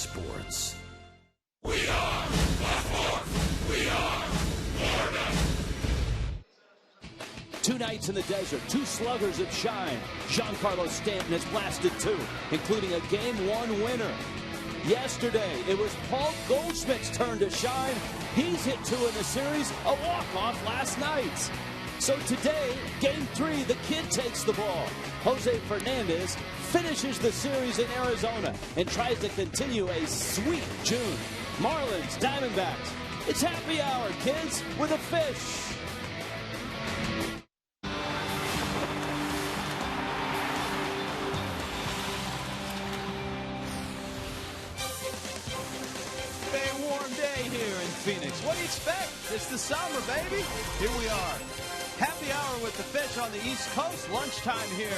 sports. We are Blackmore. We are Florida. 2 nights in the desert, 2 sluggers have shined. Giancarlo Stanton has blasted 2, including a Game 1 winner. Yesterday, it was Paul Goldschmidt's turn to shine. He's hit 2 in the series, a walk-off last night. So today, Game 3, the kid takes the ball. Jose Fernandez finishes the series in Arizona and tries to continue a sweet June. Marlins, Diamondbacks. It's happy hour, kids, with a fish. A warm day here in Phoenix. What do you expect? It's the summer, baby. Here we are. Happy hour with the fish on the East Coast. Lunchtime here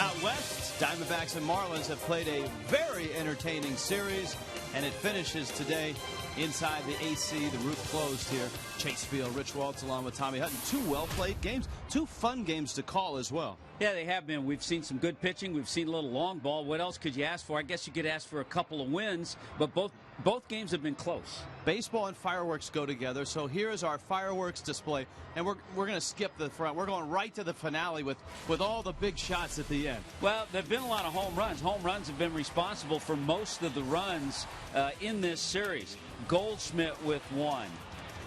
out west. Diamondbacks and Marlins have played a very entertaining series, and it finishes today inside the AC. The roof closed here. Chase Field, Rich Waltz along with Tommy Hutton. 2 well-played games, 2 fun games to call as well. Yeah, they have been. We've seen some good pitching. We've seen a little long ball. What else could you ask for? I guess you could ask for a couple of wins, but both games have been close. Baseball and fireworks go together, so here is our fireworks display, and we're going to skip the front. We're going right to the finale with all the big shots at the end. Well, there have been a lot of home runs. Home runs have been responsible for most of the runs in this series. Goldschmidt with 1.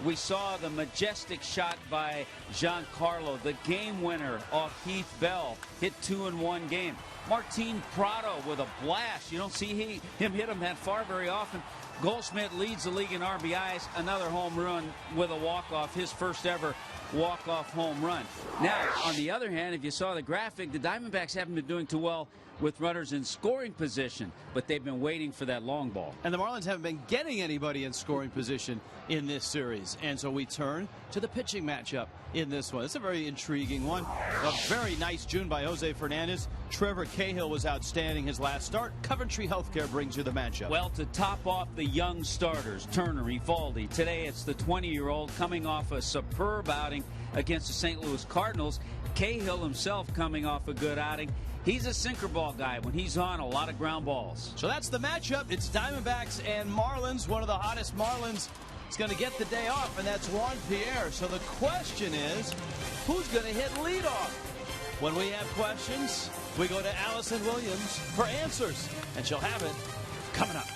We saw the majestic shot by Giancarlo, the game winner off Heath Bell, hit 2 in 1 game. Martin Prado with a blast. You don't see him hit him that far very often. Goldschmidt leads the league in RBIs, another home run with a walk-off, his first ever walk-off home run. Now, on the other hand, if you saw the graphic, the Diamondbacks haven't been doing too well with runners in scoring position, but they've been waiting for that long ball. And the Marlins haven't been getting anybody in scoring position in this series. And so we turn to the pitching matchup in this one. It's a very intriguing one. A very nice June by Jose Fernandez. Trevor Cahill was outstanding his last start. Coventry Healthcare brings you the matchup. Well, to top off the young starters, Turner, Eovaldi. Today it's the 20-year-old coming off a superb outing against the St. Louis Cardinals. Cahill himself coming off a good outing. He's a sinker ball guy. When he's on, a lot of ground balls. So that's the matchup. It's Diamondbacks and Marlins. One of the hottest Marlins is going to get the day off, and that's Juan Pierre. So the question is, who's going to hit leadoff? When we have questions, we go to Allison Williams for answers, and she'll have it coming up.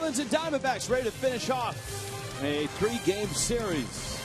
Marlins and Diamondbacks ready to finish off a 3-game series.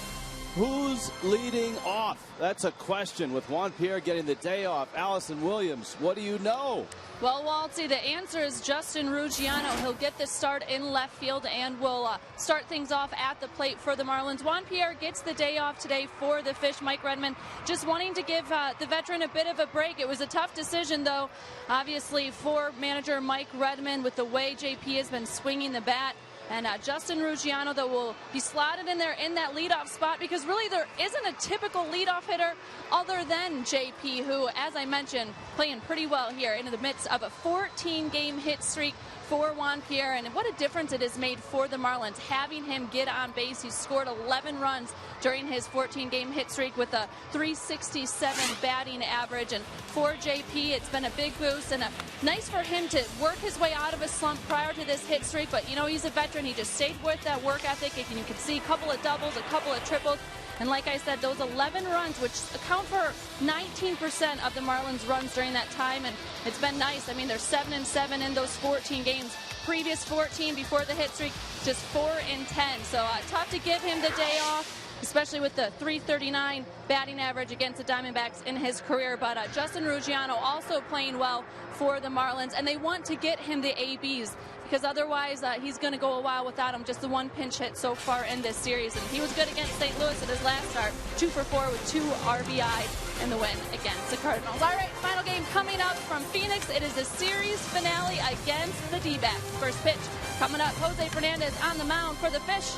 Who's leading off? That's a question with Juan Pierre getting the day off. Allison Williams, what do you know? Well, Waltsy, the answer is Justin Ruggiano. He'll get the start in left field and will start things off at the plate for the Marlins. Juan Pierre gets the day off today for the Fish. Mike Redmond just wanting to give the veteran a bit of a break. It was a tough decision, though, obviously, for manager Mike Redmond with the way JP has been swinging the bat. And Justin Ruggiano, that will be slotted in there in that leadoff spot, because really there isn't a typical leadoff hitter other than JP, who, as I mentioned, playing pretty well here in the midst of a 14-game hit streak for Juan Pierre. And what a difference it has made for the Marlins having him get on base. He scored 11 runs during his 14-game hit streak with a 367 batting average. And for JP, it's been a big boost, and nice for him to work his way out of a slump prior to this hit streak. But, you know, he's a veteran. He just stayed with that work ethic, and you can see a couple of doubles, a couple of triples. And like I said, those 11 runs, which account for 19% of the Marlins' runs during that time, and it's been nice. I mean, they're 7-7 in those 14 games. Previous 14 before the hit streak, just 4-10. So tough to give him the day off, especially with the 339 batting average against the Diamondbacks in his career. But Justin Ruggiano also playing well for the Marlins, and they want to get him the ABs, because otherwise he's going to go a while without him. Just the one pinch hit so far in this series. And he was good against St. Louis at his last start, 2 for 4 with 2 RBI in the win against the Cardinals. All right, final game coming up from Phoenix. It is the series finale against the D-backs. First pitch coming up. Jose Fernandez on the mound for the Fish.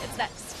It's next.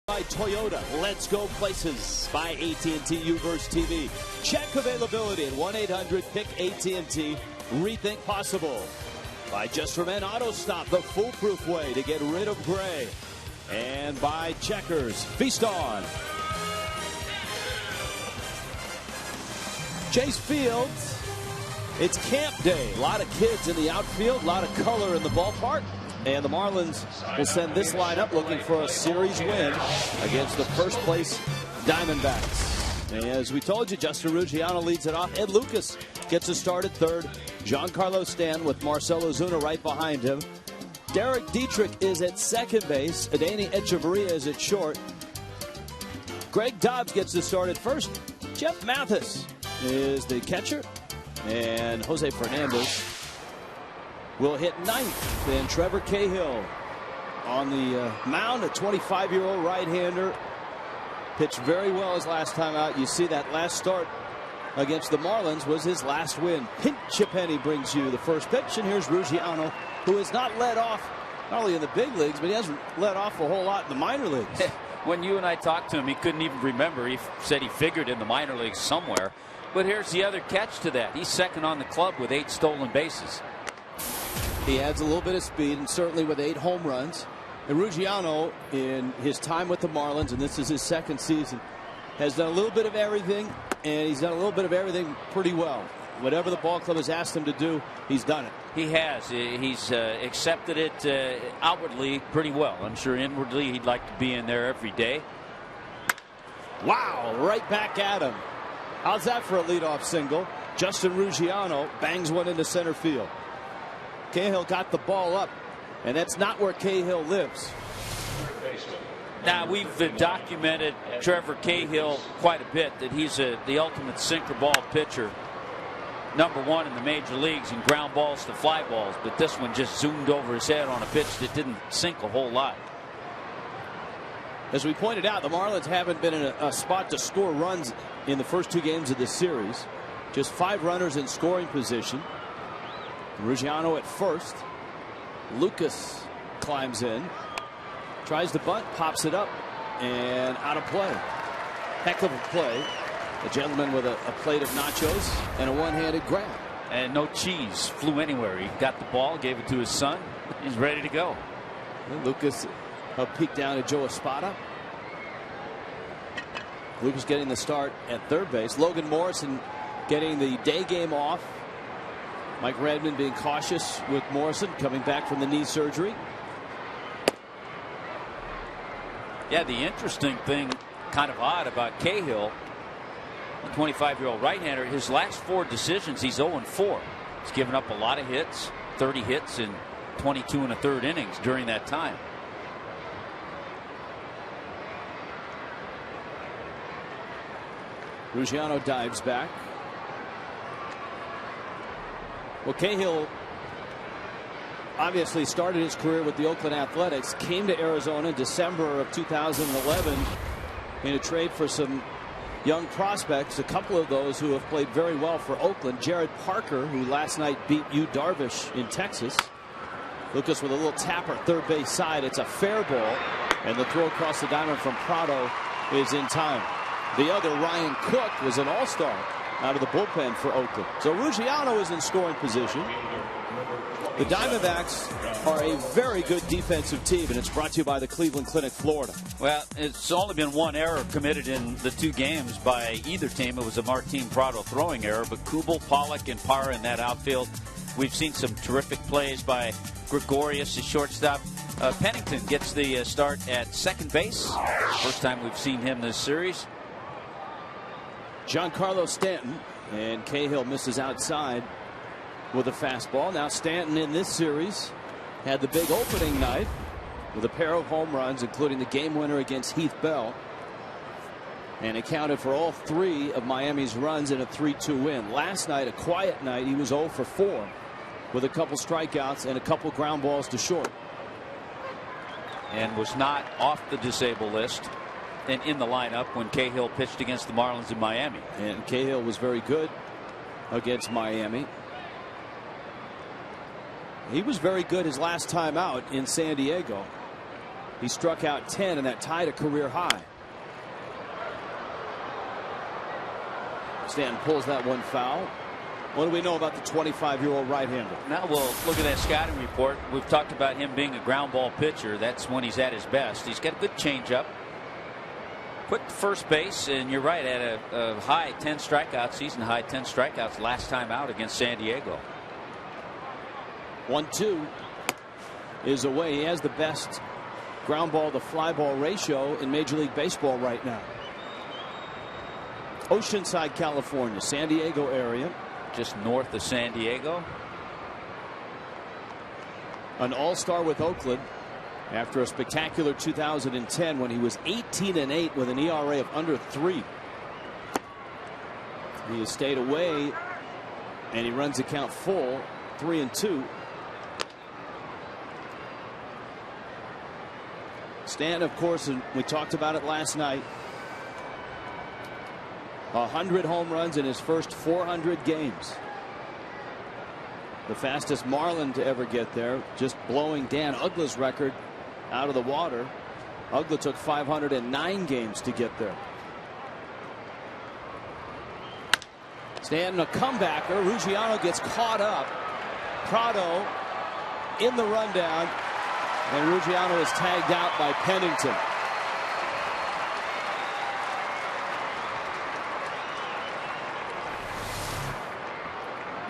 By Toyota, let's go places by AT U versus TV. Check availability at 1-800-PICK-AT&T. Rethink possible. By Just For Men Auto Stop, the foolproof way to get rid of gray. And by Checkers, feast on. Chase Field, it's camp day. A lot of kids in the outfield, a lot of color in the ballpark. And the Marlins will send this lineup looking for a series win against the first place Diamondbacks. And as we told you, Justin Ruggiano leads it off. Ed Lucas gets a start at third. Giancarlo Stanton with Marcell Ozuna right behind him. Derek Dietrich is at second base. Adeiny Echeverria is at short. Greg Dobbs gets the start at first. Jeff Mathis is the catcher. And Jose Fernandez will hit ninth. And Trevor Cahill on the mound, a 25-year-old right-hander, pitched very well his last time out. You see that last start against the Marlins was his last win. Pinch a penny brings you the first pitch, and here's Ruggiano, who has not led off not only in the big leagues, but he hasn't led off a whole lot in the minor leagues. When you and I talked to him, he couldn't even remember. He said he figured in the minor leagues somewhere. But here's the other catch to that. He's second on the club with 8 stolen bases. He adds a little bit of speed, and certainly with 8 home runs. And Ruggiano, in his time with the Marlins, and this is his second season, has done a little bit of everything, and he's done a little bit of everything pretty well. Whatever the ball club has asked him to do, he's done it. He has. He's accepted it outwardly pretty well. I'm sure inwardly he'd like to be in there every day. Wow, right back at him. How's that for a leadoff single? Justin Ruggiano bangs one into center field. Cahill got the ball up, and that's not where Cahill lives. Now, we've documented Trevor Cahill quite a bit, that he's the ultimate sinker ball pitcher. #1 in the major leagues in ground balls to fly balls, but this one just zoomed over his head on a pitch that didn't sink a whole lot. As we pointed out, the Marlins haven't been in a spot to score runs in the first 2 games of this series. Just 5 runners in scoring position. Ruggiano at first. Lucas climbs in, tries to bunt, pops it up, and out of play. Heck of a play. A gentleman with a plate of nachos and a one-handed grab. And no cheese flew anywhere. He got the ball, gave it to his son. He's ready to go. And Lucas a peek down at Joe Espada. Lucas getting the start at third base. Logan Morrison getting the day game off. Mike Redmond being cautious with Morrison coming back from the knee surgery. Yeah, the interesting thing, kind of odd about Cahill, the 25-year-old right-hander, his last 4 decisions, he's 0-4. He's given up a lot of hits, 30 hits in 22 1/3 innings during that time. Ruggiano dives back. Well, Cahill obviously started his career with the Oakland Athletics, came to Arizona in December of 2011 in a trade for some young prospects, a couple of those who have played very well for Oakland. Jared Parker, who last night beat Yu Darvish in Texas. Lucas with a little tapper third base side. It's a fair ball, and the throw across the diamond from Prado is in time. The other, Ryan Cook, was an all-star out of the bullpen for Oakland. So Ruggiano is in scoring position. The Diamondbacks are a very good defensive team, and it's brought to you by the Cleveland Clinic, Florida. Well, it's only been 1 error committed in the 2 games by either team. It was a Martin Prado throwing error, but Kubel, Pollock, and Parra in that outfield. We've seen some terrific plays by Gregorius, the shortstop. Pennington gets the start at second base. First time we've seen him this series. Giancarlo Stanton, and Cahill misses outside with a fastball. Now Stanton in this series had the big opening night with a pair of home runs, including the game winner against Heath Bell, and accounted for all 3 of Miami's runs in a 3-2 win. Last night, a quiet night, he was 0 for 4 with a couple strikeouts and a couple ground balls to short. And was not off the disabled list and in the lineup when Cahill pitched against the Marlins in Miami. And Cahill was very good against Miami. He was very good his last time out in San Diego. He struck out 10, and that tied a career high. Stanton pulls that one foul. What do we know about the 25-year-old right-hander? Now we'll look at that scouting report. We've talked about him being a ground ball pitcher. That's when he's at his best. He's got a good changeup. Quick to first base, and you're right, at a high 10 strikeouts, season high 10 strikeouts last time out against San Diego. 1-2 is away. He has the best ground ball to fly ball ratio in Major League Baseball right now. Oceanside, California, San Diego area. Just north of San Diego. An all-star with Oakland after a spectacular 2010 when he was 18-8 with an ERA of under 3. He has stayed away, and he runs the count full, 3-2. Stanton, of course, and we talked about it last night, 100 home runs in his first 400 games. The fastest Marlin to ever get there, just blowing Dan Uggla's record out of the water. Uggla took 509 games to get there. Stanton, a comebacker. Ruggiano gets caught up. Prado in the rundown, and Ruggiano is tagged out by Pennington.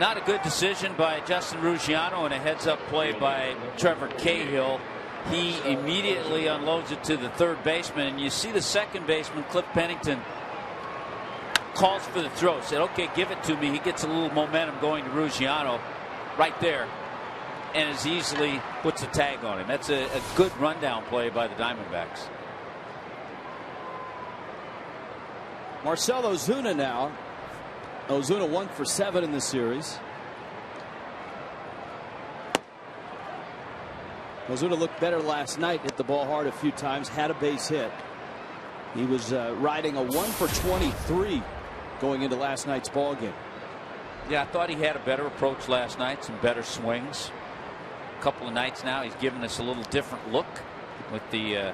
Not a good decision by Justin Ruggiano, and a heads-up play by Trevor Cahill. He immediately unloads it to the third baseman, and you see the second baseman, Cliff Pennington, calls for the throw. Said, okay, give it to me. He gets a little momentum going to Ruggiano right there, and as easily puts a tag on him. That's a good rundown play by the Diamondbacks. Marcell Ozuna now. Ozuna 1 for 7 in the series. Ozuna looked better last night, hit the ball hard a few times, had a base hit. He was riding a 1 for 23 going into last night's ball game. Yeah, I thought he had a better approach last night, some better swings. A couple of nights now he's given us a little different look with the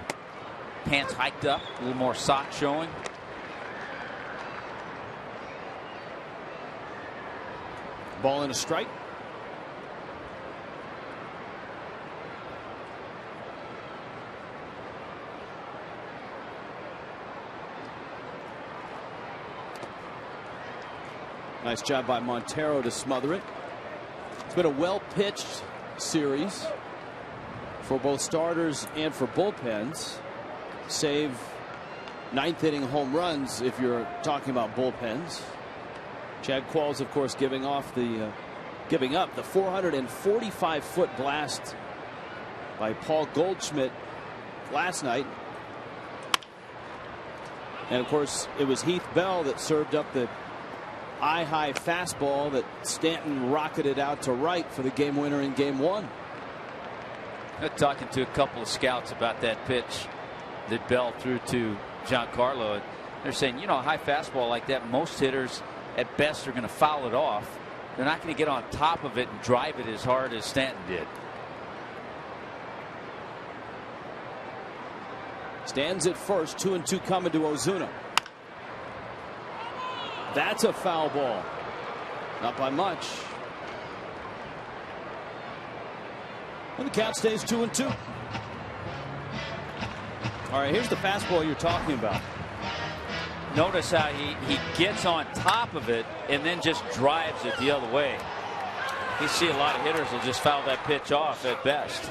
pants hiked up, a little more sock showing. Ball and a strike. Nice job by Montero to smother it. It's been a well-pitched series for both starters and for bullpens. Save ninth inning home runs if you're talking about bullpens. Chad Qualls, of course, giving up the 445-foot blast by Paul Goldschmidt last night. And of course, it was Heath Bell that served up the eye-high fastball that Stanton rocketed out to right for the game winner in game 1. I'm talking to a couple of scouts about that pitch that Bell threw to Giancarlo. They're saying, you know, a high fastball like that, most hitters at best are going to foul it off. They're not going to get on top of it and drive it as hard as Stanton did. Stands at first, 2-2 coming to Ozuna. That's a foul ball. Not by much. And the count stays 2-2. All right, here's the fastball you're talking about. Notice how he gets on top of it and then just drives it the other way. You see a lot of hitters will just foul that pitch off at best.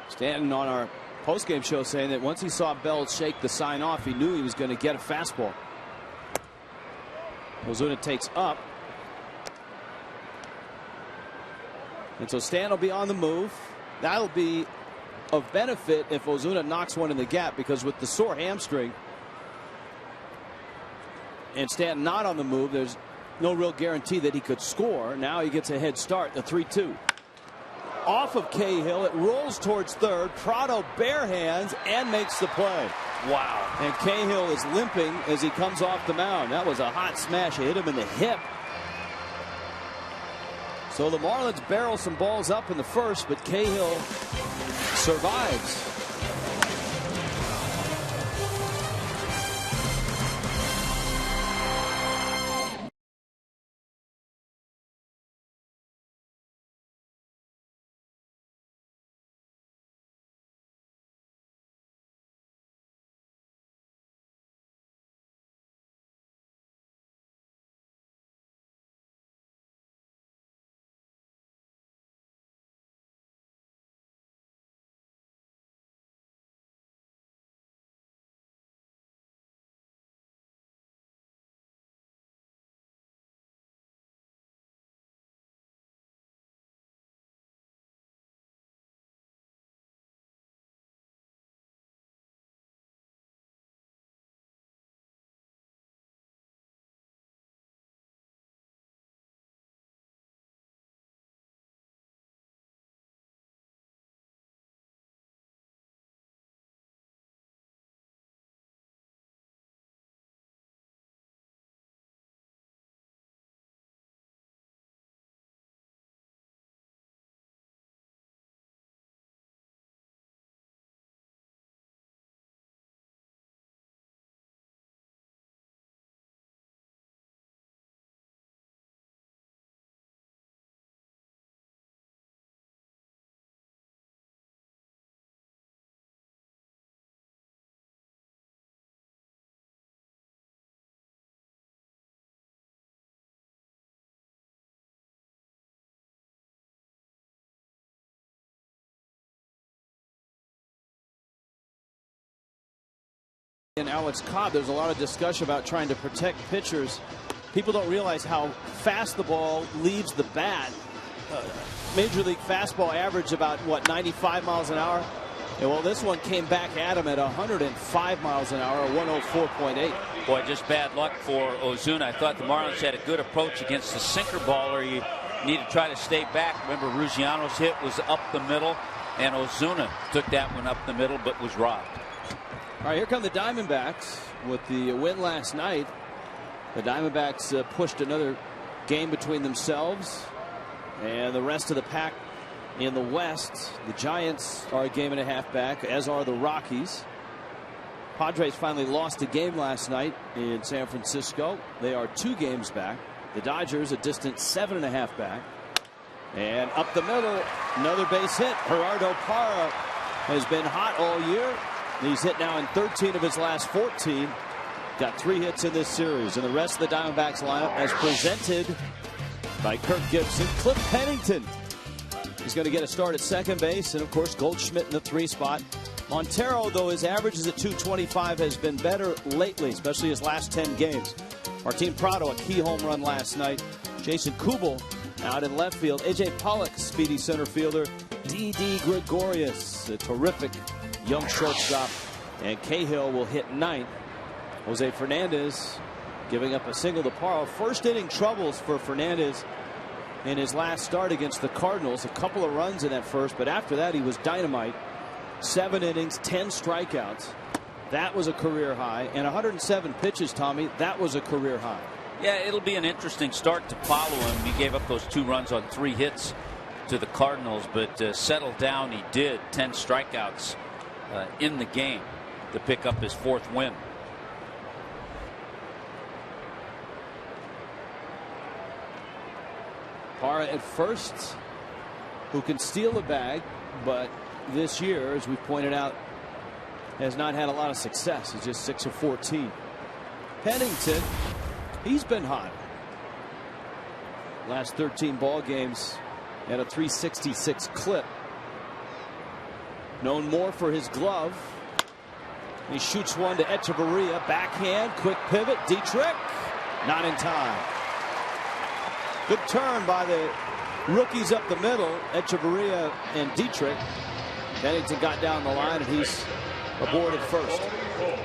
Stanton on our postgame show saying that once he saw Bell shake the sign off, he knew he was going to get a fastball. Ozuna takes up. And so Stanton will be on the move. That'll be of benefit if Ozuna knocks one in the gap, because with the sore hamstring and Stanton not on the move, there's no real guarantee that he could score. Now he gets a head start, the 3-2. Off of Cahill, it rolls towards third. Prado bare hands and makes the play. Wow. And Cahill is limping as he comes off the mound. That was a hot smash. It hit him in the hip. So the Marlins barrel some balls up in the first, but Cahill survives. and Alex Cobb, there's a lot of discussion about trying to protect pitchers. People don't realize how fast the ball leaves the bat. Major League fastball average about, what, 95 miles an hour? And well, this one came back at him at 105 miles an hour, 104.8. Boy, just bad luck for Ozuna. I thought the Marlins had a good approach against the sinker baller. You need to try to stay back. Remember, Ruggiano's hit was up the middle, and Ozuna took that one up the middle but was robbed. All right, here come the Diamondbacks with the win last night. The Diamondbacks pushed another game between themselves and the rest of the pack in the West. The Giants are a game and a half back, as are the Rockies. Padres finally lost a game last night in San Francisco. They are 2 games back. The Dodgers a distant 7.5 back. And up the middle, another base hit. Gerardo Parra has been hot all year. He's hit now in 13 of his last 14. Got 3 hits in this series. And the rest of the Diamondbacks lineup as presented by Kirk Gibson. Cliff Pennington is going to get a start at second base. And, of course, Goldschmidt in the 3 spot. Montero, though his average is at .225, has been better lately, especially his last 10 games. Martin Prado, a key home run last night. Jason Kubel out in left field. A.J. Pollock, speedy center fielder. D.D. Gregorius, a terrific young shortstop. And Cahill will hit 9th. Jose Fernandez giving up a single to Parra. First inning troubles for Fernandez in his last start against the Cardinals. A couple of runs in that first, but after that he was dynamite. 7 innings, 10 strikeouts. That was a career high. And 107 pitches, Tommy. That was a career high. Yeah, it'll be an interesting start to follow him. He gave up those 2 runs on 3 hits to the Cardinals, but settled down he did. 10 strikeouts in the game to pick up his 4th win. Parra at first, who can steal a bag, but this year, as we pointed out, has not had a lot of success. He's just 6 of 14. Pennington, he's been hot. Last 13 ball games at a .366 clip. Known more for his glove. He shoots one to Echeverria. Backhand, quick pivot. Dietrich, not in time. Good turn by the rookies up the middle, Echeverria and Dietrich. Pennington got down the line, and he's aboard at first.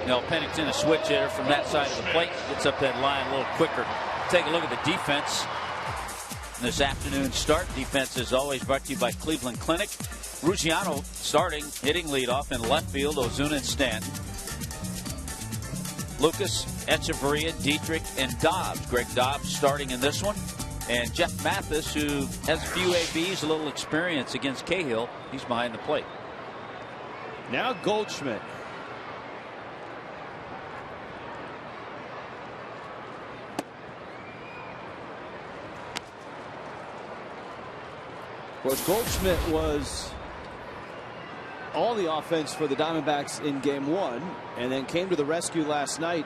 You know, Pennington, a switch hitter from that side of the plate, gets up that line a little quicker. Take a look at the defense. This afternoon's start defense is always brought to you by Cleveland Clinic. Ruggiano starting, hitting leadoff in left field. Ozuna and Stanton. Lucas, Echeverria, Dietrich, and Dobbs. Greg Dobbs starting in this one. And Jeff Mathis, who has a few ABs, a little experience against Cahill. He's behind the plate. Now Goldschmidt. Of course, Goldschmidt was all the offense for the Diamondbacks in game 1, and then came to the rescue last night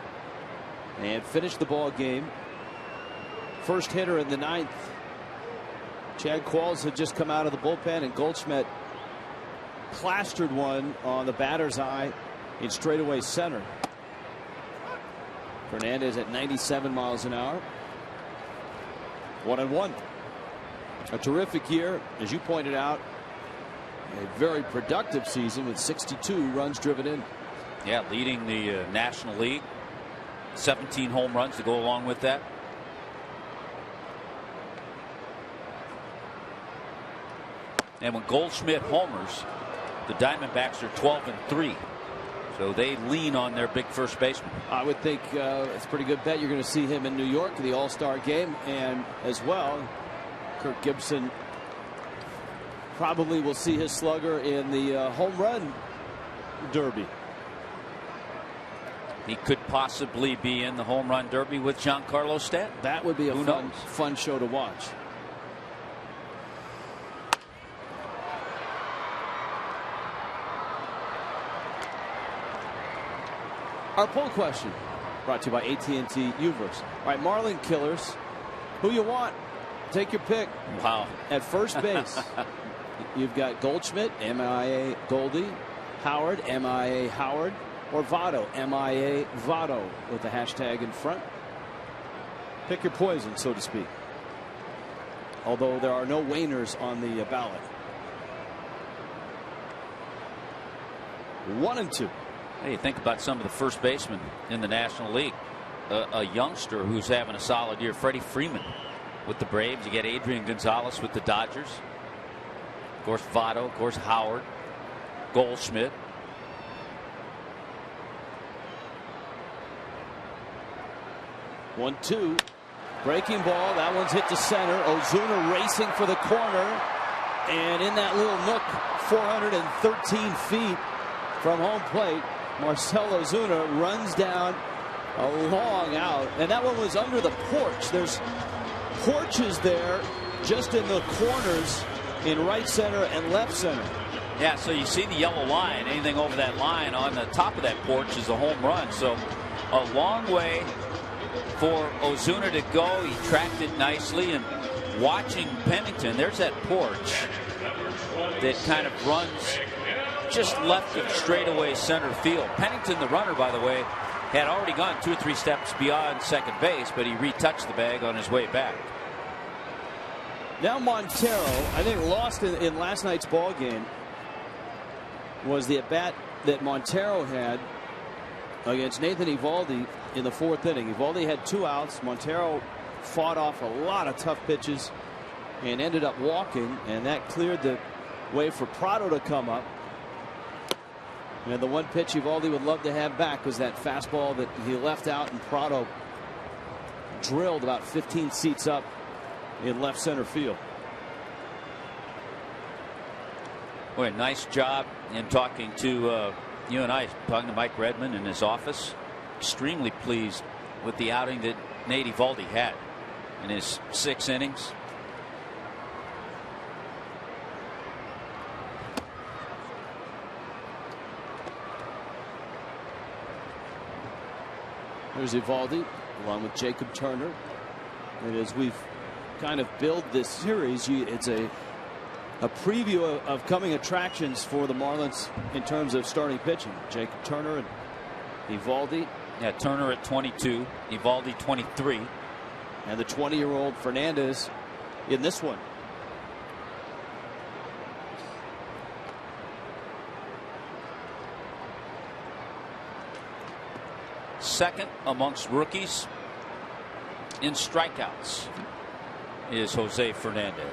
and finished the ball game. First hitter in the 9th. Chad Qualls had just come out of the bullpen, and Goldschmidt plastered one on the batter's eye in straightaway center. Fernandez at 97 miles an hour. 1-1. A terrific year, as you pointed out. A very productive season with 62 runs driven in. Yeah, leading the National League. 17 home runs to go along with that. And when Goldschmidt homers, the Diamondbacks are 12-3. So they lean on their big first baseman. I would think it's a pretty good bet you're going to see him in New York for the All-Star game. And as well, Kirk Gibson probably will see his slugger in the home run derby. He could possibly be in the home run derby with Giancarlo Stanton. That would be a fun show to watch. Our poll question brought to you by AT Uverse. All right, Marlin Killers, who you want? Take your pick. Wow. At first base, you've got Goldschmidt, MIA Goldie, Howard, MIA Howard, or Votto, MIA Votto, with the hashtag in front. Pick your poison, so to speak. Although there are no waners on the ballot. 1-2. Hey, think about some of the first basemen in the National League. A youngster who's having a solid year, Freddie Freeman with the Braves. You get Adrian Gonzalez with the Dodgers. Of course, Votto. Of course, Howard. Goldschmidt. One, two. Breaking ball. That one's hit to center. Ozuna racing for the corner. And in that little nook, 413 feet from home plate, Marcell Ozuna runs down a long out. And that one was under the porch. There's porches there just in the corners in right center and left center. Yeah, so you see the yellow line. Anything over that line on the top of that porch is a home run. So a long way for Ozuna to go. He tracked it nicely, and watching Pennington, there's that porch that kind of runs just left of straightaway center field. Pennington, the runner, by the way, had already gone 2 or 3 steps beyond second base, but he retouched the bag on his way back. Now Montero, I think, lost in last night's ball game was the at-bat that Montero had against Nathan Eovaldi in the 4th inning. Eovaldi had 2 outs. Montero fought off a lot of tough pitches and ended up walking, and that cleared the way for Prado to come up. And the one pitch Eovaldi would love to have back was that fastball that he left out, and Prado drilled about 15 seats up in left center field. Boy, nice job in talking to you and I, talking to Mike Redmond in his office. Extremely pleased with the outing that Nate Eovaldi had in his 6 innings. There's Eovaldi along with Jacob Turner. And as we've kind of build this series, it's a preview of coming attractions for the Marlins in terms of starting pitching. Jacob Turner and Eovaldi. Yeah, Turner at 22, Eovaldi 23. And the 20-year-old Fernandez in this one. Second amongst rookies in strikeouts is Jose Fernandez.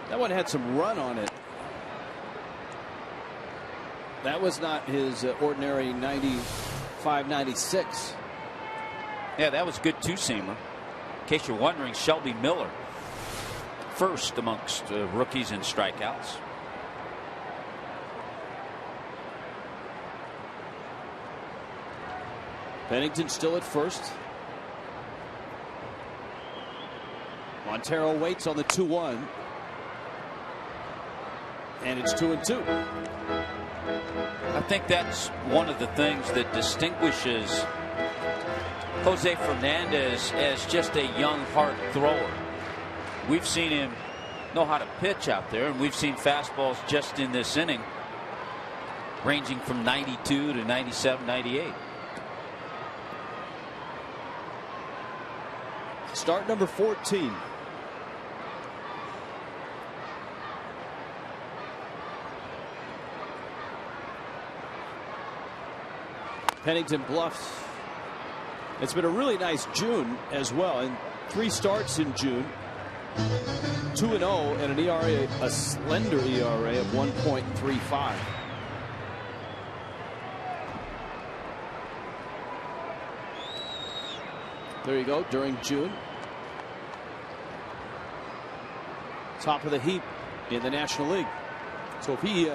That one had some run on it. That was not his ordinary 95-96. Yeah, that was good two-seamer. In case you're wondering, Shelby Miller first amongst rookies in strikeouts. Pennington still at first. Montero waits on the 2-1. And it's 2-2. I think that's one of the things that distinguishes Jose Fernandez as just a young heart thrower. We've seen him know how to pitch out there, and we've seen fastballs just in this inning ranging from 92 to 97, 98. Start number 14. Pennington bluffs. It's been a really nice June as well, and 3 starts in June. 2-0 and an ERA, a slender ERA of 1.35. There you go, during June. Top of the heap in the National League. So if he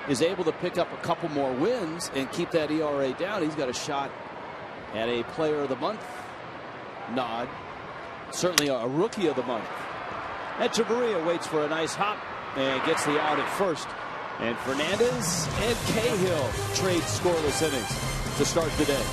is able to pick up a couple more wins and keep that ERA down, he's got a shot at a Player of the Month nod. Certainly a Rookie of the Month. Echeverria waits for a nice hop and gets the out at first. And Fernandez and Cahill trade scoreless innings to start the day.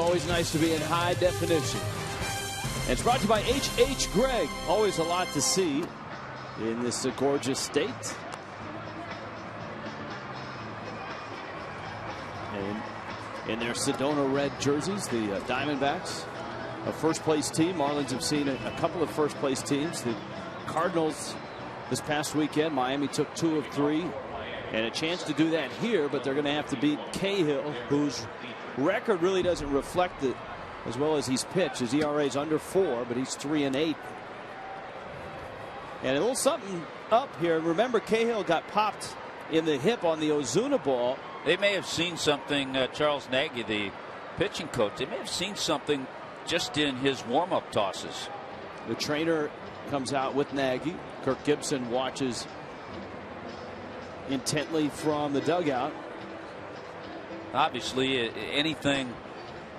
Always nice to be in high definition. And it's brought to you by H. Gregg. Always a lot to see in this gorgeous state. And in their Sedona red jerseys, the Diamondbacks, a first-place team. Marlins have seen a couple of first-place teams. The Cardinals this past weekend, Miami took 2 of 3. And a chance to do that here, but they're going to have to beat Cahill, whose record really doesn't reflect it as well as he's pitched. His ERA is under 4, but he's 3-8. And a little something up here. Remember, Cahill got popped in the hip on the Ozuna ball. They may have seen something, Charles Nagy, the pitching coach, they may have seen something just in his warm-up tosses. The trainer comes out with Nagy. Kirk Gibson watches intently from the dugout. Obviously, anything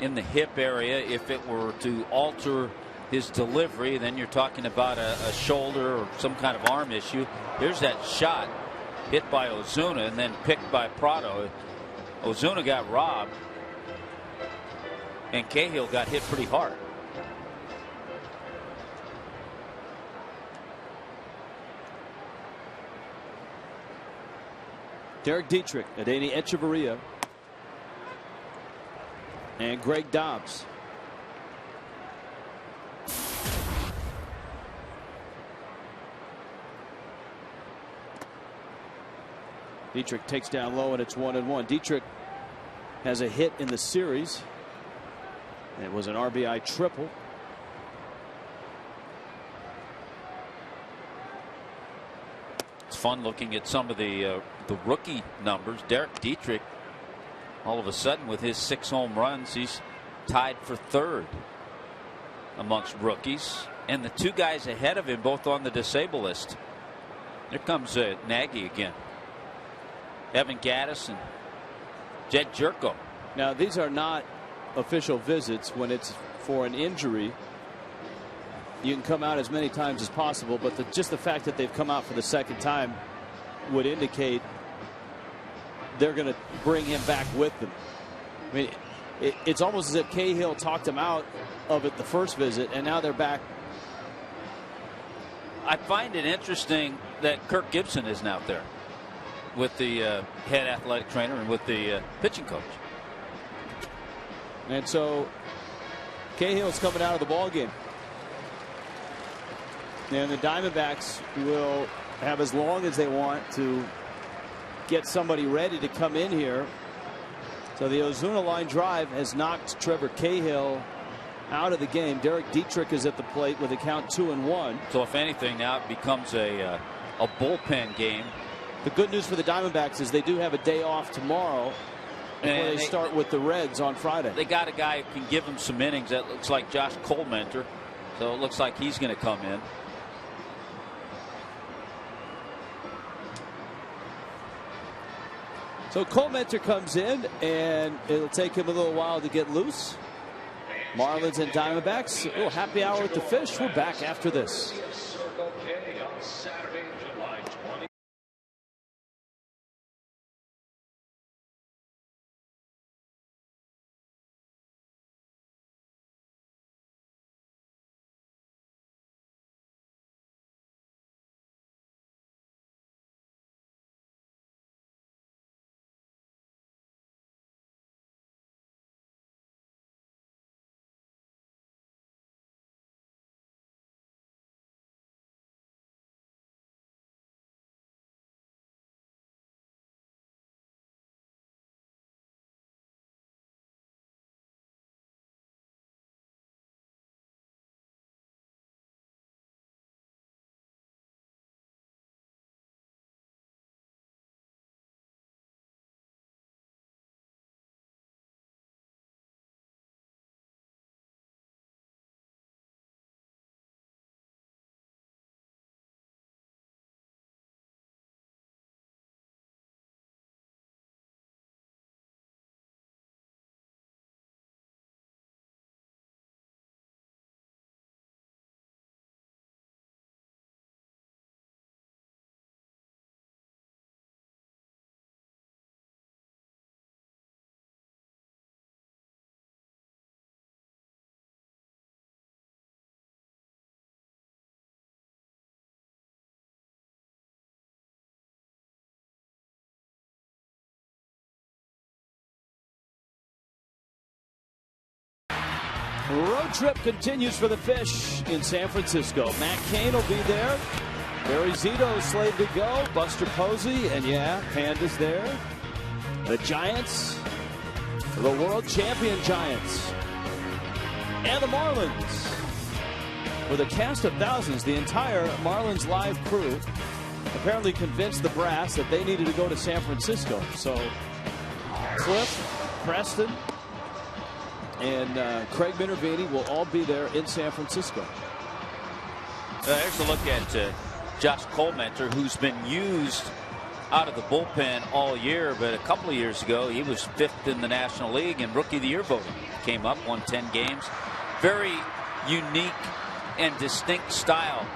in the hip area, if it were to alter his delivery, then you're talking about a shoulder or some kind of arm issue. Here's that shot hit by Ozuna and then picked by Prado. Ozuna got robbed, and Cahill got hit pretty hard. Derek Dietrich, Adeiny Echeverria, and Greg Dobbs. Dietrich takes down low, and it's 1-1. Dietrich has a hit in the series. It was an RBI triple. It's fun looking at some of the rookie numbers. Derek Dietrich, all of a sudden, with his 6 home runs, he's tied for 3rd amongst rookies, and the 2 guys ahead of him both on the disabled list. Here comes Nagy again. Evan Gattis and Jed Jerko. Now, these are not official visits. When it's for an injury, you can come out as many times as possible, but just the fact that they've come out for the 2nd time would indicate they're going to bring him back with them. I mean, it's almost as if Cahill talked him out of it the first visit, and now they're back. I find it interesting that Kirk Gibson isn't out there with the head athletic trainer and with the pitching coach. And so Cahill's coming out of the ball game. And the Diamondbacks will have as long as they want to get somebody ready to come in here. So the Ozuna line drive has knocked Trevor Cahill out of the game. Derek Dietrich is at the plate with a count 2-1. So if anything, now it becomes a bullpen game. The good news for the Diamondbacks is they do have a day off tomorrow, and they start with the Reds on Friday. They got a guy who can give them some innings. That looks like Josh Colementor, so it looks like he's going to come in. So Colementor comes in, and it'll take him a little while to get loose. Marlins and Diamondbacks, a little happy hour with the Fish. We're back after this. Road trip continues for the Fish in San Francisco. Matt Cain will be there. Barry Zito slated to go. Buster Posey, and yeah, Panda's there. The Giants, the world champion Giants, and the Marlins. With a cast of thousands, the entire Marlins live crew apparently convinced the brass that they needed to go to San Francisco. So Cliff, Preston, and Craig Minervini will all be there in San Francisco. Here's a look at Josh Colmenter, who's been used out of the bullpen all year, but a couple of years ago he was 5th in the National League and Rookie of the Year voting. Came up, won 10 games. Very unique and distinct style.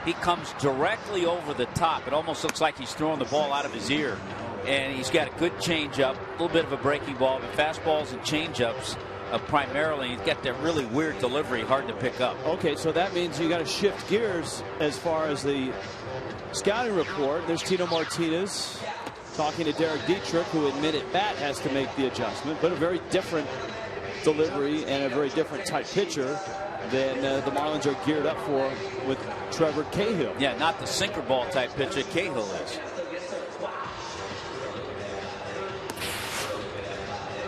He comes directly over the top. It almost looks like he's throwing the ball out of his ear. And he's got a good changeup, a little bit of a breaking ball, but fastballs and changeups primarily. He's got that really weird delivery, hard to pick up. Okay, so that means you got to shift gears as far as the scouting report. There's Tino Martinez talking to Derek Dietrich, who at minute bat has to make the adjustment, but a very different delivery and a very different type pitcher than the Marlins are geared up for with Trevor Cahill. Yeah, not the sinker ball type pitcher Cahill is.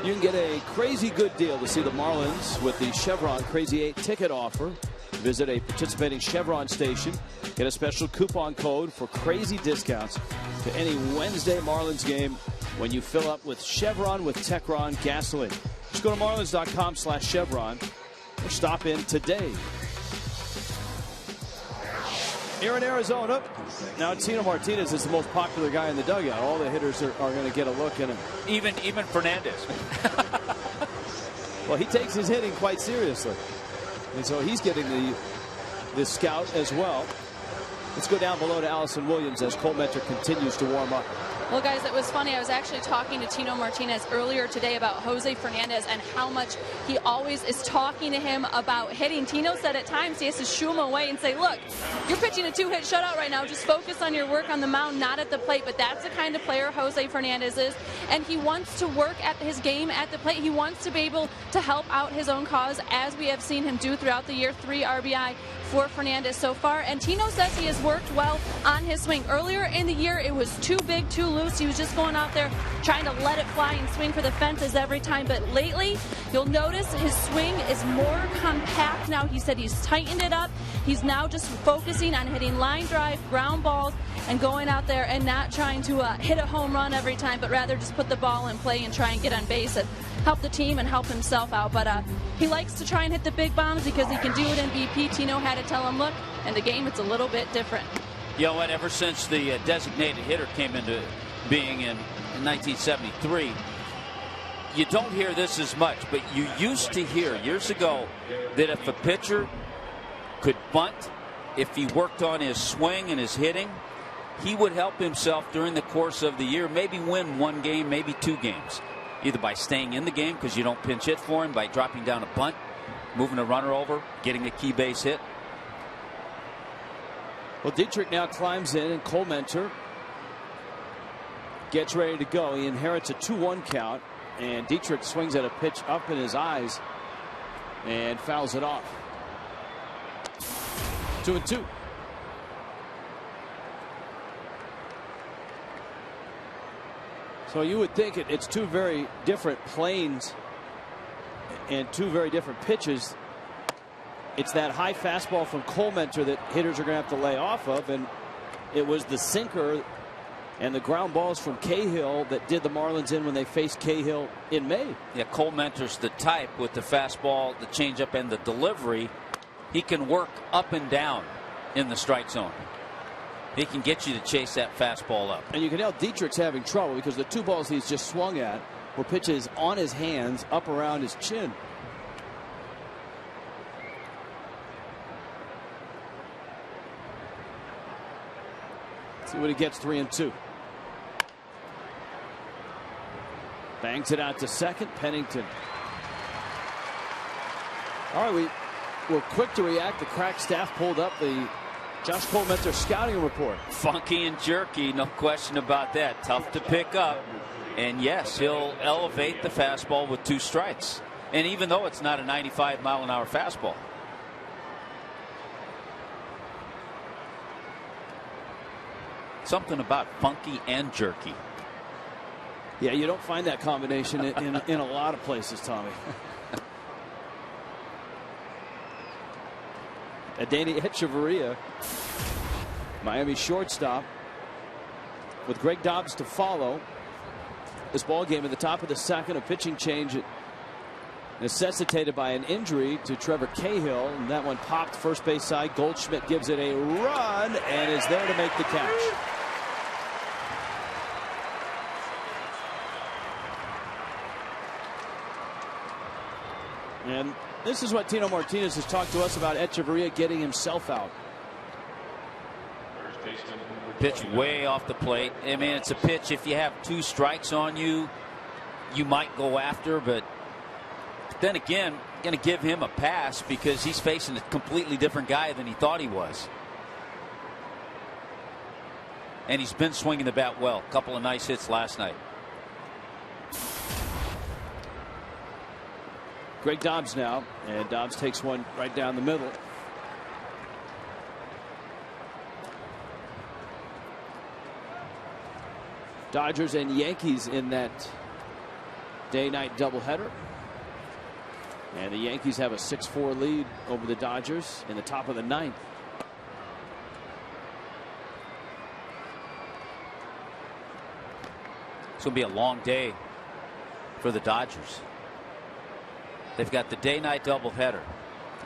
You can get a crazy good deal to see the Marlins with the Chevron Crazy 8 ticket offer. Visit a participating Chevron station. Get a special coupon code for crazy discounts to any Wednesday Marlins game when you fill up with Chevron with Techron gasoline. Just go to marlins.com/Chevron or stop in today. Here in Arizona, now Tino Martinez is the most popular guy in the dugout. All the hitters are going to get a look at him. Even Fernandez. Well, he takes his hitting quite seriously. And so he's getting the scout as well. Let's go down below to Allison Williams as Colmenter continues to warm up. Well, guys, it was funny. I was actually talking to Tino Martinez earlier today about Jose Fernandez and how much he always is talking to him about hitting. Tino said at times he has to shoo him away and say, look, you're pitching a 2-hit shutout right now. Just focus on your work on the mound, not at the plate. But that's the kind of player Jose Fernandez is. And he wants to work at his game at the plate. He wants to be able to help out his own cause, as we have seen him do throughout the year. 3 RBI for Fernandez so far. And Tino says he has worked well on his swing. Earlier in the year, it was too big, too loose. He was just going out there trying to let it fly and swing for the fences every time. But lately, you'll notice his swing is more compact now. He said he's tightened it up. He's now just focusing on hitting line drive, ground balls, and going out there and not trying to hit a home run every time, but rather just put the ball in play and try and get on base and help the team and help himself out. But he likes to try and hit the big bombs because he can do it in BP. Tino had to tell him, look, in the game it's a little bit different. You know what, ever since the designated hitter came into being in 1973, you don't hear this as much, but you used to hear years ago that if a pitcher could bunt, if he worked on his swing and his hitting, he would help himself during the course of the year, maybe win 1 game, maybe 2 games. Either by staying in the game because you don't pinch hit for him, by dropping down a bunt, moving a runner over, getting a key base hit. Well, Dietrich now climbs in, and Colmenter gets ready to go. He inherits a 2-1 count, and Dietrich swings at a pitch up in his eyes and fouls it off. 2-2. So you would think it's 2 very different planes and 2 very different pitches. It's that high fastball from Colmenter that hitters are going to have to lay off of, and it was the sinker and the ground balls from Cahill that did the Marlins in when they faced Cahill in May. Yeah, Colmenter's the type with the fastball, the changeup, and the delivery. He can work up and down in the strike zone. He can get you to chase that fastball up. And you can tell Dietrich's having trouble because the 2 balls he's just swung at were pitches on his hands, up around his chin. See what he gets. 3-2. Bangs it out to second. Pennington. All right, we're quick to react. The crack staff pulled up the Josh Colmenter scouting report. Funky and jerky, no question about that. Tough to pick up. And yes, he'll elevate the fastball with 2 strikes. And even though it's not a 95-mile-an-hour fastball. Something about funky and jerky. Yeah, you don't find that combination in a lot of places, Tommy. Adeiny Hechavarria, Miami shortstop, with Greg Dobbs to follow. This ball game at the top of the second, a pitching change necessitated by an injury to Trevor Cahill, and that one popped first base side. Goldschmidt gives it a run and is there to make the catch. And this is what Tino Martinez has talked to us about, Hechavarria getting himself out. Pitch way off the plate. I mean, it's a pitch, if you have 2 strikes on you, you might go after, but then again, going to give him a pass because he's facing a completely different guy than he thought he was. And he's been swinging the bat well. A couple of nice hits last night. Greg Dobbs now, and Dobbs takes one right down the middle. Dodgers and Yankees in that day-night doubleheader. And the Yankees have a 6-4 lead over the Dodgers in the top of the 9th. It's going to be a long day for the Dodgers. They've got the day-night doubleheader,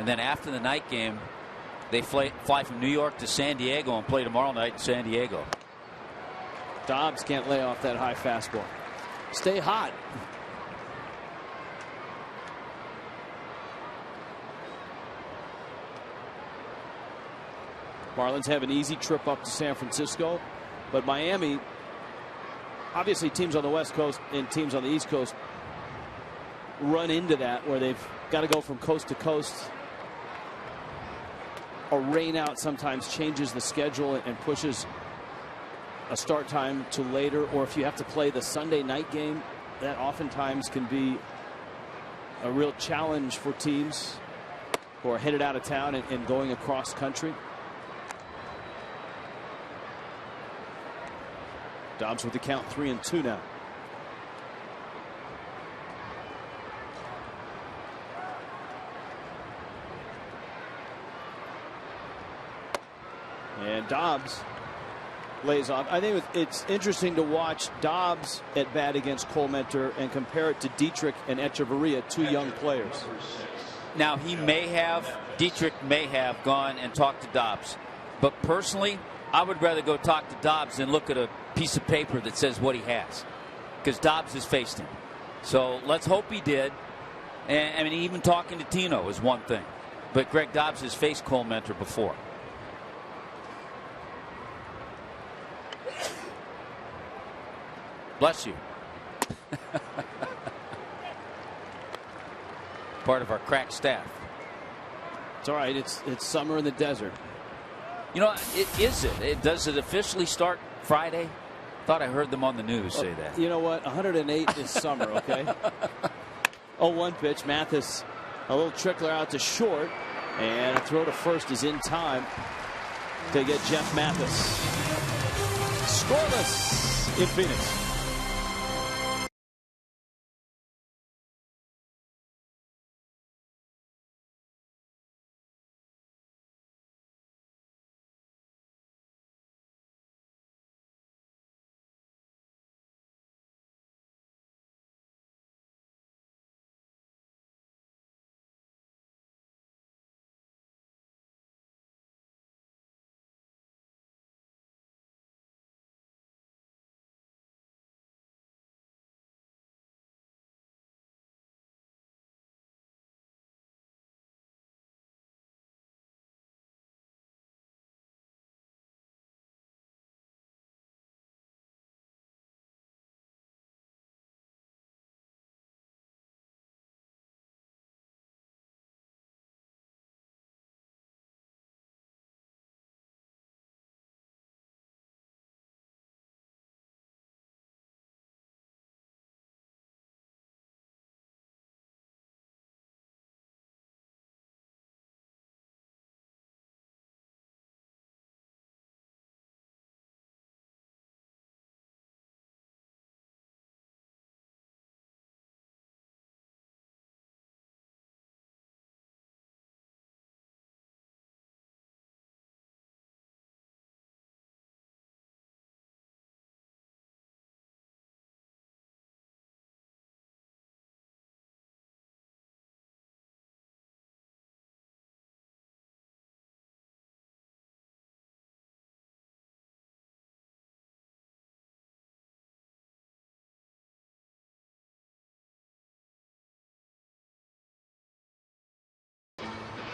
and then after the night game, they fly from New York to San Diego and play tomorrow night in San Diego. Dobbs can't lay off that high fastball. Stay hot. Marlins have an easy trip up to San Francisco, but Miami, obviously teams on the West Coast and teams on the East Coast run into that where they've got to go from coast to coast. A rain out sometimes changes the schedule and pushes a start time to later, or if you have to play the Sunday night game, that oftentimes can be a real challenge for teams who are headed out of town and going across country. Dobbs with the count 3-2 now. And Dobbs lays off. I think it's interesting to watch Dobbs at bat against Cole Mentor and compare it to Dietrich and Hechavarria, 2 young players. Now, Dietrich may have gone and talked to Dobbs. But personally, I would rather go talk to Dobbs than look at a piece of paper that says what he has. Because Dobbs has faced him. So let's hope he did. And I mean, even talking to Tino is one thing. But Greg Dobbs has faced Cole Mentor before. Bless you. Part of our crack staff. It's all right. It's summer in the desert. You know, does it officially start Friday? Thought I heard them on the news say that. You know what? 108 is summer, okay? 0-1 pitch. Mathis, a little trickler out to short. And a throw to first is in time to get Jeff Mathis scoreless in Phoenix.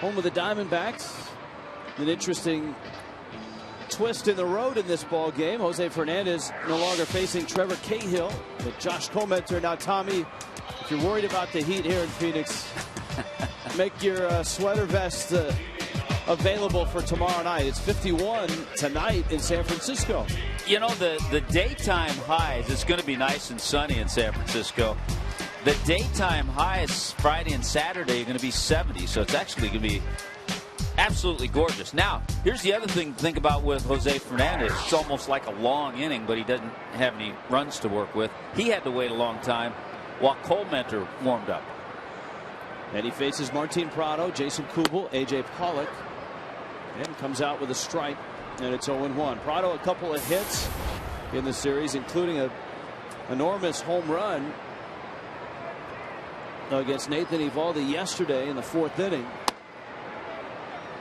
home of the Diamondbacks. An interesting twist in the road in this ball game. Jose Fernandez no longer facing Trevor Cahill, but Josh Comenter. Now, Tommy, if you're worried about the heat here in Phoenix, make your sweater vest available for tomorrow night. It's 51 tonight in San Francisco. You know, the daytime highs, it's going to be nice and sunny in San Francisco. The daytime highs Friday and Saturday are going to be 70, so it's actually going to be absolutely gorgeous. Now, here's the other thing to think about with Jose Fernandez. It's almost like a long inning, but he doesn't have any runs to work with. He had to wait a long time while Comenter warmed up. And he faces Martin Prado, Jason Kubel, A.J. Pollock, and comes out with a strike, and it's 0-1. Prado, a couple of hits in the series, including an enormous home run against Nathan Eovaldi yesterday in the 4th inning.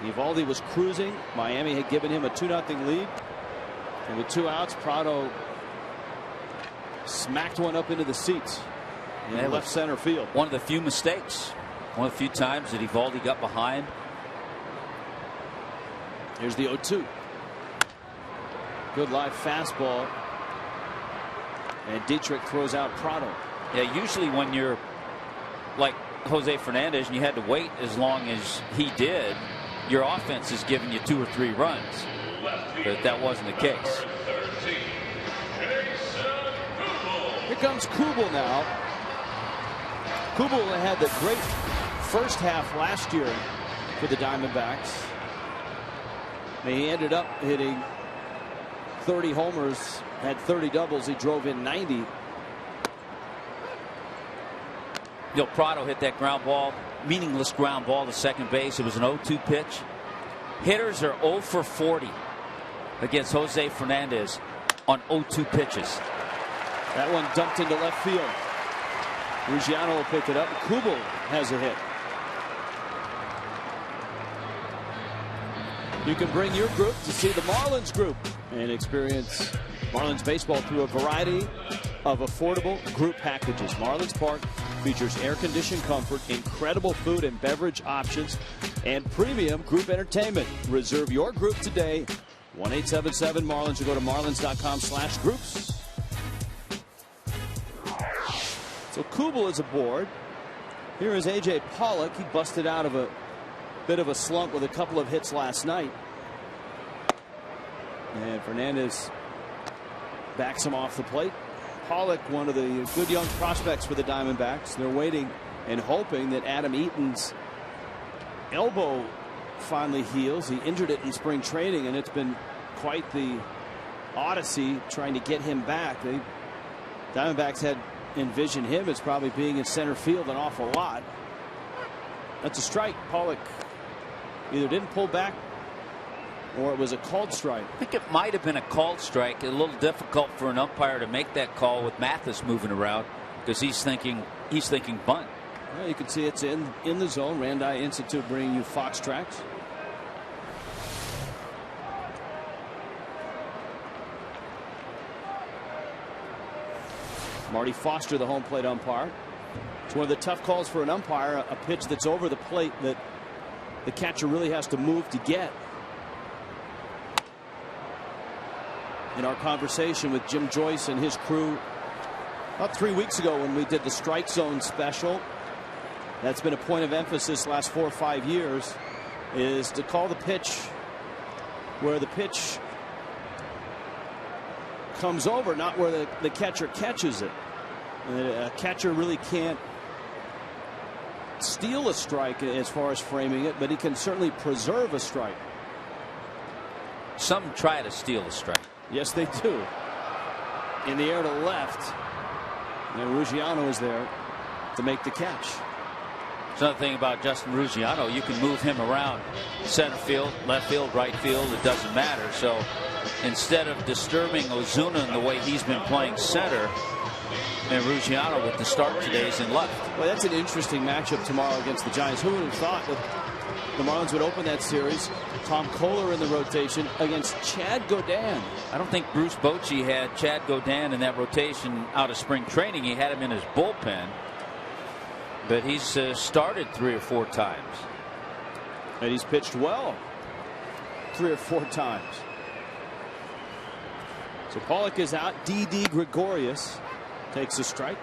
Eovaldi was cruising. Miami had given him a 2-0 lead. And with 2 outs, Prado smacked one up into the seats in left center field. One of the few mistakes. One of the few times that Eovaldi got behind. Here's the 0-2. Good live fastball. And Dietrich throws out Prado. Yeah, usually when you're like Jose Fernandez and you had to wait as long as he did, your offense is giving you 2 or 3 runs. But that wasn't the case. Here comes Kubel now. Kubel had the great first half last year for the Diamondbacks. And he ended up hitting 30 homers, had 30 doubles. He drove in 90. You know, Prado hit that ground ball, meaningless ground ball to second base. It was an 0-2 pitch. Hitters are 0 for 40 against Jose Fernandez on 0-2 pitches. That one dumped into left field. Ruggiano will pick it up. Kubel has a hit. You can bring your group to see the Marlins group and experience Marlins baseball through a variety of affordable group packages. Marlins Park features air-conditioned comfort, incredible food and beverage options, and premium group entertainment. Reserve your group today. 1-877-MARLINS or go to marlins.com/groups. So Kubel is aboard. Here is A.J. Pollock. He busted out of a bit of a slump with a couple of hits last night. And Fernandez backs him off the plate. Pollock, one of the good young prospects for the Diamondbacks. They're waiting and hoping that Adam Eaton's elbow finally heals. He injured it in spring training, and it's been quite the odyssey trying to get him back. The Diamondbacks had envisioned him as probably being in center field an awful lot. That's a strike. Pollock either didn't pull back or it was a called strike. I think it might have been a called strike. A little difficult for an umpire to make that call with Mathis moving around because he's thinking bunt. Well, you can see it's in the zone. Randi Institute bringing you Fox Tracks. Marty Foster, the home plate umpire. It's one of the tough calls for an umpire, a pitch that's over the plate that the catcher really has to move to get. In our conversation with Jim Joyce and his crew about 3 weeks ago when we did the strike zone special, that's been a point of emphasis last 4 or 5 years, is to call the pitch where the pitch comes over, not where the catcher catches it. A catcher really can't steal a strike as far as framing it, but he can certainly preserve a strike. Some try to steal a strike. Yes, they do. In the air to left, and Ruggiano is there to make the catch. It's another thing about Justin Ruggiano. You can move him around center field, left field, right field. It doesn't matter. So instead of disturbing Ozuna in the way he's been playing center, and Ruggiano with the start today is in left. Well, that's an interesting matchup tomorrow against the Giants. Who would have thought that the Marlins would open that series? Tom Kohler in the rotation against Chad Gaudin. I don't think Bruce Bochy had Chad Gaudin in that rotation out of spring training. He had him in his bullpen, but he's started 3 or 4 times. And he's pitched well 3 or 4 times. So Pollock is out. D.D. Gregorius takes a strike.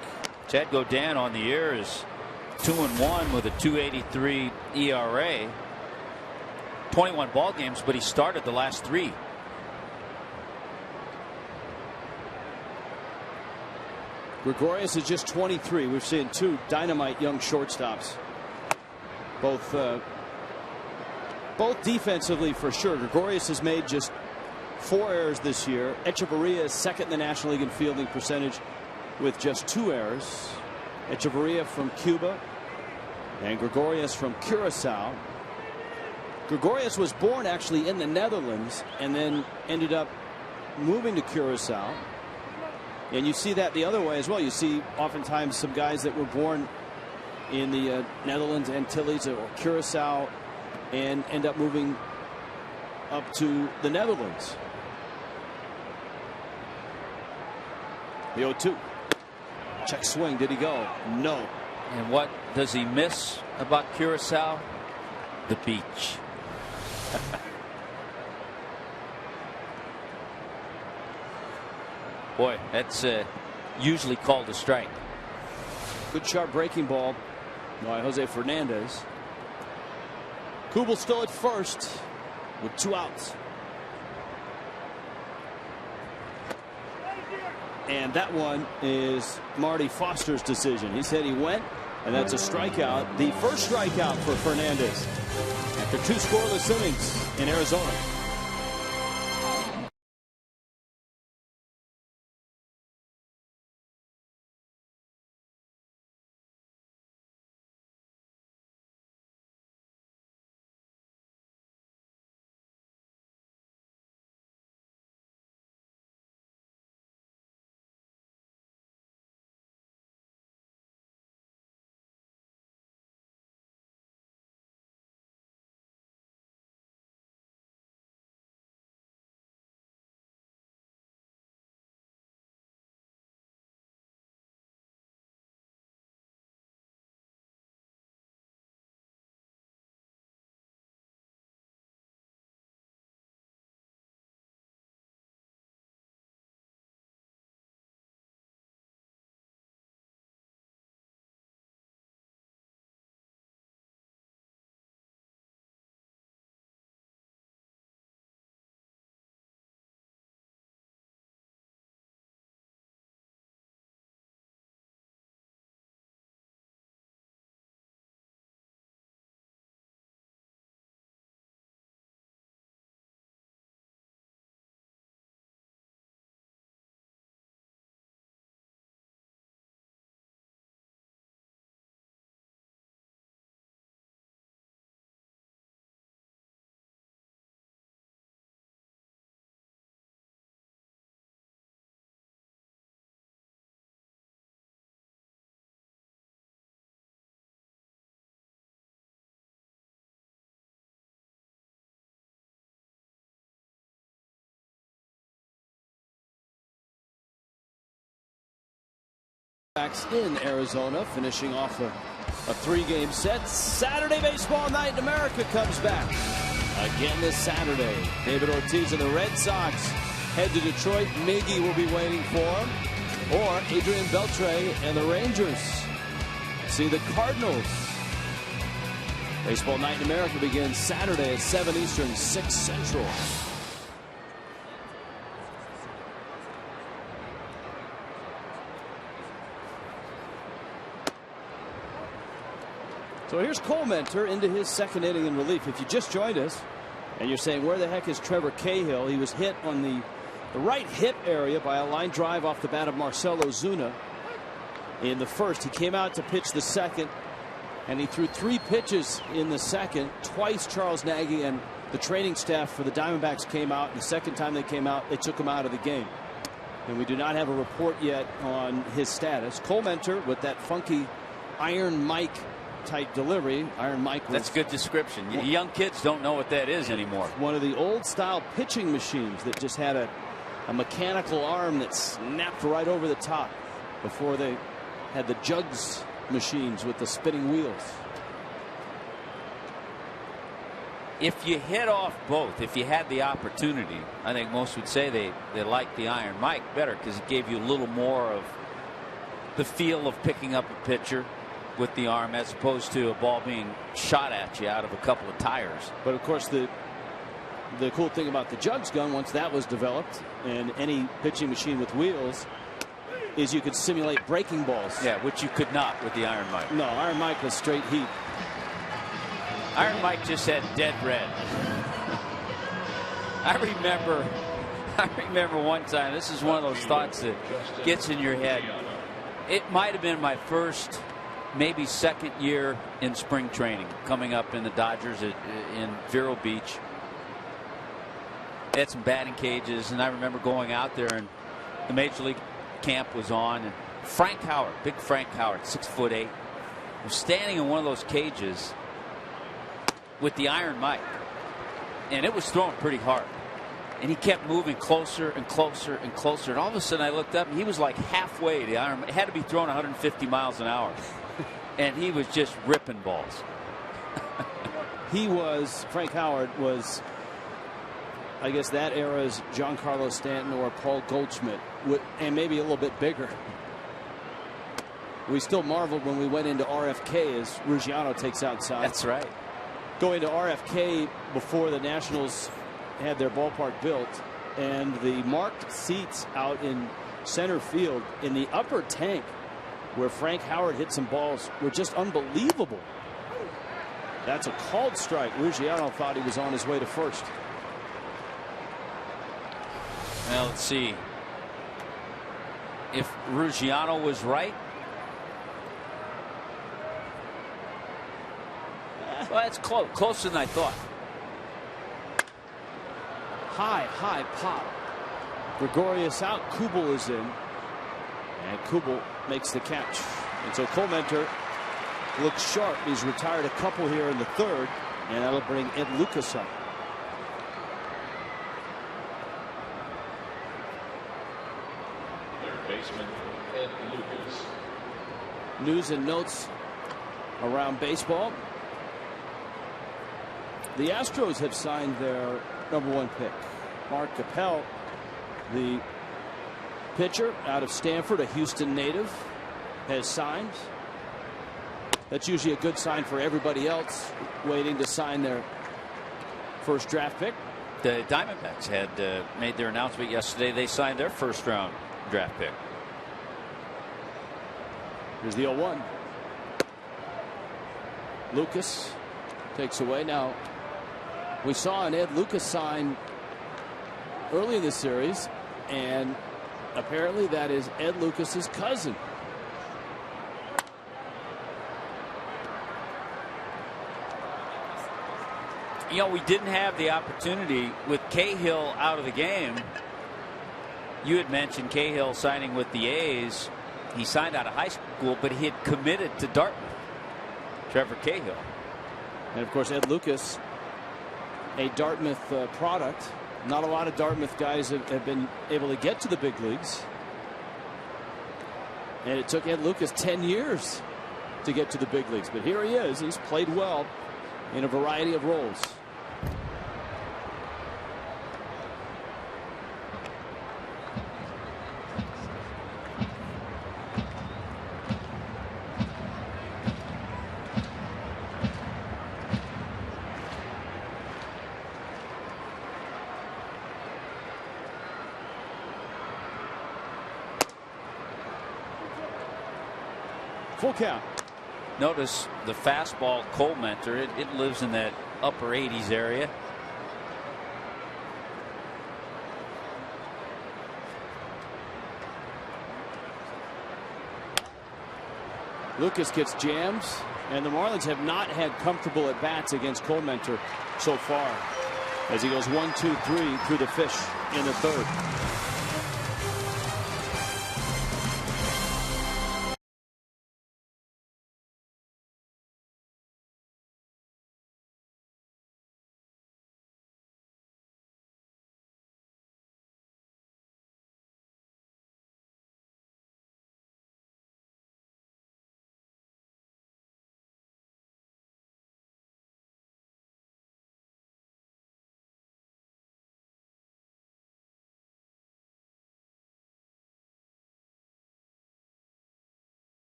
Chad Godin on the year is 2-1 with a 2.83 ERA. 21 ball games, but he started the last 3. Gregorius is just 23. We've seen 2 dynamite young shortstops. Both defensively for sure. Gregorius has made just 4 errors this year. Echeverria is second in the National League in fielding percentage with just 2 errors. Echeverria from Cuba and Gregorius from Curacao. Gregorius was born actually in the Netherlands and then ended up moving to Curacao. And you see that the other way as well. You see oftentimes some guys that were born in the Netherlands, Antilles, or Curacao and end up moving up to the Netherlands. The 0-2. Check swing. Did he go? No. And what does he miss about Curacao? The beach. Boy, that's usually called a strike. Good sharp breaking ball by Jose Fernandez. Kubel still at first with 2 outs. And that one is Marty Foster's decision. He said he went, and that's a strikeout. The first strikeout for Fernandez after 2 scoreless innings in Arizona. In Arizona, finishing off a 3-game set. Saturday baseball night in America comes back again this Saturday. David Ortiz and the Red Sox head to Detroit. Miggy will be waiting for him. Or Adrian Beltre and the Rangers see the Cardinals. Baseball night in America begins Saturday at 7 Eastern, 6 Central. So here's Cole Mentor into his 2nd inning in relief. If you just joined us and you're saying, where the heck is Trevor Cahill? He was hit on the right hip area by a line drive off the bat of Marcell Ozuna in the 1st. He came out to pitch the 2nd, and he threw 3 pitches in the 2nd. Twice Charles Nagy and the training staff for the Diamondbacks came out. The 2nd time they came out, they took him out of the game. And we do not have a report yet on his status. Cole Mentor with that funky Iron Mike type delivery. Iron Mike. That's a good description. Young kids don't know what that is anymore. One of the old style pitching machines that just had a mechanical arm that snapped right over the top before they had the jugs machines with the spinning wheels. if you hit off both, if you had the opportunity, I think most would say they liked the Iron Mike better because it gave you a little more of the feel of picking up a pitcher with the arm as opposed to a ball being shot at you out of a couple of tires. But of course, the cool thing about the Jugs gun, once that was developed, and any pitching machine with wheels, is you could simulate breaking balls. Yeah, which you could not with the Iron Mike. No, Iron Mike was straight heat. Iron Mike just had dead red. I remember one time, this is one of those thoughts that gets in your head. It might have been my first, maybe second year in spring training, coming up in the Dodgers in Vero Beach. They had some batting cages, and I remember going out there, and the Major League camp was on, and Frank Howard, big Frank Howard, 6'8", was standing in one of those cages with the Iron Mike, and it was throwing pretty hard, and he kept moving closer and closer and closer, and all of a sudden I looked up, and he was like halfway. The Iron Mike had to be throwing 150 miles an hour, and he was just ripping balls. Frank Howard was, I guess, that era's Giancarlo Stanton or Paul Goldschmidt, and maybe a little bit bigger. We still marveled when we went into RFK as Ruggiano takes outside. That's right. Going to RFK before the Nationals had their ballpark built, and the marked seats out in center field in the upper tank where Frank Howard hit some balls were just unbelievable. That's a called strike. Ruggiano thought he was on his way to first. Well, let's see if Ruggiano was right. Well, that's closer than I thought. High pop. Gregorius out. Kubel is in, and Kubel makes the catch. And so Colementor looks sharp. He's retired a couple here in the third, and that'll bring Ed Lucas up. Baseman Ed Lucas. News and notes around baseball. The Astros have signed their #1 pick. Mark Capel, the pitcher out of Stanford, a Houston native, has signed. That's usually a good sign for everybody else waiting to sign their first draft pick. The Diamondbacks had made their announcement yesterday. They signed their first-round draft pick. Here's the 0-1. Lucas takes away. Now, we saw an Ed Lucas sign early in the series, and apparently that is Ed Lucas's cousin. You know, we didn't have the opportunity with Cahill out of the game. You had mentioned Cahill signing with the A's. He signed out of high school, but he had committed to Dartmouth. Trevor Cahill. And of course, Ed Lucas, a Dartmouth product. Not a lot of Dartmouth guys have been able to get to the big leagues. And it took Ed Lucas 10 years to get to the big leagues. But here he is. He's played well in a variety of roles. Full count. Notice the fastball Colementor. It lives in that upper 80s area. Lucas gets jams, and the Marlins have not had comfortable at bats against Colementor so far, as he goes 1-2-3 through the fish in the third.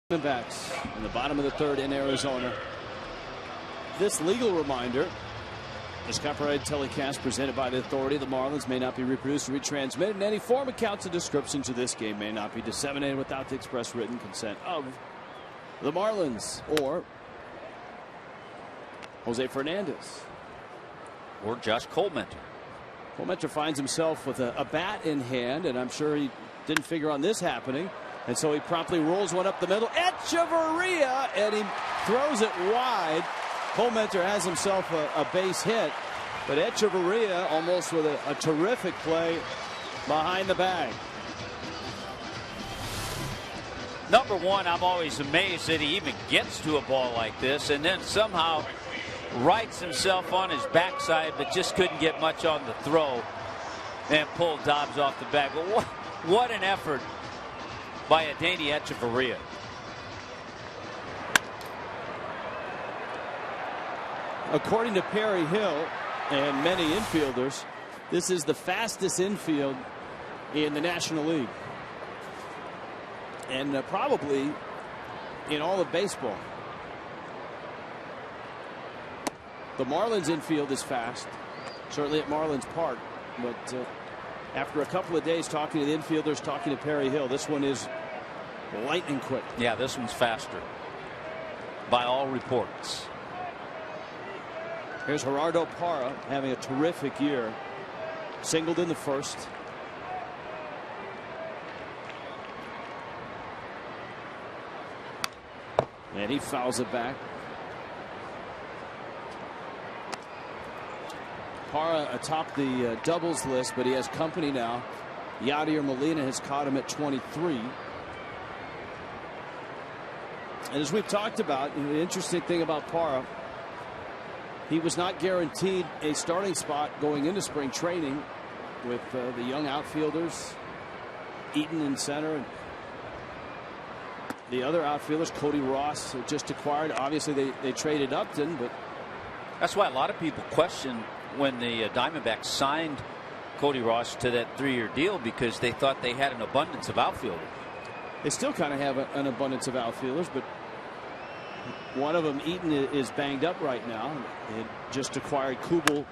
Backs in the bottom of the third in Arizona. This legal reminder: this copyrighted telecast presented by the authority of the Marlins may not be reproduced or retransmitted in any form. Accounts and descriptions of this game may not be disseminated without the express written consent of the Marlins or Jose Fernandez or Josh Colmenter. Colmenter finds himself with a bat in hand, and I'm sure he didn't figure on this happening. And so he promptly rolls one up the middle. Echeverria, and he throws it wide. Colmenter has himself a base hit, but Echeverria almost with a terrific play behind the bag. Number one, I'm always amazed that he even gets to a ball like this and then somehow rights himself on his backside, but just couldn't get much on the throw and pulled Dobbs off the bag. But what an effort by Adeiny Echeverria. According to Perry Hill and many infielders, this is the fastest infield in the National League. And probably in all of baseball. The Marlins infield is fast, certainly at Marlins Park. But after a couple of days talking to the infielders, talking to Perry Hill, this one is lightning quick. Yeah, this one's faster by all reports. Here's Gerardo Parra having a terrific year. Singled in the first. And he fouls it back. Parra atop the doubles list, but he has company now. Yadier Molina has caught him at 23. And as we've talked about, the interesting thing about Parra, he was not guaranteed a starting spot going into spring training with the young outfielders, Eaton in center, and the other outfielders. Cody Ross just acquired. Obviously, they traded Upton, but that's why a lot of people question when the Diamondbacks signed Cody Ross to that 3-year deal, because they thought they had an abundance of outfielders. They still kind of have an abundance of outfielders, but one of them, Eaton, is banged up right now. They had just acquired Kubel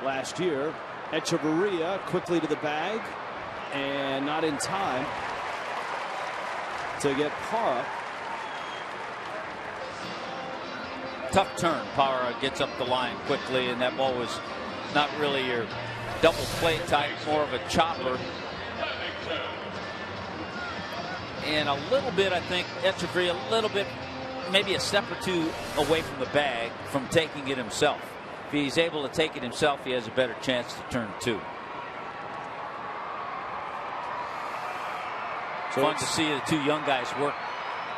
last year. Echeverria quickly to the bag, and not in time to get Parra. Tough turn. Parra gets up the line quickly, and that ball was not really your double play type, more of a chopper. And a little bit, I think, Echeverria, a little bit, maybe a step or two away from the bag from taking it himself. If he's able to take it himself, he has a better chance to turn two. So fun to see the two young guys work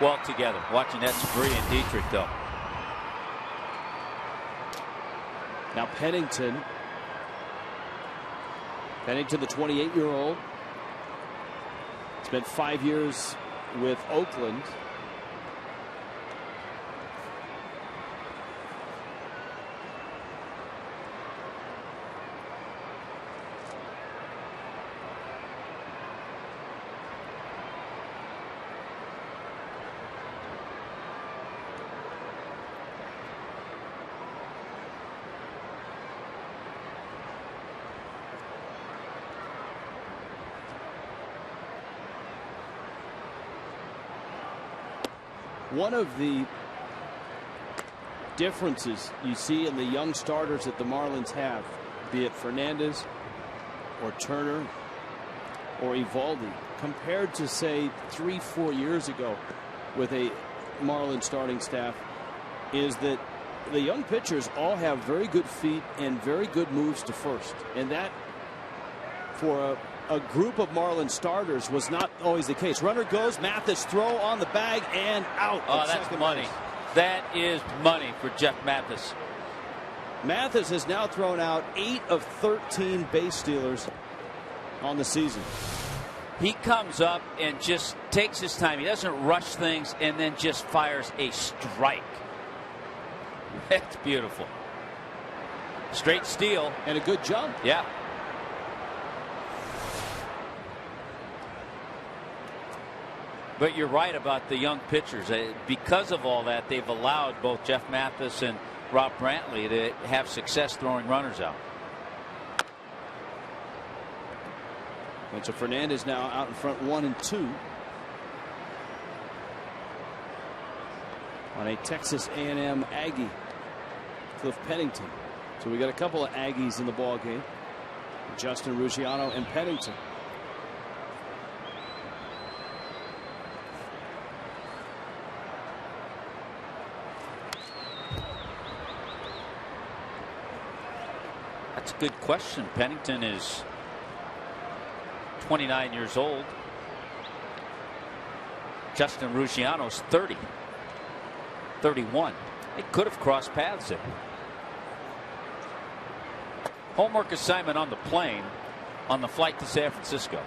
well together. Watching Echeverria and Dietrich, though. Now Pennington, the 28-year-old, spent 5 years with Oakland. One of the differences you see in the young starters that the Marlins have, be it Fernandez or Turner or Eovaldi, compared to, say, 3-4 years ago with a Marlins starting staff, is that the young pitchers all have very good feet and very good moves to first. And that, for a group of Marlins starters, was not always the case. Runner goes, Mathis throw on the bag and out. Oh, that's money. Base. That is money for Jeff Mathis. Mathis has now thrown out 8 of 13 base stealers on the season. He comes up and just takes his time. He doesn't rush things and then just fires a strike. That's beautiful. Straight steal. And a good jump. Yeah. But you're right about the young pitchers. Because of all that, they've allowed both Jeff Mathis and Rob Brantley to have success throwing runners out. And so Fernandez now out in front 1-2 on a Texas A&M Aggie, Cliff Pennington. So we got a couple of Aggies in the ball game. Justin Ruggiano and Pennington. That's a good question. Pennington is 29 years old. Justin Ruggiano's 30. 31. They could have crossed paths there. Homework assignment on the plane on the flight to San Francisco.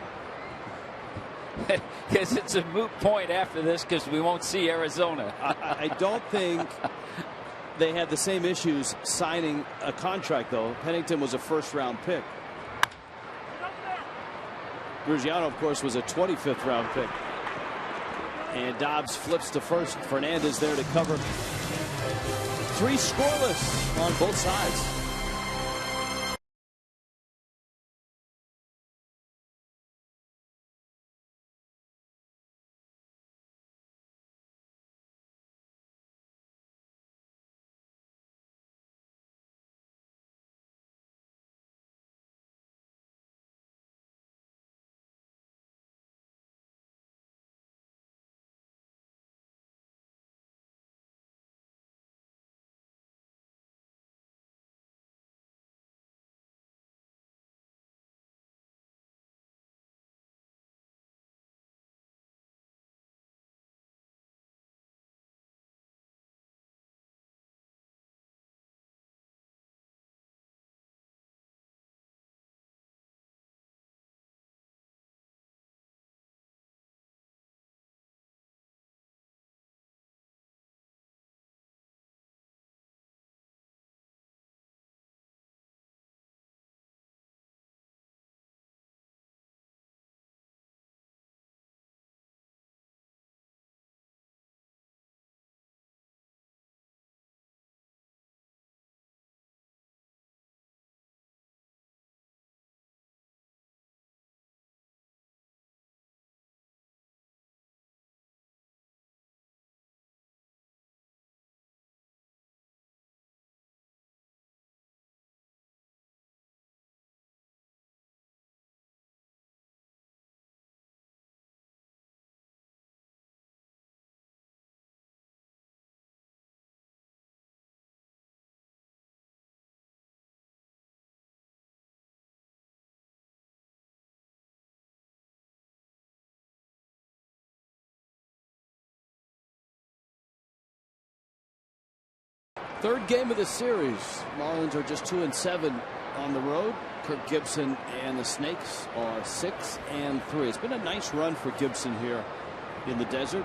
Because it's a moot point after this because we won't see Arizona. I don't think they had the same issues signing a contract, though. Pennington was a first-round pick. Ruggiano, of course, was a 25th round pick. And Dobbs flips to first. Fernandez there to cover. 3 scoreless on both sides. Third game of the series. Marlins are just 2-7 on the road. Kirk Gibson and the Snakes are 6-3. It's been a nice run for Gibson here in the desert.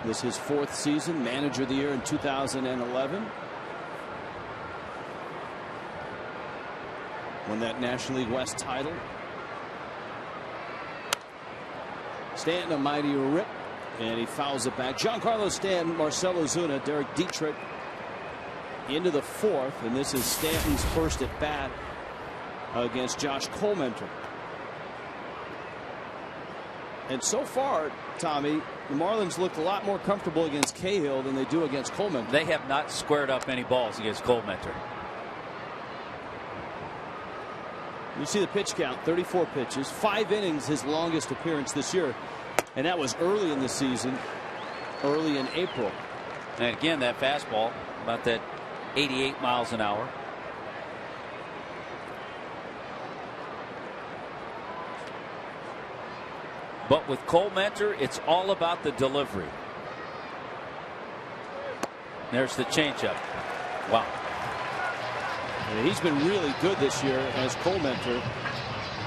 This is his 4th season, manager of the year in 2011. Won that National League West title. Stanton, a mighty rip, and he fouls it back. Giancarlo Stanton, Marcell Ozuna, Derek Dietrich into the 4th, and this is Stanton's first at bat against Josh Colmenter. And so far, Tommy, the Marlins look a lot more comfortable against Cahill than they do against Colmenter. They have not squared up any balls against Colmenter. You see the pitch count, 34 pitches, 5 innings, his longest appearance this year. And that was early in the season, early in April. And again, that fastball, about that 88 miles an hour. But with Colmenter, it's all about the delivery. There's the changeup. Wow. And he's been really good this year as Colmenter,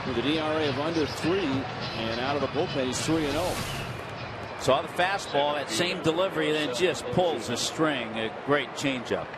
with an ERA of under 3, and out of the bullpen he's 3-0. Saw the fastball, that same delivery, then just pulls a string. A great changeup.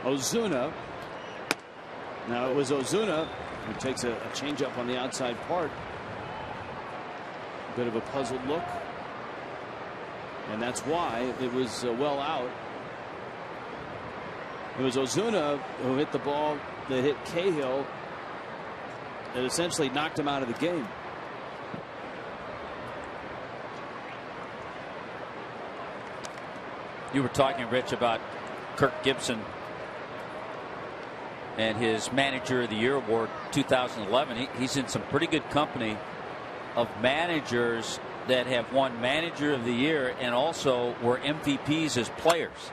Ozuna. Now it was Ozuna who takes a changeup on the outside part. A bit of a puzzled look. And that's why it was well out. It was Ozuna who hit the ball that hit Cahill that essentially knocked him out of the game. You were talking, Rich, about Kirk Gibson and his Manager of the Year award 2011. He's in some pretty good company of managers that have won Manager of the Year and also were MVPs as players.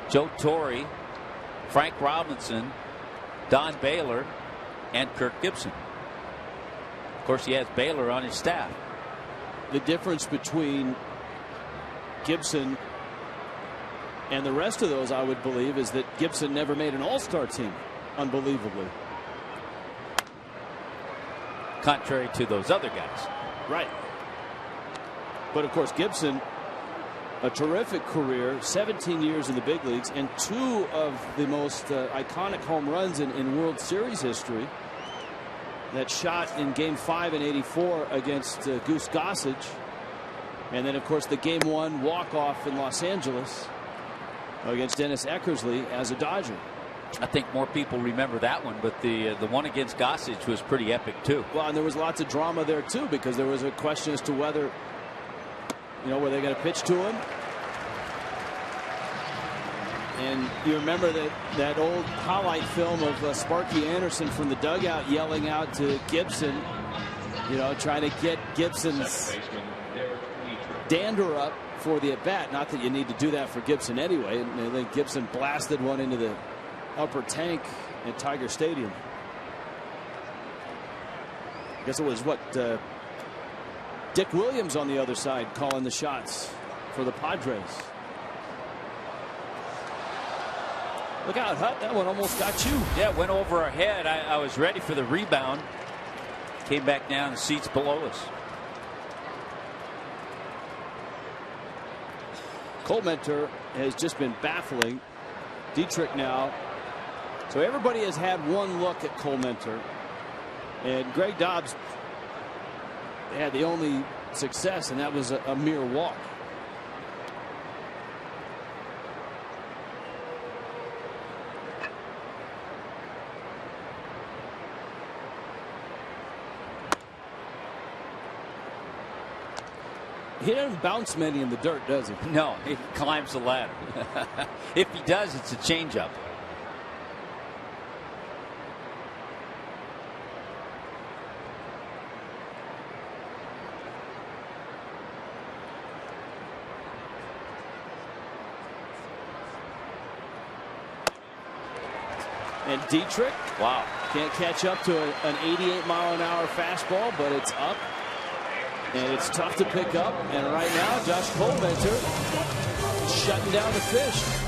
Joe Torre, Frank Robinson, Don Baylor, and Kirk Gibson. Of course, he has Baylor on his staff. The difference between Gibson and the rest of those, I would believe, is that Gibson never made an all-star team, unbelievably. Contrary to those other guys. Right. But, of course, Gibson, a terrific career, 17 years in the big leagues, and 2 of the most iconic home runs in World Series history. That shot in Game 5 in '84 against Goose Gossage. And then, of course, the Game 1 walk-off in Los Angeles against Dennis Eckersley as a Dodger. I think more people remember that one, but the one against Gossage was pretty epic, too. Well, and there was lots of drama there, too, because there was a question as to whether, were they going to pitch to him? And you remember that old highlight film of Sparky Anderson from the dugout yelling out to Gibson, trying to get Gibson's dander up for the at-bat. Not that you need to do that for Gibson anyway. And then Gibson blasted one into the upper tank at Tiger Stadium. I guess it was Dick Williams on the other side calling the shots for the Padres. Look out, Hut. That one almost got you. Yeah, went over our head. I was ready for the rebound. Came back down the seats below us. Colementor has just been baffling. Dietrich now. So everybody has had one look at Colementor. And Greg Dobbs had the only success, and that was a mere walk. He doesn't bounce many in the dirt, does he? No, he climbs the ladder. If he does, it's a changeup. And Dietrich, wow, can't catch up to an 88-mile-an-hour fastball, but it's up. And it's tough to pick up. And right now, Josh Colementor shutting down the fish.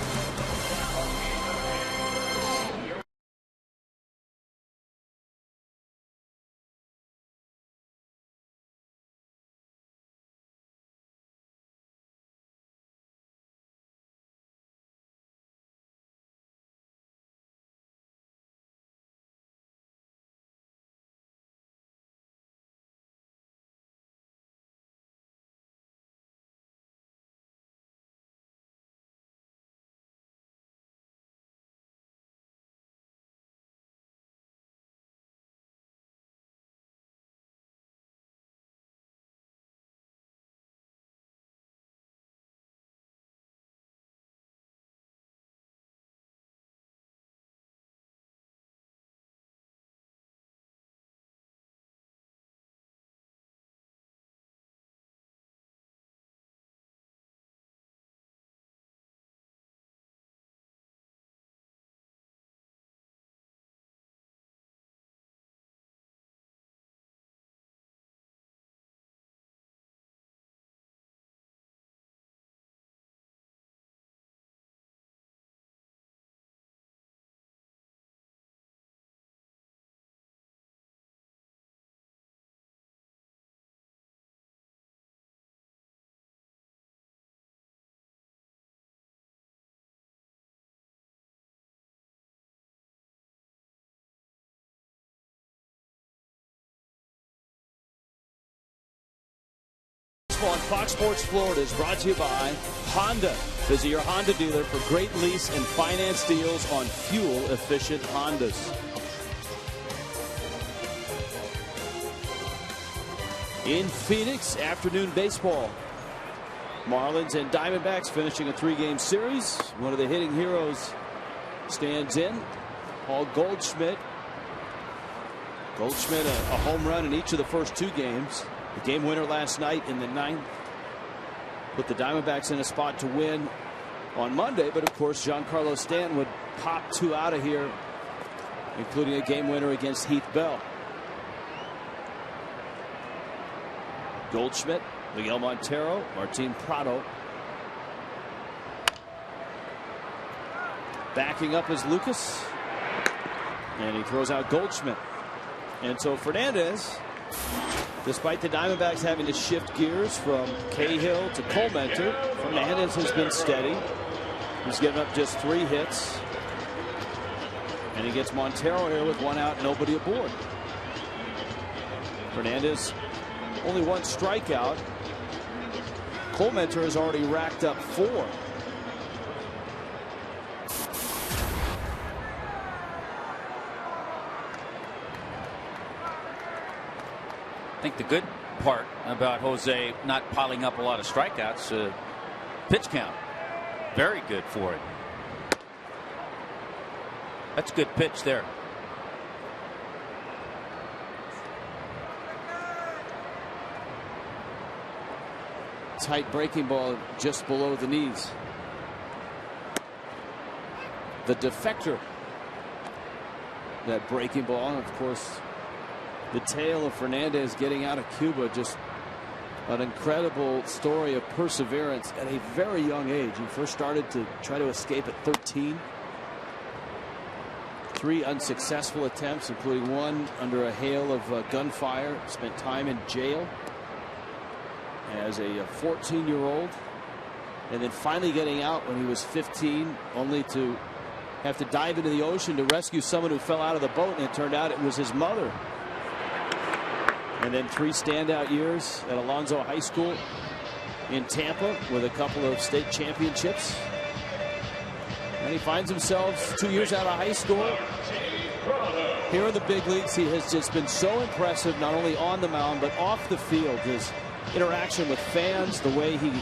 Baseball on Fox Sports Florida is brought to you by Honda. Visit your Honda dealer for great lease and finance deals on fuel-efficient Hondas. In Phoenix, afternoon baseball. Marlins and Diamondbacks finishing a 3-game series. One of the hitting heroes stands in, Paul Goldschmidt. Goldschmidt, a home run in each of the first 2 games. The game winner last night in the 9th. Put the Diamondbacks in a spot to win on Monday, but of course Giancarlo Stanton would pop 2 out of here, including a game winner against Heath Bell. Goldschmidt, Miguel Montero, Martin Prado. Backing up is Lucas, and he throws out Goldschmidt. And so Fernandez, despite the Diamondbacks having to shift gears from Cahill to Clemente, Fernandez has been steady. He's given up just 3 hits. And he gets Montero here with 1 out, nobody aboard. Fernandez only 1 strikeout. Clemente has already racked up 4. I think the good part about Jose not piling up a lot of strikeouts, pitch count, very good for it. That's a good pitch there. Tight breaking ball just below the knees. The defector. That breaking ball, and of course the tale of Fernandez getting out of Cuba, just an incredible story of perseverance at a very young age. He first started to try to escape at 13. 3 unsuccessful attempts, including 1 under a hail of gunfire. Spent time in jail as a 14-year-old, and then finally getting out when he was 15, only to have to dive into the ocean to rescue someone who fell out of the boat, and it turned out it was his mother. And then 3 standout years at Alonzo High School in Tampa with a couple of state championships. And he finds himself 2 years out of high school. Here in the big leagues, he has just been so impressive, not only on the mound, but off the field. His interaction with fans, the way he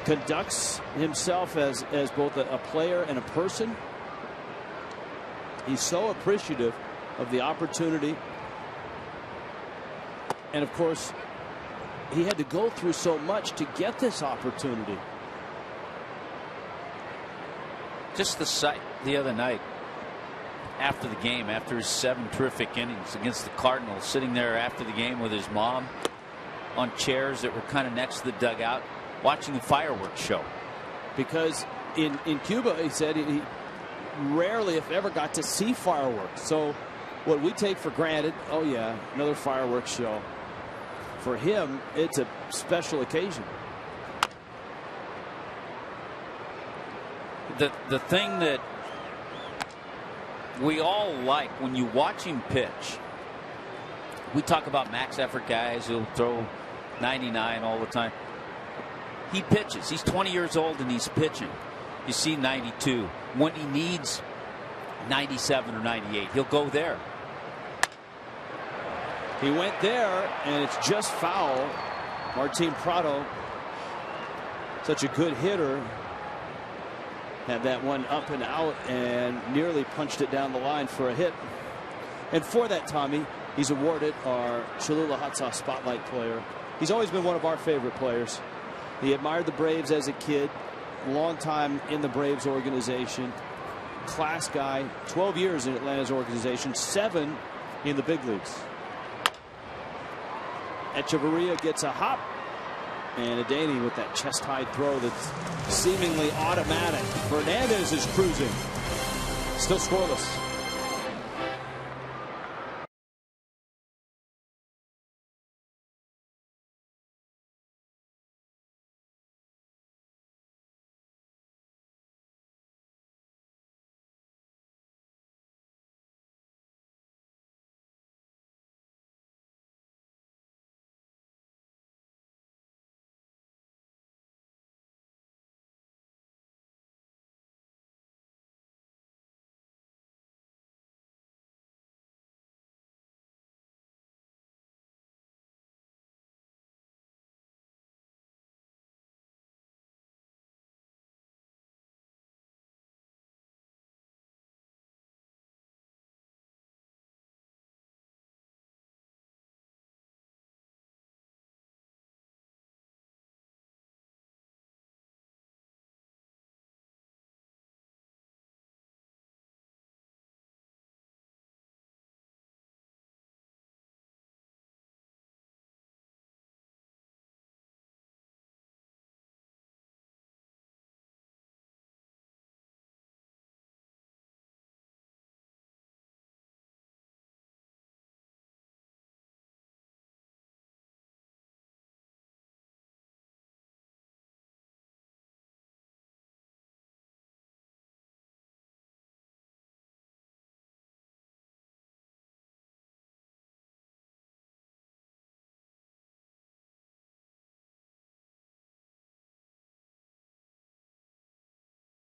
conducts himself as both a player and a person. He's so appreciative of the opportunity. And of course, he had to go through so much to get this opportunity. Just the sight the other night after the game, after his 7 terrific innings against the Cardinals, sitting there after the game with his mom on chairs that were kind of next to the dugout, watching the fireworks show. Because in Cuba, he said he rarely, if ever, got to see fireworks. So what we take for granted, oh yeah, another fireworks show. For him, it's a special occasion. The thing that we all like when you watch him pitch, we talk about max effort guys who'll throw 99 all the time. He pitches. He's 20 years old and he's pitching. You see 92. When he needs 97 or 98, he'll go there. He went there, and it's just foul. Martin Prado, such a good hitter, had that one up and out and nearly punched it down the line for a hit. And for that, Tommy, he's awarded our Cholula Hot Sauce Spotlight player. He's always been one of our favorite players. He admired the Braves as a kid, long time in the Braves organization, class guy, 12 years in Atlanta's organization, 7 in the big leagues. Echeverria gets a hop, and Adaney with that chest-high throw that's seemingly automatic. Fernandez is cruising, still scoreless.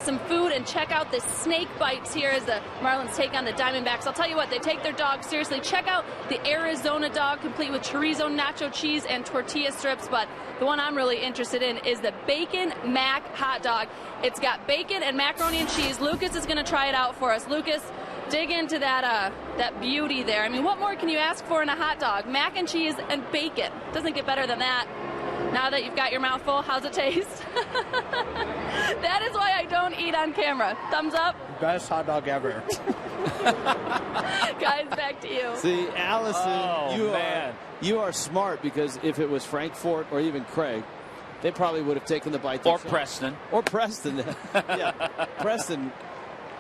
some food and check out the snake bites here as the Marlins take on the Diamondbacks. I'll tell you what, they take their dog seriously. Check out the Arizona dog, complete with chorizo, nacho cheese, and tortilla strips. But the one I'm really interested in is the Bacon Mac hot dog. It's got bacon and macaroni and cheese. Lucas is going to try it out for us. Lucas, dig into that beauty there. I mean, what more can you ask for in a hot dog? Mac and cheese and bacon. Doesn't get better than that. Now that you've got your mouth full, how's it taste? That is why I don't eat on camera. Thumbs up? Best hot dog ever. Guys, back to you. See, Allison, man. you are smart, because if it was Frankfort or even Craig, they probably would have taken the bite. Or Preston. Or Preston. Yeah, Preston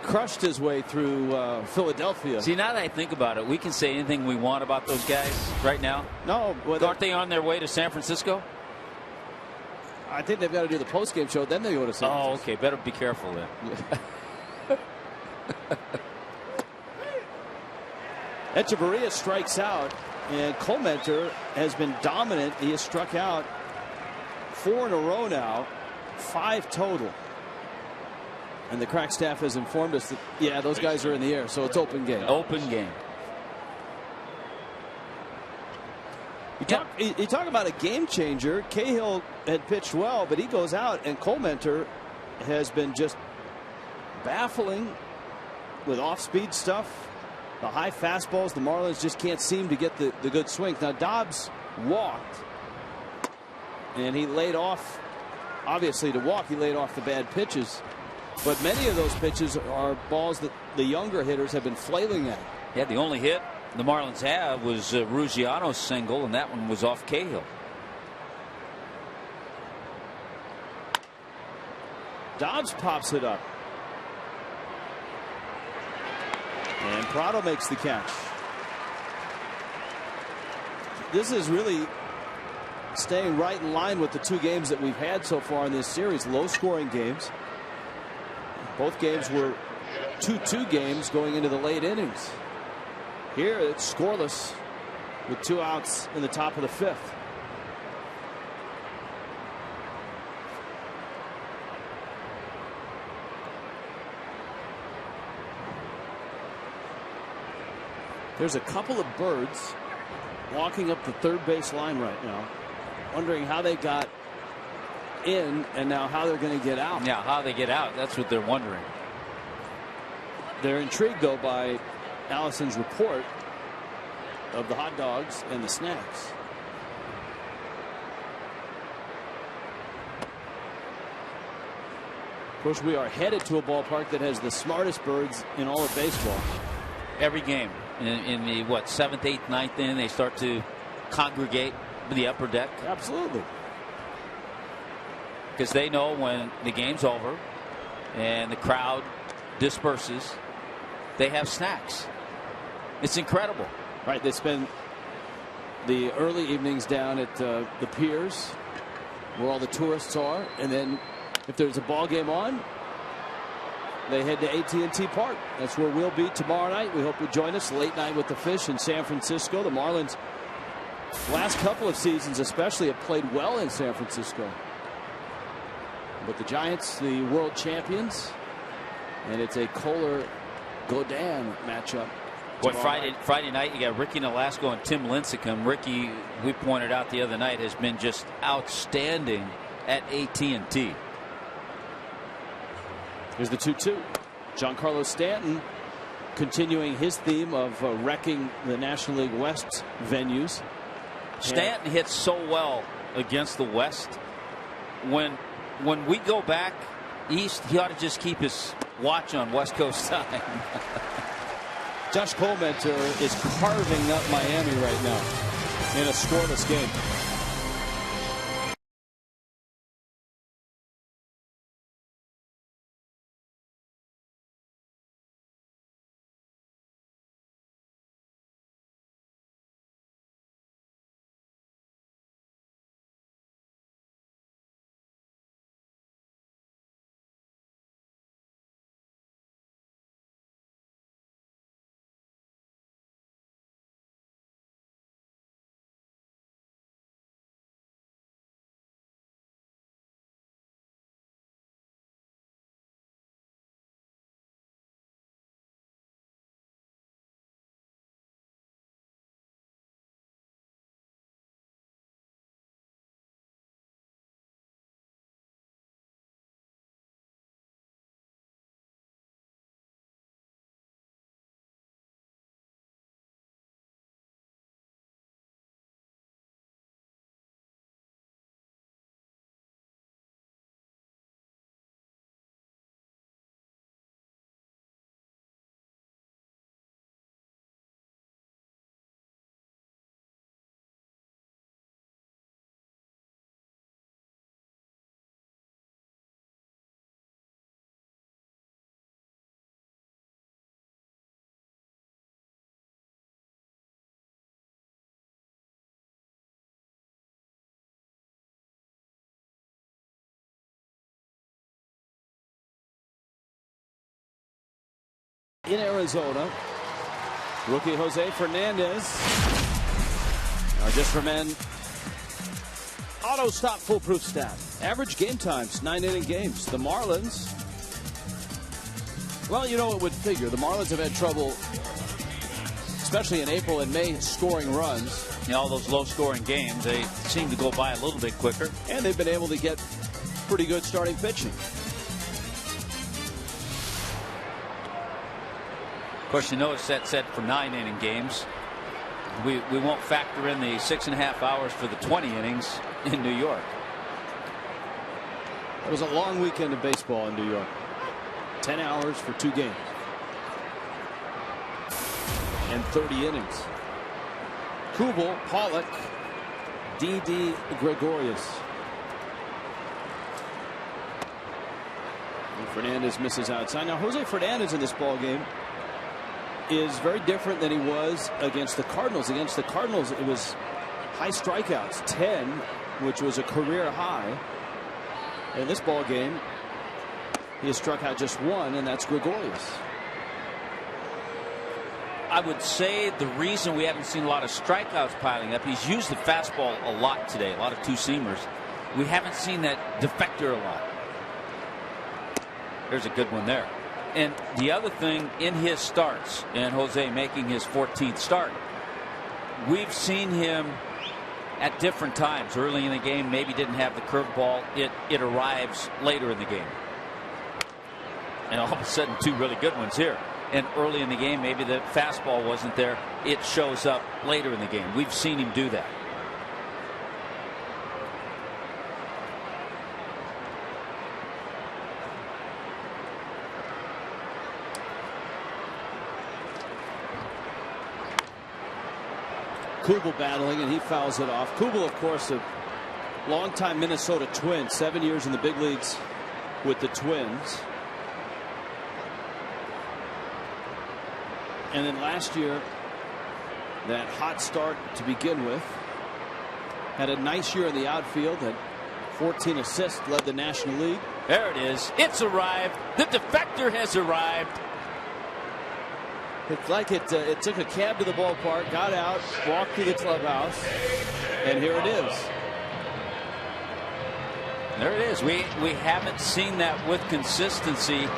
crushed his way through Philadelphia. See, now that I think about it, we can say anything we want about those guys right now. No, well, aren't they on their way to San Francisco? I think they've got to do the post-game show, then they go to San Francisco. Oh, okay. Better be careful then. Echeverria strikes out, and Colmenter has been dominant. He has struck out 4 in a row now, 5 total. And the crack staff has informed us that, yeah, those guys are in the air, so it's open game. Open game. You talk about a game changer. Cahill had pitched well, but he goes out, and Colmenter has been just baffling with off-speed stuff. The high fastballs, the Marlins just can't seem to get the good swing. Now, Dobbs walked, and he laid off, obviously to walk, he laid off the bad pitches. But many of those pitches are balls that the younger hitters have been flailing at. Yeah, the only hit the Marlins have was Ruggiano's single, and that one was off Cahill. Dobbs pops it up. And Prado makes the catch. This is really staying right in line with the 2 games that we've had so far in this series. Low-scoring games. Both games were 2-2 games going into the late innings. Here it's scoreless with 2 outs in the top of the 5th. There's a couple of birds walking up the third base line right now, wondering how they got in and now how they're going to get out. Yeah, how they get out, that's what they're wondering. They're intrigued, though, by Allison's report of the hot dogs and the snacks. Of course, we are headed to a ballpark that has the smartest birds in all of baseball. Every game. In the, 7th, 8th, 9th inning, they start to congregate the upper deck. Absolutely. Because they know when the game's over and the crowd disperses, they have snacks. It's incredible. Right. They spend the early evenings down at the piers where all the tourists are. And then if there's a ball game on, they head to AT Park. That's where we'll be tomorrow night. We hope you join us. Late night with the Fish in San Francisco. The Marlins, last couple of seasons especially, have played well in San Francisco. But the Giants, the world champions, and it's a Kohler-Godin matchup. Boy, Friday night, you got Ricky Nolasco and Tim Lincecum. Ricky, we pointed out the other night, has been just outstanding at AT&T. Here's the 2-2. Giancarlo Stanton continuing his theme of wrecking the National League West venues. Stanton hits so well against the West. When we go back east, he ought to just keep his watch on West Coast time. Josh Colmenter is carving up Miami right now in a scoreless game. in Arizona. Rookie Jose Fernandez. Now just for men. Auto stop foolproof stat. Average game times, 9-inning games. The Marlins, well, you know, it would figure. The Marlins have had trouble, especially in April and May, scoring runs. You know, all those low-scoring games, they seem to go by a little bit quicker. And they've been able to get pretty good starting pitching. Of course, you notice that's set for 9-inning games. We won't factor in the 6.5 hours for the 20 innings in New York. It was a long weekend of baseball in New York. 10 hours for 2 games. And 30 innings. Kubel, Pollock, D.D. Gregorius. And Fernandez misses outside. Now, Jose Fernandez in this ball game is very different than he was against the Cardinals. Against the Cardinals, it was high strikeouts, 10, which was a career high. In this ball game, he has struck out just 1, and that's Gregorius. I would say the reason we haven't seen a lot of strikeouts piling up, he's used the fastball a lot today, a lot of two-seamers. We haven't seen that defector a lot. There's a good one there. And the other thing in his starts, and Jose making his 14th start, we've seen him at different times. Early in the game, maybe didn't have the curveball. It arrives later in the game. And all of a sudden, 2 really good ones here. And early in the game, maybe the fastball wasn't there. It shows up later in the game. We've seen him do that. Kubel battling, and he fouls it off. Kubel, of course, a longtime Minnesota Twin, 7 years in the big leagues with the Twins. And then last year, that hot start to begin with. Had a nice year in the outfield, had 14 assists, led the National League. There it is. It's arrived. The defector has arrived. It's like it took a cab to the ballpark, got out, walked through the clubhouse, and here it is. There it is. We haven't seen that with consistency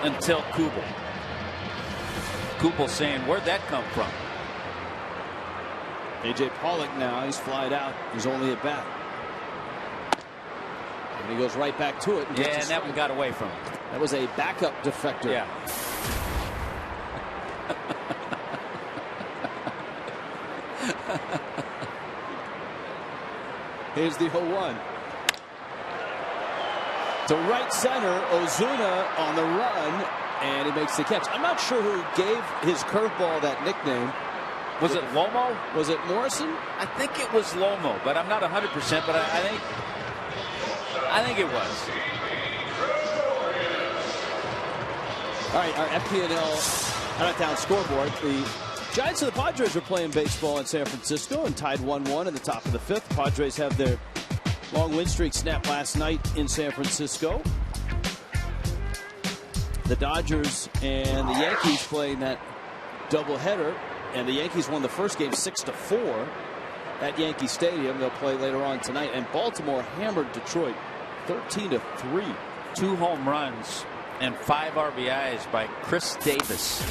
until Kubel. Kubel saying, where'd that come from? A.J. Pollock now, he's flied out. He's only at bat. And he goes right back to it. And and that one got away from him. That was a backup defector. Yeah. Here's the 0-1. To right center, Ozuna on the run, and he makes the catch. I'm not sure who gave his curveball that nickname. Was it Lomo? Was it Morrison? I think it was Lomo, but I'm not 100%, but I think it was. All right, our FPNL out of town scoreboard. The Giants and the Padres are playing baseball in San Francisco and tied 1-1 in the top of the 5th. Padres have their long win streak snapped last night in San Francisco. The Dodgers and the Yankees playing that doubleheader, and the Yankees won the first game 6-4 at Yankee Stadium. They'll play later on tonight, and Baltimore hammered Detroit 13-3. 2 home runs and 5 RBIs by Chris Davis,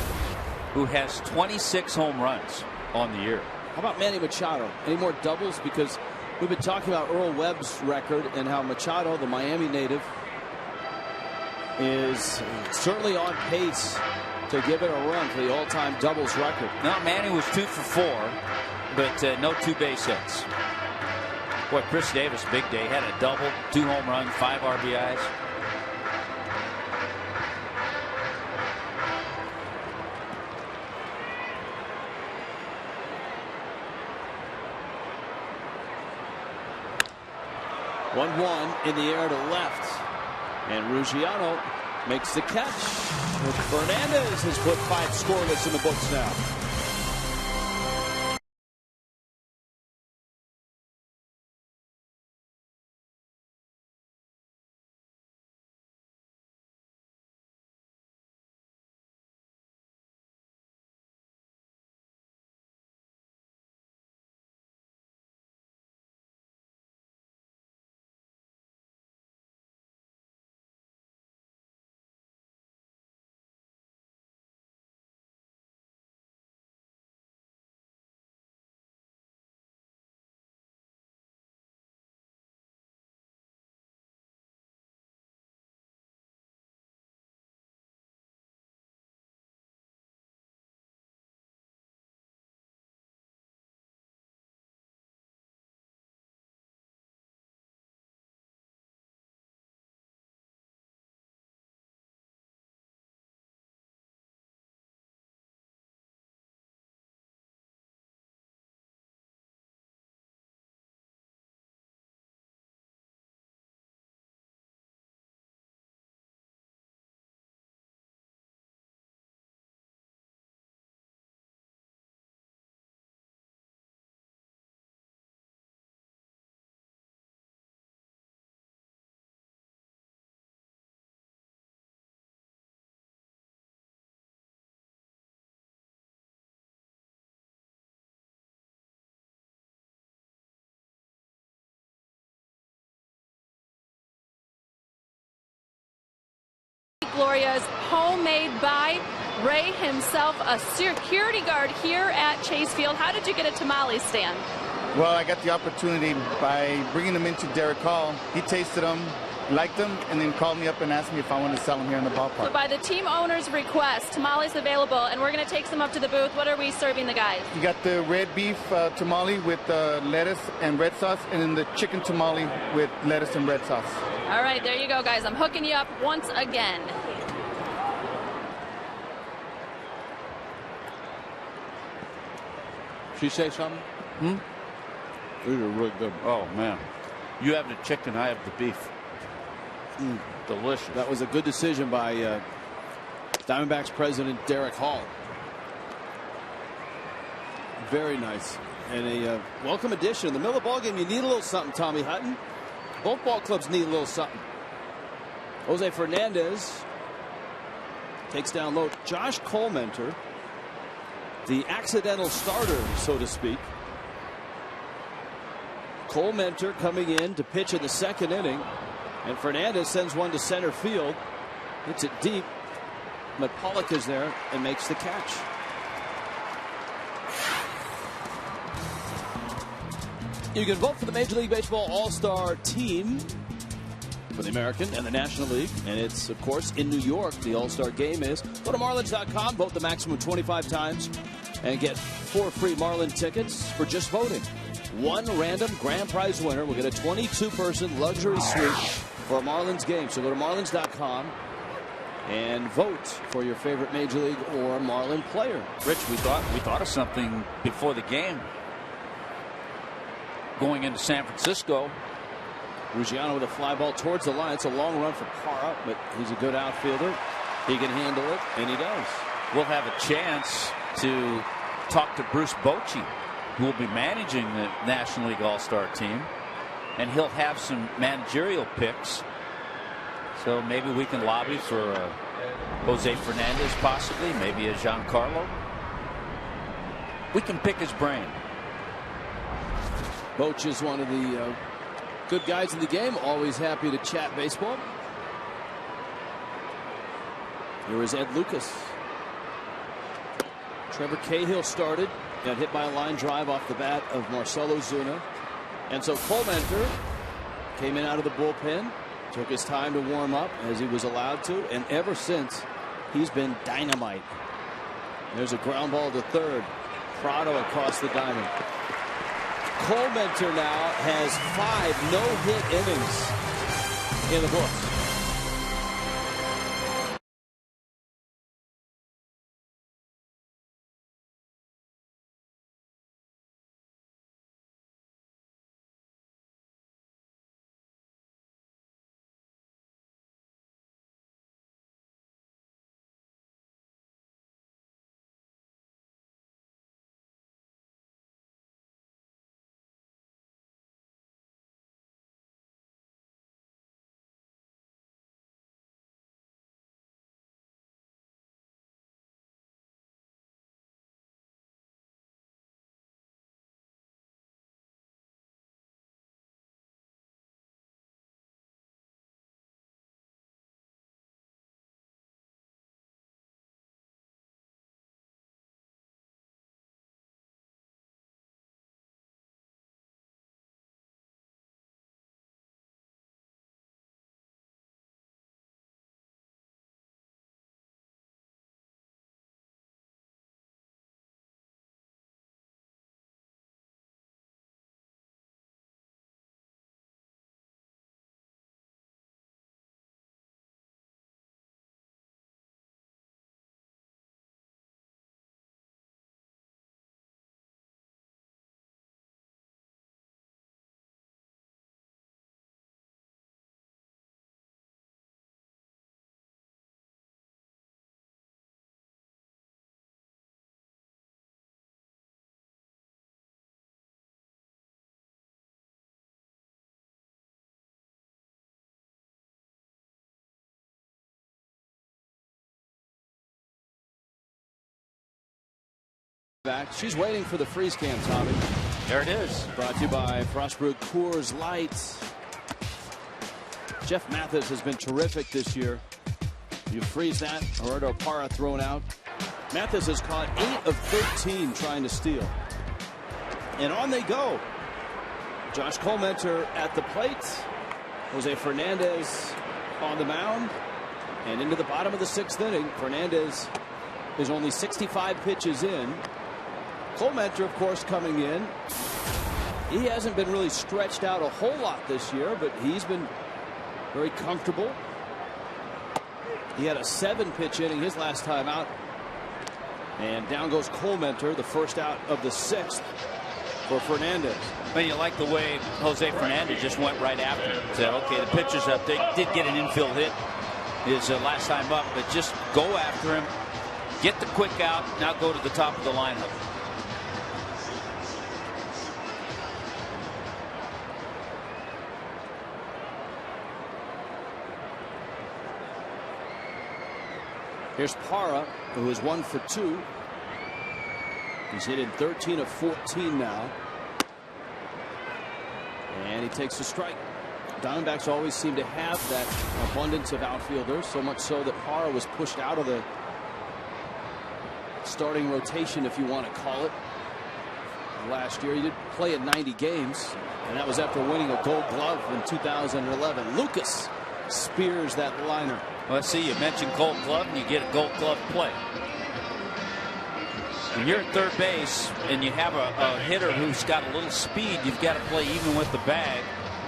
who has 26 home runs on the year. How about Manny Machado? Any more doubles? Because we've been talking about Earl Webb's record and how Machado, the Miami native, is certainly on pace to give it a run for the all-time doubles record. No, Manny was 2 for 4, but no 2 base hits. Boy, Chris Davis, big day, had a double, 2 home runs, 5 RBIs. One in the air to left, and Ruggiano makes the catch. Fernandez has put 5 scoreless in the books now. Glorias, homemade by Ray himself, a security guard here at Chase Field. How did you get a tamale stand? Well, I got the opportunity by bringing them into Derek Hall. He tasted them, liked them, and then called me up and asked me if I wanted to sell them here in the ballpark. So by the team owner's request, tamales available, and we're going to take some up to the booth. What are we serving the guys? You got the red beef tamale with lettuce and red sauce, and then the chicken tamale with lettuce and red sauce. All right, there you go, guys. I'm hooking you up once again. She say something? These are really good. Oh, man. You have the chicken, I have the beef. Delicious. That was a good decision by Diamondbacks president Derek Hall. Very nice. And a welcome addition. In the middle of the ballgame, you need a little something, Tommy Hutton. Both ball clubs need a little something. Jose Fernandez takes down low. Josh Colmenter, the accidental starter, so to speak. Colmenter coming in to pitch in the second inning, and Fernandez sends one to center field. Hits it deep, but Pollock is there and makes the catch. You can vote for the Major League Baseball All-Star team for the American and the National League, and it's, of course, in New York. The All-Star game is. Go to Marlins.com, vote the maximum 25 times, and get 4 free Marlin tickets for just voting. One random grand prize winner will get a 22-person luxury suite for a Marlins game. So go to Marlins.com and vote for your favorite Major League or Marlin player. Rich, we thought of something before the game. Going into San Francisco. Ruggiano with a fly ball towards the line. It's a long run for Parra, but he's a good outfielder. He can handle it, and he does. We'll have a chance to talk to Bruce Bochy, who will be managing the National League All-Star team, and he'll have some managerial picks. So maybe we can lobby for Jose Fernandez, possibly, maybe a Giancarlo. We can pick his brain. Boch is one of the good guys in the game, always happy to chat baseball. Here is Ed Lucas. Trevor Cahill started, got hit by a line drive off the bat of Marcell Ozuna. And so Colmenter came in out of the bullpen, took his time to warm up as he was allowed to, and ever since he's been dynamite. There's a ground ball to third. Prado across the diamond. Colmenter now has 5 no-hit innings in the books. Back. She's waiting for the freeze cam, Tommy. There it is. Brought to you by Frostbrewed Coors Light. Jeff Mathis has been terrific this year. You freeze that. Roberto Parra thrown out. Mathis has caught 8 of 13 trying to steal. And on they go. Josh Colmenter at the plate. Jose Fernandez on the mound. And into the bottom of the 6th inning. Fernandez is only 65 pitches in. Colmenter, of course, coming in. He hasn't been really stretched out a whole lot this year, but he's been very comfortable. He had a 7-pitch inning his last time out. And down goes Colmenter, the first out of the 6th for Fernandez. Well, you like the way Jose Fernandez just went right after him. Said, okay, the pitcher's up. They did get an infield hit his last time up, but just go after him, get the quick out, now go to the top of the lineup. Here's Parra, who is 1 for 2. He's hit in 13 of 14 now. And he takes a strike. Diamondbacks always seem to have that abundance of outfielders, so much so that Parra was pushed out of the starting rotation, if you want to call it, last year. He did play in 90 games, and that was after winning a Gold Glove in 2011. Lucas spears that liner. Well, see, you mentioned Gold Glove, and you get a Gold Glove play. When you're at third base and you have a hitter who's got a little speed, you've got to play even with the bag.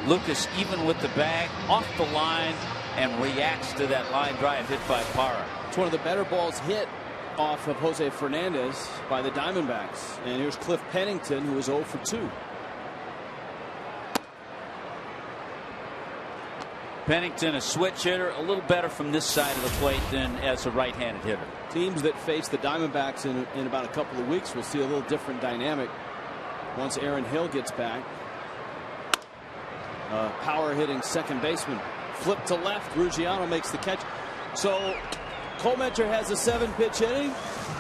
Lucas, even with the bag, off the line, and reacts to that line drive hit by Parra. It's one of the better balls hit off of Jose Fernandez by the Diamondbacks. And here's Cliff Pennington, who is 0 for 2. Pennington, a switch hitter, a little better from this side of the plate than as a right-handed hitter. Teams that face the Diamondbacks in about a couple of weeks will see a little different dynamic once Aaron Hill gets back. Power hitting second baseman. Flip to left. Ruggiano makes the catch. So Colmenter has a 7-pitch inning.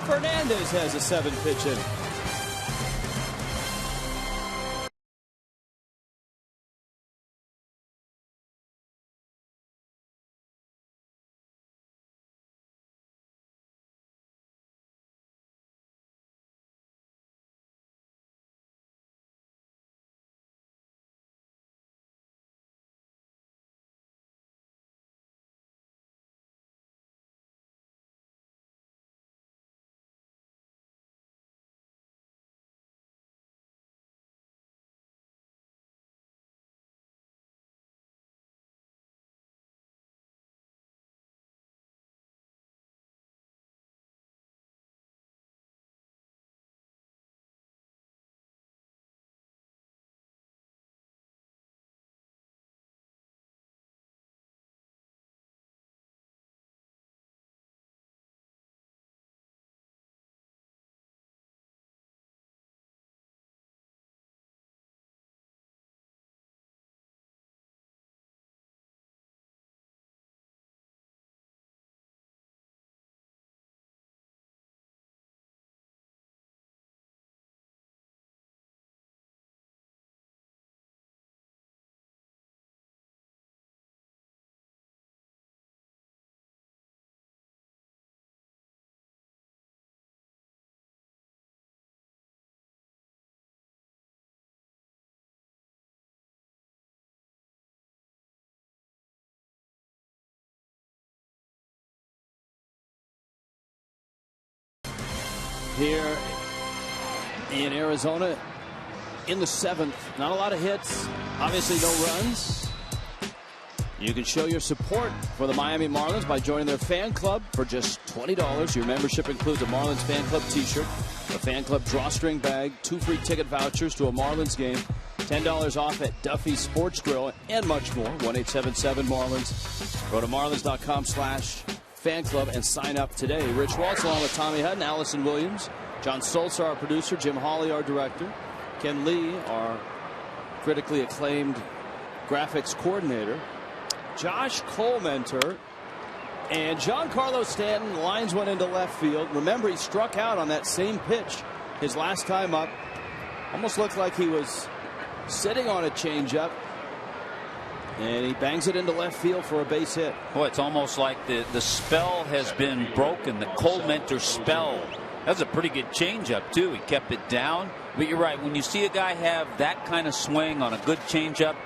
Fernandez has a 7-pitch inning. Here in Arizona in the 7th. Not a lot of hits, obviously no runs. You can show your support for the Miami Marlins by joining their fan club for just $20. Your membership includes a Marlins fan club t-shirt, a fan club drawstring bag, 2 free ticket vouchers to a Marlins game, $10 off at Duffy's Sports Grill, and much more. 1-877-MARLINS. Go to marlins.com/fan club and sign up today. Rich Waltz along with Tommy Hutton, Allison Williams, John Stoltz, our producer, Jim Hawley, our director, Ken Lee, our critically acclaimed graphics coordinator, Josh Colmenter, and Giancarlo Stanton lines one into left field. Remember, he struck out on that same pitch his last time up. Almost looked like he was sitting on a changeup. And he bangs it into left field for a base hit. Boy, it's almost like the spell has been broken. The Colementor spell. That's a pretty good changeup, too. He kept it down. But you're right. When you see a guy have that kind of swing on a good changeup,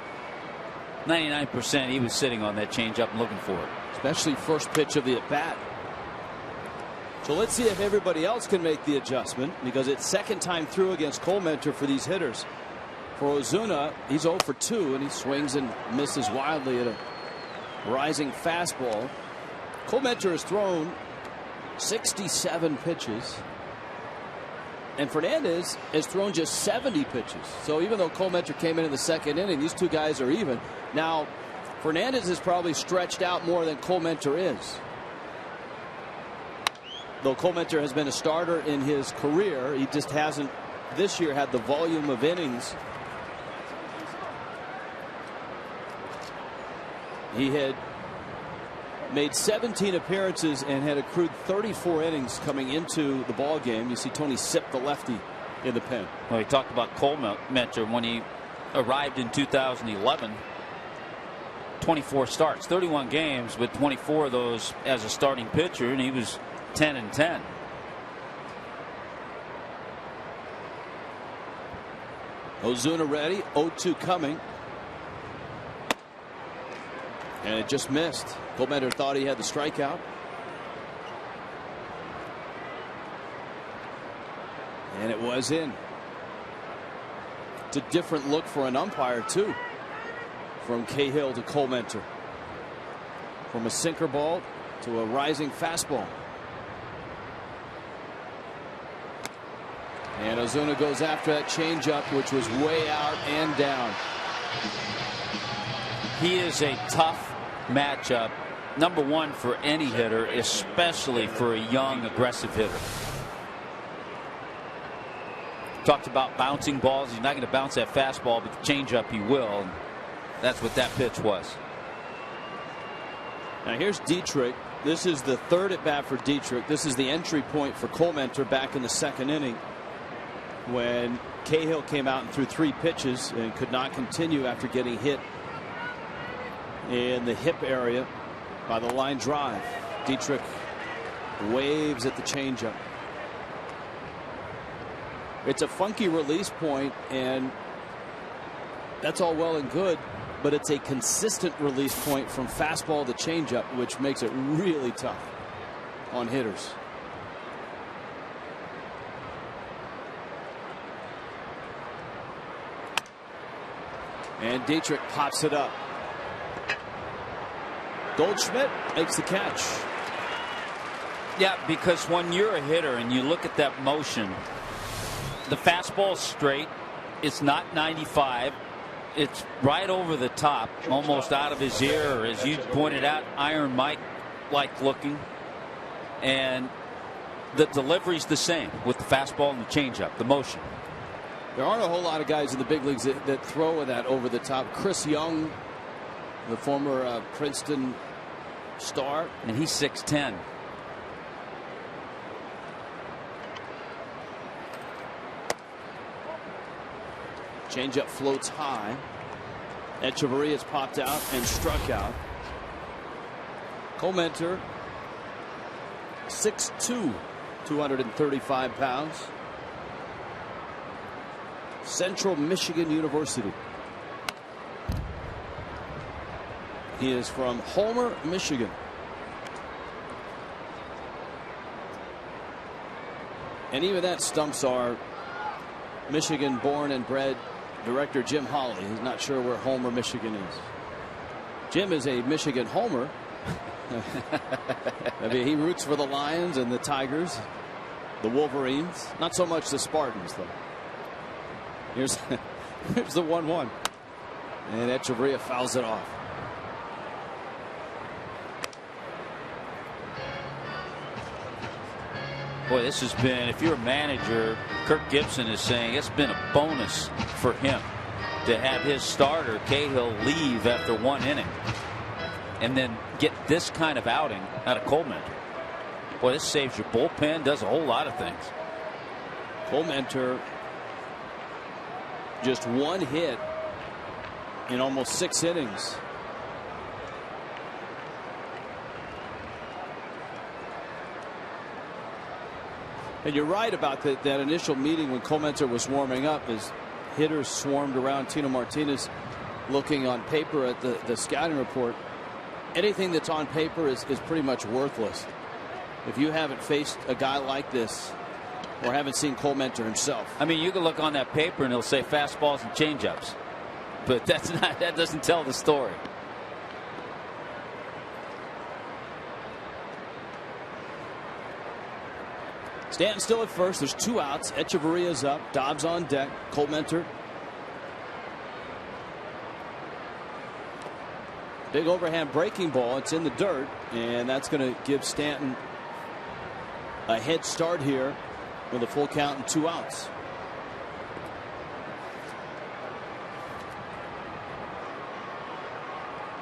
99% he was sitting on that changeup and looking for it. Especially first pitch of the at-bat. So let's see if everybody else can make the adjustment, because it's second time through against Colementor for these hitters. For Ozuna, he's 0 for 2, and he swings and misses wildly at a rising fastball. Colementor has thrown 67 pitches, and Fernandez has thrown just 70 pitches. So even though Colementor came in the second inning, these two guys are even. Now, Fernandez is probably stretched out more than Colementor is. Though Colementor has been a starter in his career, he just hasn't this year had the volume of innings. He had made 17 appearances and had accrued 34 innings coming into the ball game. You see Tony Sipp, the lefty, in the pen. Well, he talked about Colementor when he arrived in 2011. 24 starts, 31 games, with 24 of those as a starting pitcher, and he was 10-10. Ozuna ready, 0-2 coming. And it just missed. Colementor thought he had the strikeout. And it was in. It's a different look for an umpire, too. From Cahill to Colementor. From a sinker ball to a rising fastball. And Ozuna goes after that changeup, which was way out and down. He is a tough matchup, number one for any hitter, especially for a young, aggressive hitter. Talked about bouncing balls. He's not going to bounce that fastball, but the changeup he will. And that's what that pitch was. Now here's Dietrich. This is the third at bat for Dietrich. This is the entry point for Colementor back in the second inning, when Cahill came out and threw 3 pitches and could not continue after getting hit in the hip area by the line drive. Dietrich waves at the changeup. It's a funky release point, and that's all well and good, but it's a consistent release point from fastball to changeup, which makes it really tough on hitters. And Dietrich pops it up. Goldschmidt makes the catch. Yeah, because when you're a hitter and you look at that motion, the fastball's straight. It's not 95. It's right over the top, almost out of his ear, or as you pointed out, Iron Mike-like looking. And the delivery's the same with the fastball and the changeup, the motion. There aren't a whole lot of guys in the big leagues that throw that over the top. Chris Young, the former Princeton star, and he's 6'10". Changeup floats high. Echeverria has popped out and struck out. Colementor, 6'2", 235 pounds. Central Michigan University. He is from Homer, Michigan. And even that stumps our Michigan born and bred director Jim Holley. He's not sure where Homer, Michigan is. Jim is a Michigan homer. I mean, he roots for the Lions and the Tigers, the Wolverines. Not so much the Spartans, though. Here's the 1-1. And Echeverria fouls it off. Boy, this has been, if you're a manager, Kirk Gibson is saying it's been a bonus for him to have his starter, Cahill, leave after 1 inning and then get this kind of outing out of Colementor. Boy, this saves your bullpen, does a whole lot of things. Colementor, just 1 hit in almost 6 innings And you're right about that initial meeting when Clemente was warming up, as hitters swarmed around Tino Martinez looking on paper at the scouting report. Anything that's on paper is pretty much worthless if you haven't faced a guy like this or haven't seen Clemente himself. I mean, you can look on that paper and it'll say fastballs and changeups, but that doesn't tell the story. Stanton still at first. There's 2 outs. Echeverria's up. Dobbs on deck. Clemente. Big overhand breaking ball. It's in the dirt, and that's going to give Stanton a head start here with a full count and 2 outs.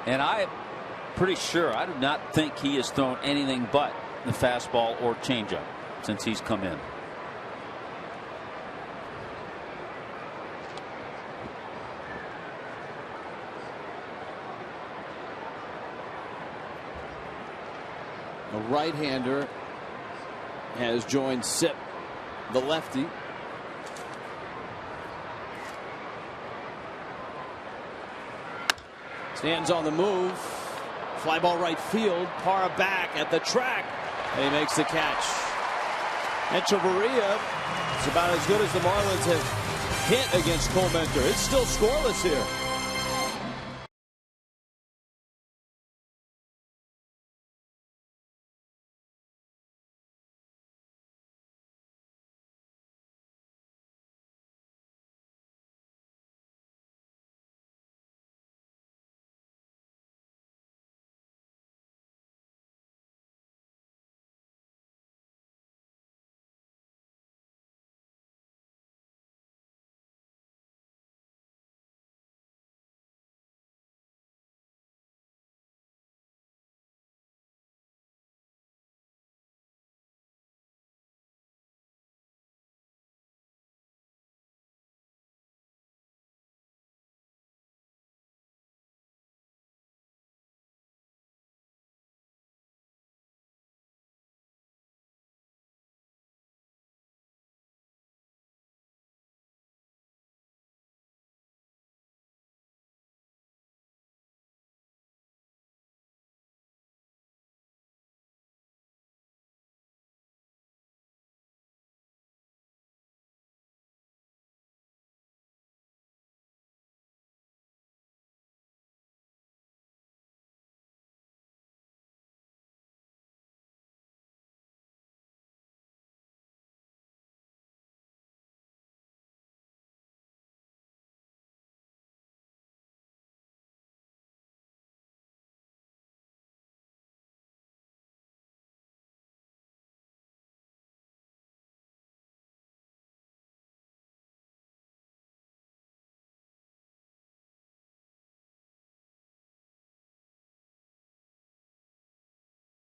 And I'm pretty sure, I do not think he has thrown anything but the fastball or changeup since he's come in. A right-hander has joined Sip, the lefty. Stands on the move. Fly ball right field. Parra back at the track. And he makes the catch. Echeverria is about as good as the Marlins have hit against Clemente. It's still scoreless here.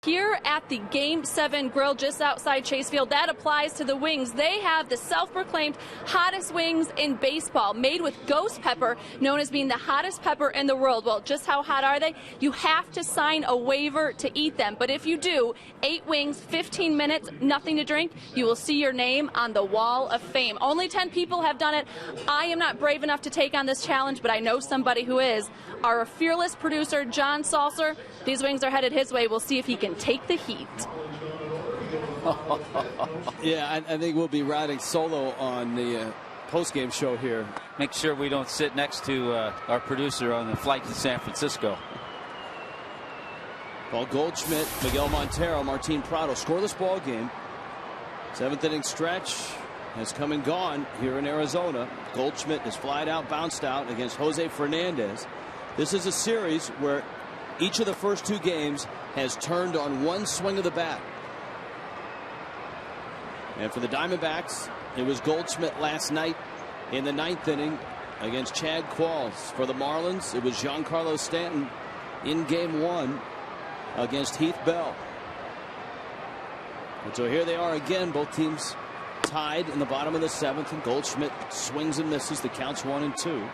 Here at the Game 7 grill just outside Chase Field, that applies to the wings. They have the self-proclaimed hottest wings in baseball, made with ghost pepper, known as being the hottest pepper in the world. Well, just how hot are they? You have to sign a waiver to eat them. But if you do, 8 wings, 15 minutes, nothing to drink, you will see your name on the Wall of Fame. Only 10 people have done it. I am not brave enough to take on this challenge, but I know somebody who is. Our fearless producer, John Salser, these wings are headed his way. We'll see if he can take the heat. Yeah, I think we'll be riding solo on the post-game show here. Make sure we don't sit next to our producer on the flight to San Francisco. Paul Goldschmidt, Miguel Montero, Martin Prado. Scoreless ball game. 7th inning stretch has come and gone here in Arizona. Goldschmidt is flied out, bounced out against Jose Fernandez. This is a series where each of the first 2 games has turned on one swing of the bat. And for the Diamondbacks, it was Goldschmidt last night in the 9th inning against Chad Qualls. For the Marlins, it was Giancarlo Stanton in Game 1 against Heath Bell. And so here they are again, both teams tied in the bottom of the 7th, and Goldschmidt swings and misses. The count's 1-2.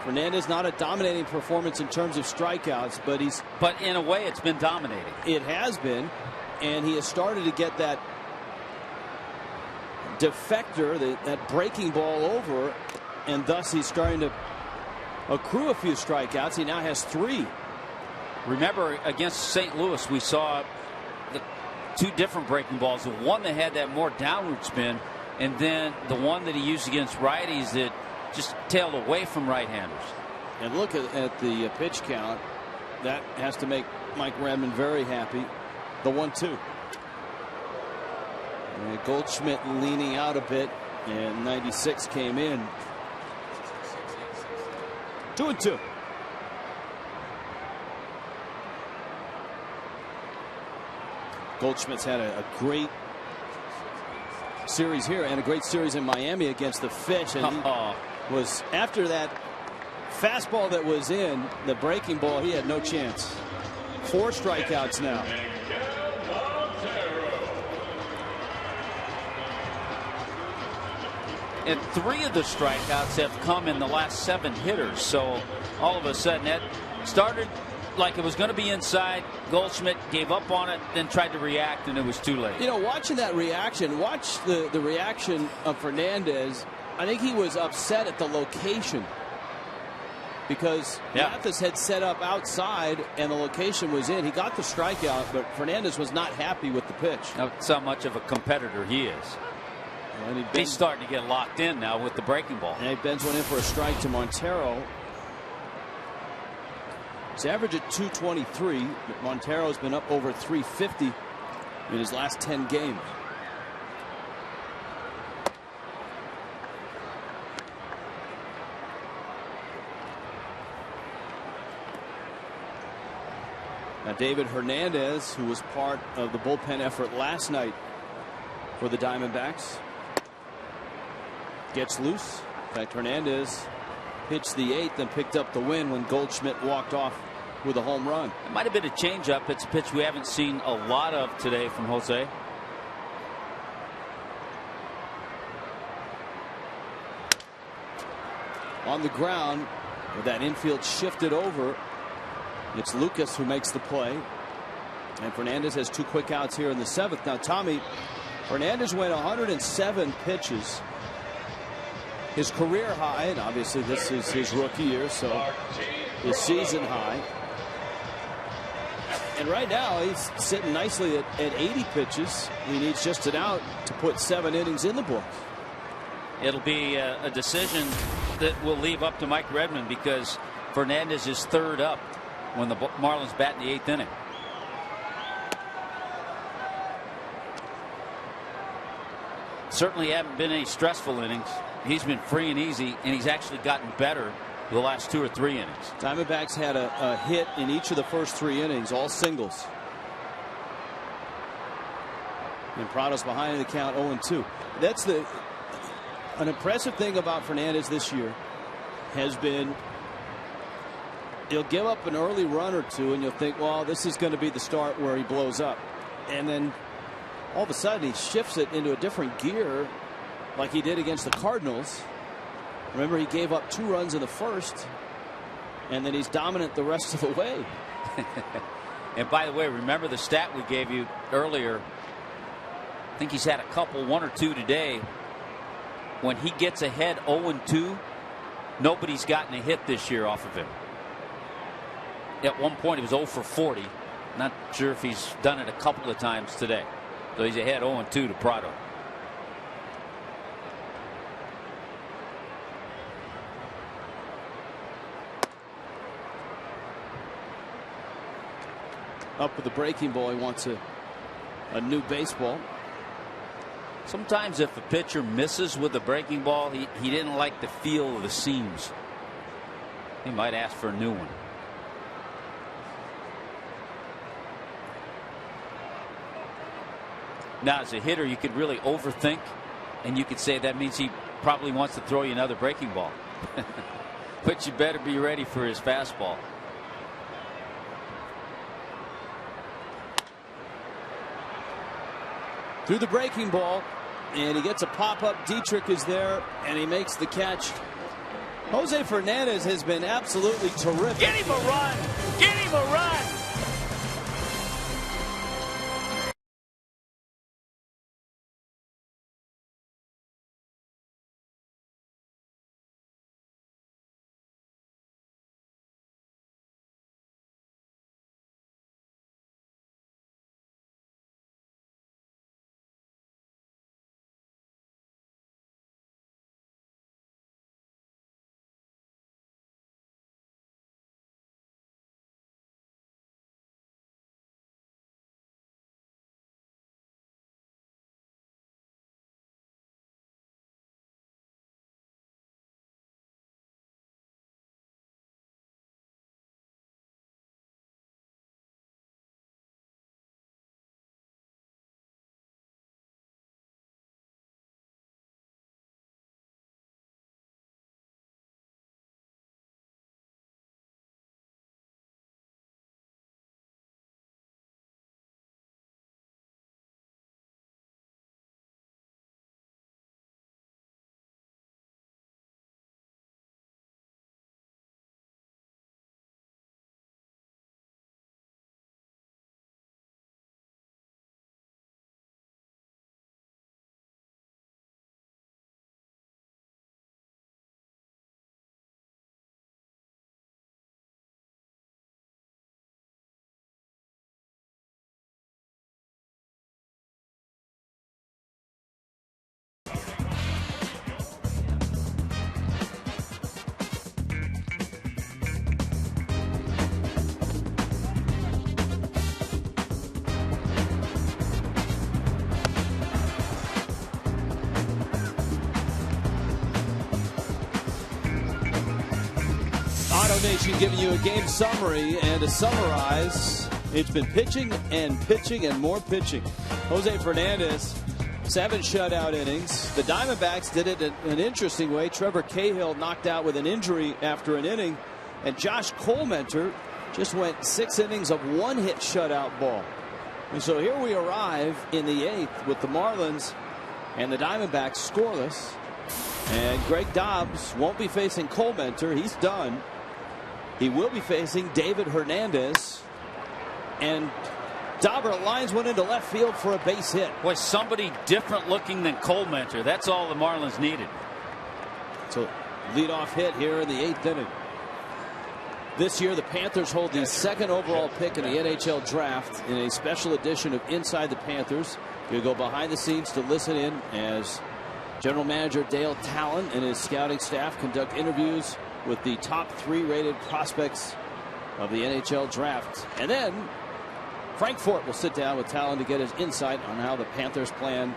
Fernandez, not a dominating performance in terms of strikeouts, but in a way it's been dominating. It has been, and he has started to get that defector, that breaking ball over, and thus he's starting to accrue a few strikeouts. He now has 3. Remember, against St. Louis, we saw the 2 different breaking balls. The one that had that more downward spin, and then the one that he used against righties that just tailed away from right-handers. And look at the pitch count. That has to make Mike Redmond very happy. The 1-2. Goldschmidt leaning out a bit, and 96 came in. 2-2. Goldschmidt's had a great series here and a great series in Miami against the Fish, and he was, after that fastball that was in, the breaking ball, he had no chance. 4 strikeouts now. And 3 of the strikeouts have come in the last 7 hitters. So all of a sudden that started like it was going to be inside. Goldschmidt gave up on it, then tried to react, and it was too late. You know, watching that reaction, watch the reaction of Fernandez. I think he was upset at the location because Mathis had set up outside and the location was in. He got the strikeout, but Fernandez was not happy with the pitch. That's how much of a competitor he is. And he's starting to get locked in now with the breaking ball. And he bends one in for a strike to Montero. His average at 223, but Montero's been up over 350 in his last 10 games. Now David Hernandez, who was part of the bullpen effort last night for the Diamondbacks, gets loose. In fact, Hernandez pitched the 8th and picked up the win when Goldschmidt walked off with a home run. It might have been a changeup. It's a pitch we haven't seen a lot of today from Jose. On the ground, with that infield shifted over, it's Lucas who makes the play. And Fernandez has 2 quick outs here in the 7th. Now, Tommy, Fernandez went 107 pitches. His career high, and obviously this is his rookie year, so his season high. And right now he's sitting nicely at 80 pitches. He needs just an out to put 7 innings in the books. It'll be a decision that will leave up to Mike Redmond because Fernandez is 3rd up when the Marlins bat in the 8th inning. Certainly haven't been any stressful innings. He's been free and easy, and he's actually gotten better the last 2 or 3 innings. Diamondbacks had a hit in each of the first 3 innings, all singles. And Prado's behind in the count 0-2. That's an impressive thing about Fernandez this year has been he'll give up an early run or 2 and you'll think, well, this is going to be the start where he blows up. And then all of a sudden he shifts it into a different gear like he did against the Cardinals. Remember, he gave up 2 runs in the first, and then he's dominant the rest of the way. And by the way, remember the stat we gave you earlier. I think he's had a couple, 1 or 2 today. When he gets ahead 0-2, nobody's gotten a hit this year off of him. At one point, he was 0 for 40. Not sure if he's done it a couple of times today. So he's ahead 0-2 to Prado. Up with the breaking ball. He wants a new baseball. Sometimes if a pitcher misses with the breaking ball, he didn't like the feel of the seams. He might ask for a new one. Now, as a hitter, you could really overthink, and you could say that means he probably wants to throw you another breaking ball. But you better be ready for his fastball. Through the breaking ball, and he gets a pop-up. Dietrich is there, and he makes the catch. Jose Fernandez has been absolutely terrific. Get him a run! Get him a run! Arrow Nation giving you a game summary, and to summarize, it's been pitching and pitching and more pitching. Jose Fernandez, 7 shutout innings. The Diamondbacks did it in an interesting way. Trevor Cahill knocked out with an injury after an inning, and Josh Colmenter just went 6 innings of 1-hit shutout ball. And so here we arrive in the 8th with the Marlins and the Diamondbacks scoreless. And Greg Dobbs won't be facing Colmenter. He's done. He will be facing David Hernandez. And Dauber lines one into left field for a base hit. Boy, somebody different looking than Colmenter. That's all the Marlins needed. So leadoff hit here in the 8th inning. This year, the Panthers hold the 2nd overall pick in the NHL draft in a special edition of Inside the Panthers. You'll go behind the scenes to listen in as General Manager Dale Talon and his scouting staff conduct interviews with the top 3 rated prospects of the NHL draft. And then Frank Fort will sit down with Talon to get his insight on how the Panthers plan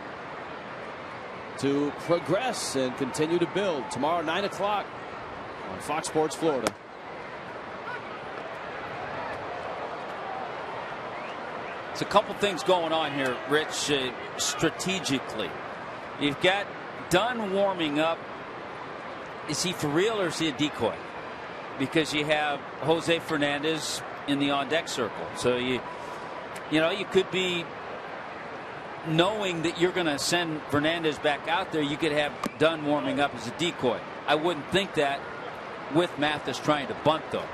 to progress and continue to build. Tomorrow, 9 o'clock on Fox Sports Florida. There's a couple things going on here, Rich, strategically. You've got Dunn warming up. Is he for real or is he a decoy? Because you have Jose Fernandez in the on-deck circle. So you could be knowing that you're going to send Fernandez back out there. You could have Dunn warming up as a decoy. I wouldn't think that with Mathis trying to bunt, though.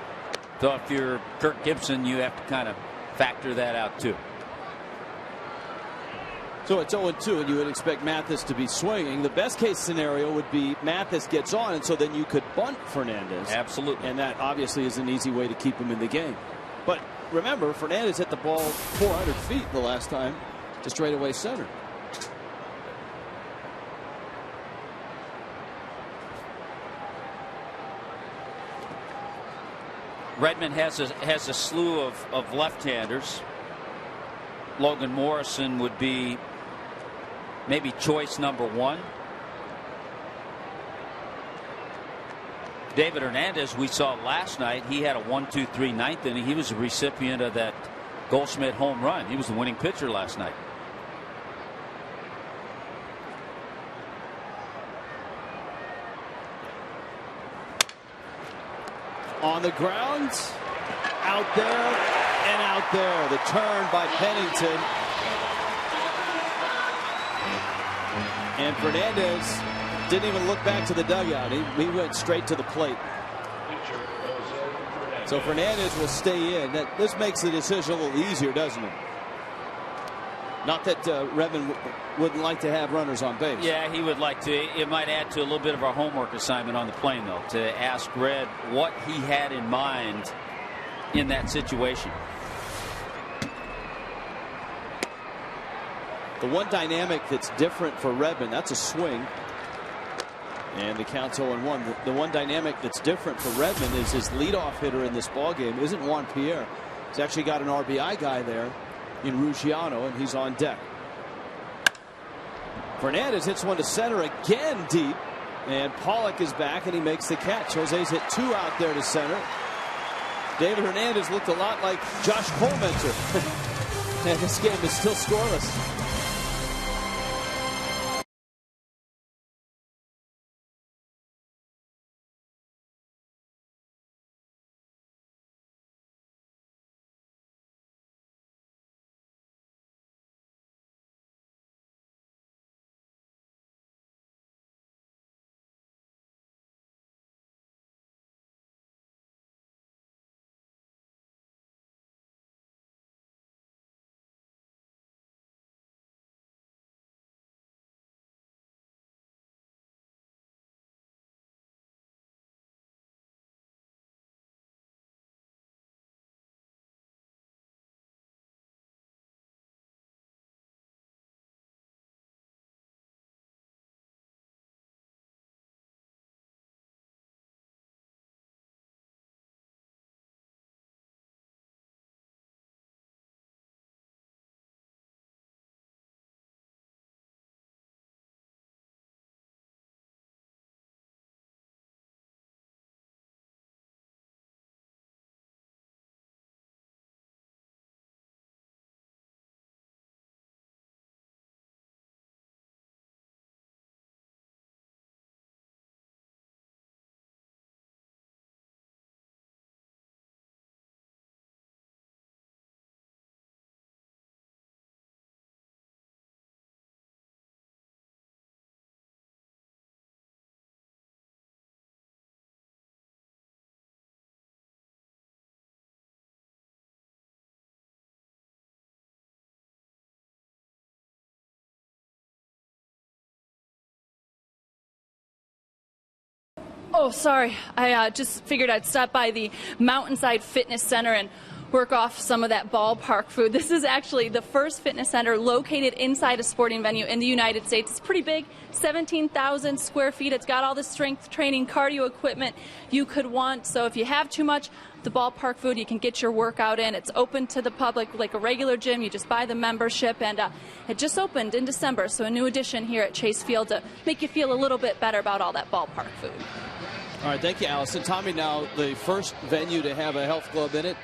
So if you're Kirk Gibson, you have to kind of factor that out too. So it's 0-2, and you would expect Mathis to be swinging. The best case scenario would be Mathis gets on, and so then you could bunt Fernandez. Absolutely. And that obviously is an easy way to keep him in the game. But remember, Fernandez hit the ball 400 feet the last time to straightaway center. Redmond has a slew of left-handers. Logan Morrison would be maybe choice number 1. David Hernandez, we saw last night, he had a 1-2-3 9th inning. He was a recipient of that Goldschmidt home run. He was the winning pitcher last night. On the ground, out there and out there. The turn by Pennington. And Fernandez didn't even look back to the dugout. He went straight to the plate. So Fernandez will stay in. This makes the decision a little easier, doesn't it? Not that Redmond wouldn't like to have runners on base. Yeah, he would like to. It might add to a little bit of our homework assignment on the plane, though, to ask Red what he had in mind in that situation. The one dynamic that's different for Redmond, that's a swing. And the count's 0-1. The one dynamic that's different for Redmond is his leadoff hitter in this ballgame isn't Juan Pierre. He's actually got an RBI guy there in Ruggiano, and he's on deck. Fernandez hits one to center again deep, and Pollock is back and he makes the catch. Jose's hit 2 out there to center. David Hernandez looked a lot like Josh Colmenter. And this game is still scoreless. Oh, sorry. I just figured I'd stop by the Mountainside Fitness Center and work off some of that ballpark food. This is actually the first fitness center located inside a sporting venue in the United States. It's pretty big, 17,000 square feet. It's got all the strength training, cardio equipment you could want. So if you have too much the ballpark food, you can get your workout in. It's open to the public like a regular gym. You just buy the membership, and it just opened in December. So a new addition here at Chase Field to make you feel a little bit better about all that ballpark food. All right, thank you, Allison. Tommy, now the first venue to have a health club in it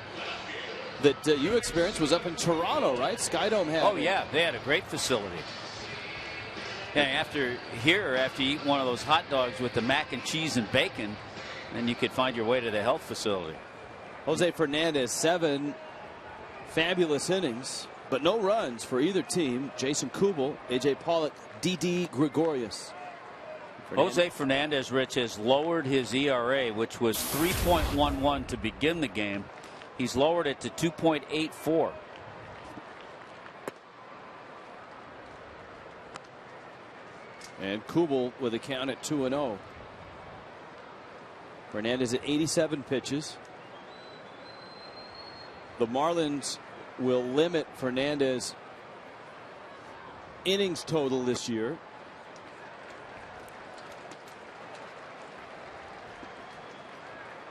that you experienced was up in Toronto, right? Skydome had. Oh, yeah, they had a great facility. And after you eat one of those hot dogs with the mac and cheese and bacon, then you could find your way to the health facility. Jose Fernandez, 7 fabulous innings, but no runs for either team. Jason Kubel, A.J. Pollock, D.D. Gregorius. Jose Fernandez, Rich, has lowered his ERA, which was 3.11 to begin the game. He's lowered it to 2.84. And Kubel with a count at 2-0. Fernandez at 87 pitches. The Marlins will limit Fernandez innings total this year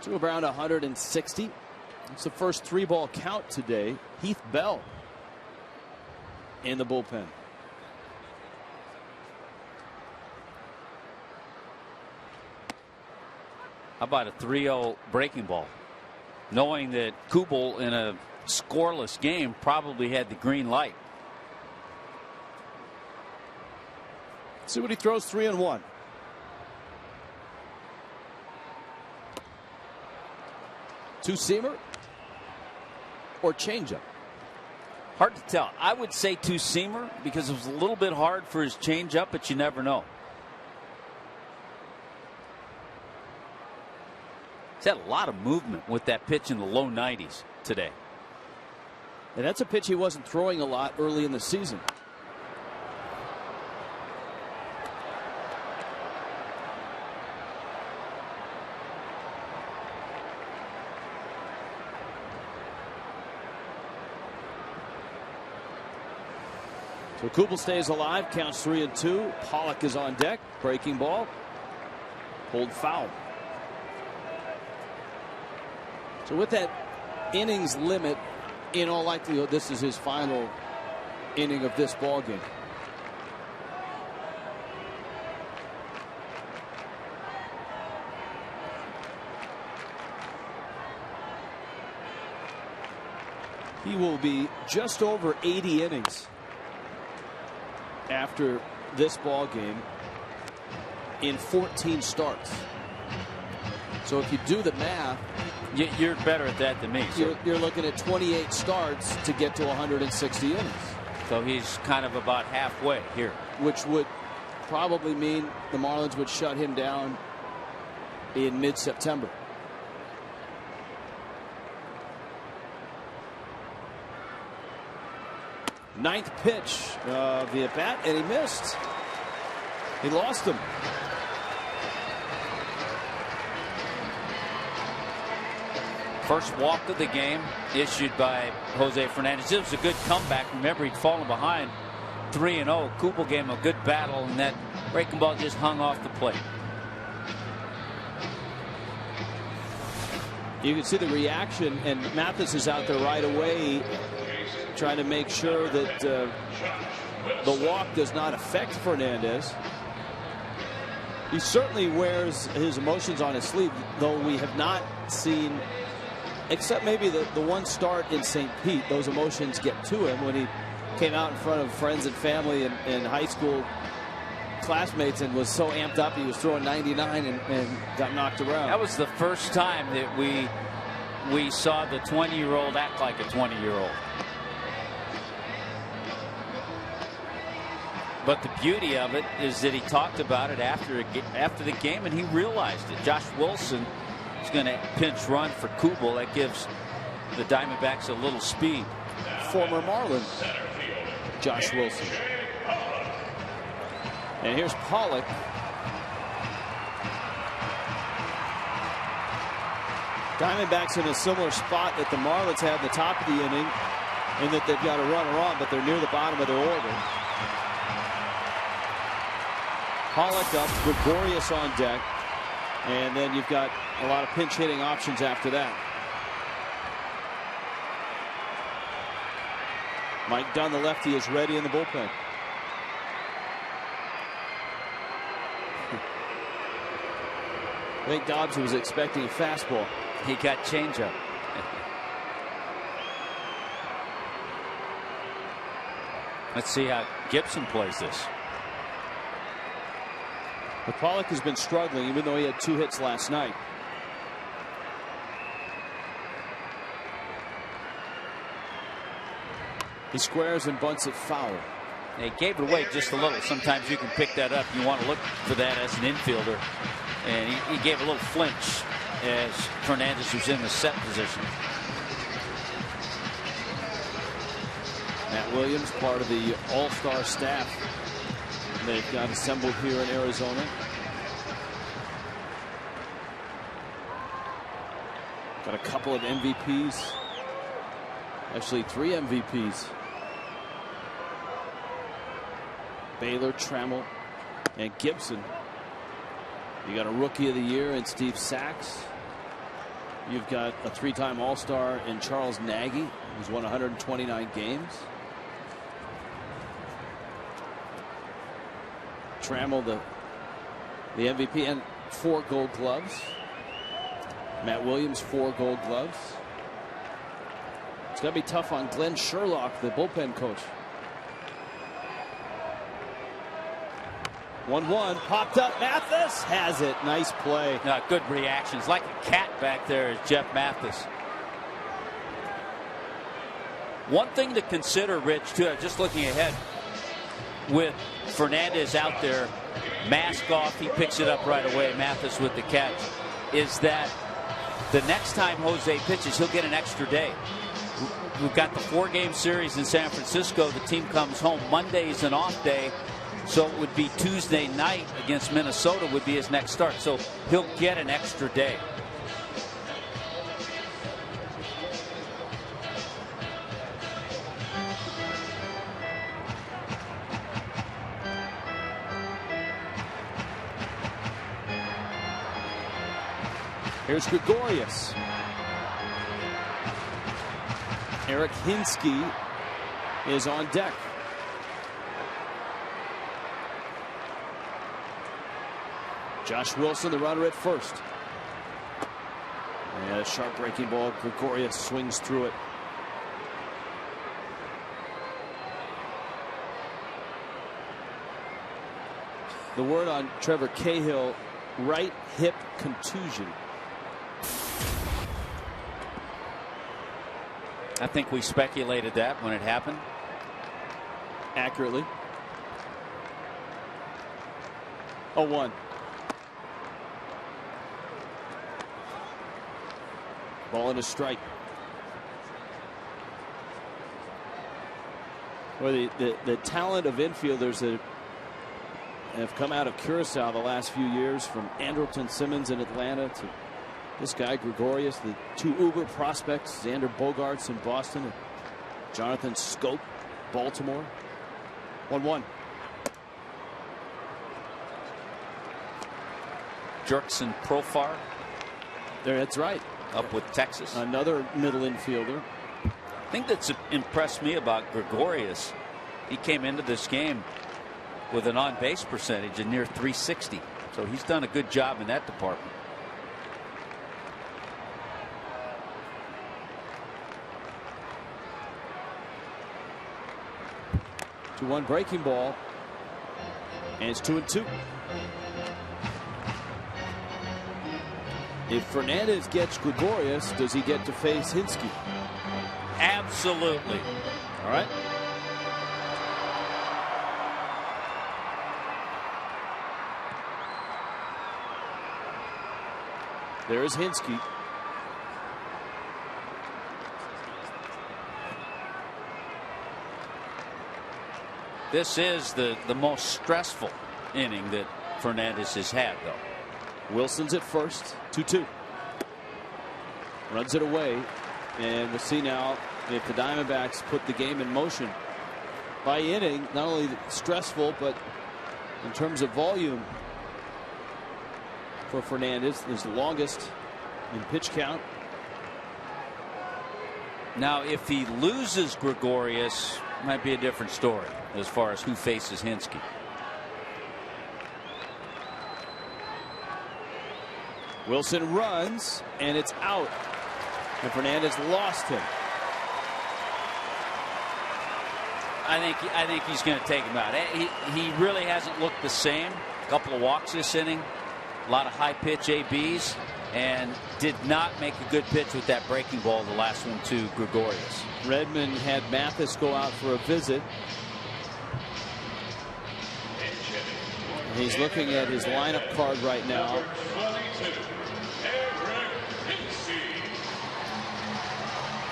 to around 160. It's the first 3-ball count today. Heath Bell in the bullpen. How about a 3-0 breaking ball? Knowing that Kubel in a scoreless game probably had the green light. See what he throws. 3-1. Two-seamer or changeup? Hard to tell. I would say two-seamer because it was a little bit hard for his changeup, but you never know. He's had a lot of movement with that pitch in the low 90s today. And that's a pitch he wasn't throwing a lot early in the season. So Kubel stays alive, counts 3-2. Pollock is on deck. Breaking ball. Hold foul. So with that innings limit, in all likelihood, this is his final inning of this ball game. He will be just over 80 innings after this ball game in 14 starts. So if you do the math, you're better at that than me. So. You're looking at 28 starts to get to 160 innings. So he's kind of about halfway here. Which would probably mean the Marlins would shut him down in mid-September. Ninth pitch of the at-bat, and he missed. He lost him. First walk of the game issued by Jose Fernandez. It was a good comeback. Remember, he'd fallen behind 3-0. Kubel gave him a good battle, and that breaking ball just hung off the plate. You can see the reaction, and Mathis is out there right away trying to make sure that the walk does not affect Fernandez. He certainly wears his emotions on his sleeve, though we have not seen, except maybe the one start in St. Pete, those emotions get to him when he came out in front of friends and family and high school classmates and was so amped up he was throwing 99 and got knocked around. That was the first time that we saw the 20-year-old act like a 20-year-old. But the beauty of it is that he talked about it after the game, and he realized it. Josh Wilson is going to pinch run for Kubel. That gives the Diamondbacks a little speed. Former Marlin, Josh Wilson. And here's Pollock. Diamondbacks in a similar spot that the Marlins had in the top of the inning, in that they've got a runner on, but they're near the bottom of their order. Pollock up, Gregorius on deck, and then you've got a lot of pinch hitting options after that. Mike Dunn, the lefty, is ready in the bullpen. I think Dobbs was expecting a fastball. He got changeup. Let's see how Gibson plays this. But Pollock has been struggling, even though he had 2 hits last night. He squares and bunts it foul. They gave it away just a little. Sometimes you can pick that up. You want to look for that as an infielder. And he gave a little flinch as Fernandez was in the set position. Matt Williams, part of the all-star staff they've got assembled here in Arizona. Got a couple of MVPs. Actually 3 MVPs. Baylor, Trammell, and Gibson. You got a Rookie of the Year in Steve Sachs. You've got a 3-time All-Star in Charles Nagy, who's won 129 games. Trammell, the MVP, and 4 Gold Gloves. Matt Williams, 4 Gold Gloves. It's going to be tough on Glenn Sherlock, the bullpen coach. 1-1, popped up. Mathis has it. Nice play. Good reactions, like a cat back there is Jeff Mathis. One thing to consider, Rich, too, just looking ahead, with Fernandez out there, mask off, he picks it up right away, Mathis with the catch, is that the next time Jose pitches, he'll get an extra day. We've got the 4-game series in San Francisco. The team comes home. Monday's an off day. So it would be Tuesday night against Minnesota would be his next start. So he'll get an extra day. Here's Gregorius. Eric Hinsky is on deck. Josh Wilson, the runner at first. And a sharp breaking ball. Gregorius swings through it. The word on Trevor Cahill, right hip contusion. I think we speculated that when it happened. Accurately. 0-1. Ball and a strike. Well, the talent of infielders that have come out of Curacao the last few years, from Andrelton Simmons in Atlanta to this guy Gregorius, the 2 uber prospects, Xander Bogaerts in Boston, and Jonathan Scope, Baltimore. 1-1. Jerkson Profar. There, that's right. Up with Texas. Another middle infielder. I think that's impressed me about Gregorius. He came into this game with an on-base percentage of near 360. So he's done a good job in that department. 2-1 breaking ball. And it's 2-2. If Fernandez gets Gregorius, does he get to face Hinsky? Absolutely. All right. There is Hinsky. This is the most stressful inning that Fernandez has had, though. Wilson's at first. 2-2. runs it away, and we'll see now if the Diamondbacks put the game in motion. By inning, not only stressful, but in terms of volume for Fernandez, is the longest in pitch count. Now, if he loses Gregorius, might be a different story as far as who faces Hinske. Wilson runs, and it's out. And Fernandez lost him. I think he's going to take him out. He really hasn't looked the same. A couple of walks this inning, a lot of high pitch ABs, and did not make a good pitch with that breaking ball, the last one to Gregorius. Redmond had Mathis go out for a visit. And he's looking at his lineup card right now.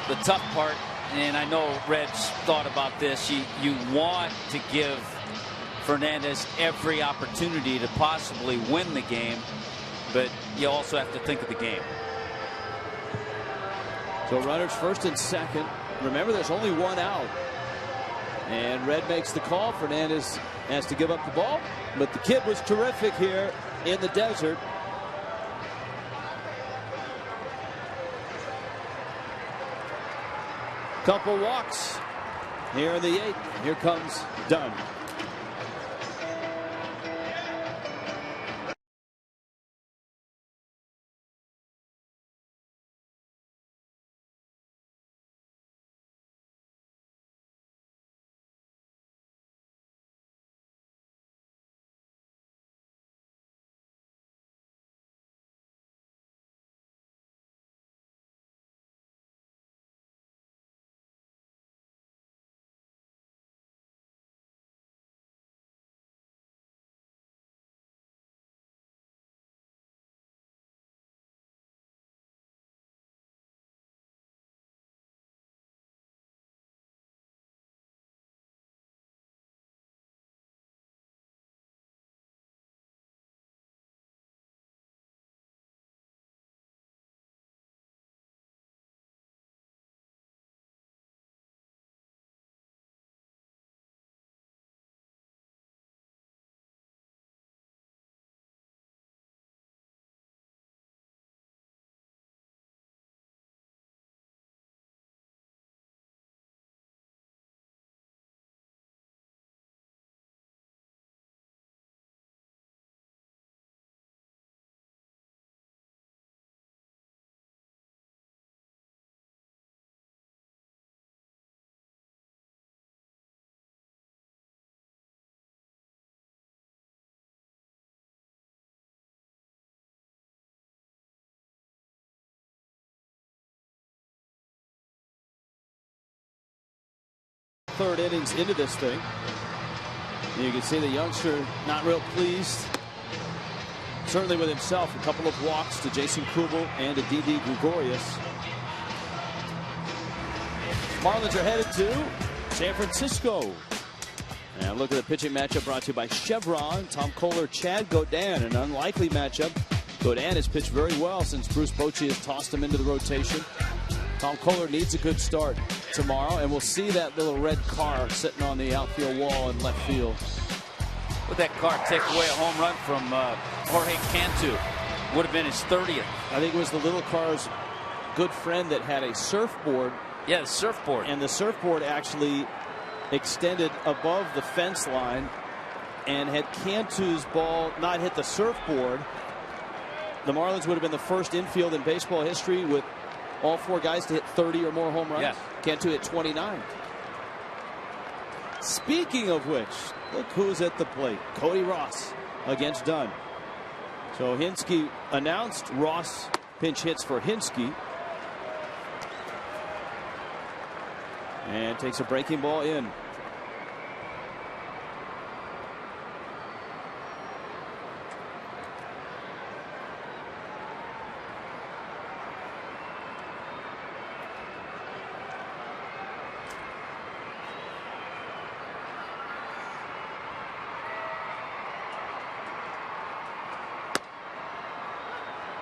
The tough part, and I know Red's thought about this, you want to give Fernandez every opportunity to possibly win the game, but you also have to think of the game. So runners first and second. Remember, there's only one out. And Red makes the call. Fernandez has to give up the ball, but the kid was terrific here in the desert. Couple walks here in the 8th. Here comes Dunn. Third innings into this thing. You can see the youngster not real pleased. Certainly with himself. A couple of walks to Jason Kubel and to D.D. Gregorius. Marlins are headed to San Francisco. And look at the pitching matchup brought to you by Chevron. Tom Kohler, Chad Godin. An unlikely matchup. Godin has pitched very well since Bruce Bochy has tossed him into the rotation. Tom Kohler needs a good start tomorrow, and we'll see that little red car sitting on the outfield wall in left field. Would that car take away a home run from Jorge Cantu? Would have been his 30th. I think it was the little car's good friend that had a surfboard. Yeah, the surfboard. And the surfboard actually extended above the fence line, and had Cantu's ball not hit the surfboard, the Marlins would have been the first infield in baseball history with all 4 guys to hit 30 or more home runs. Yeah. Cantu hit 29. Speaking of which, look who's at the plate. Cody Ross against Dunn. So Hinske announced Ross pinch hits for Hinske. And takes a breaking ball in.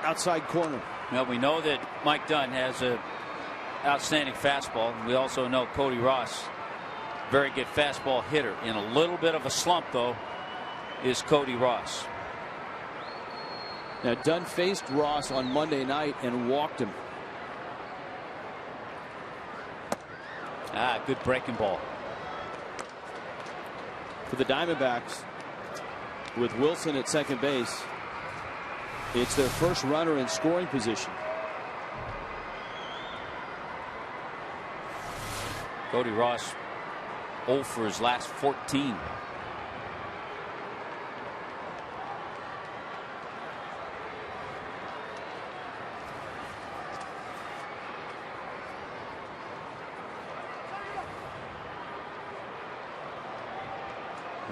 Outside corner. Well, we know that Mike Dunn has an outstanding fastball. We also know Cody Ross, very good fastball hitter. In a little bit of a slump, though, is Cody Ross. Now, Dunn faced Ross on Monday night and walked him. Good breaking ball. For the Diamondbacks, with Wilson at second base, it's their first runner in scoring position. Cody Ross 0 for his last 14.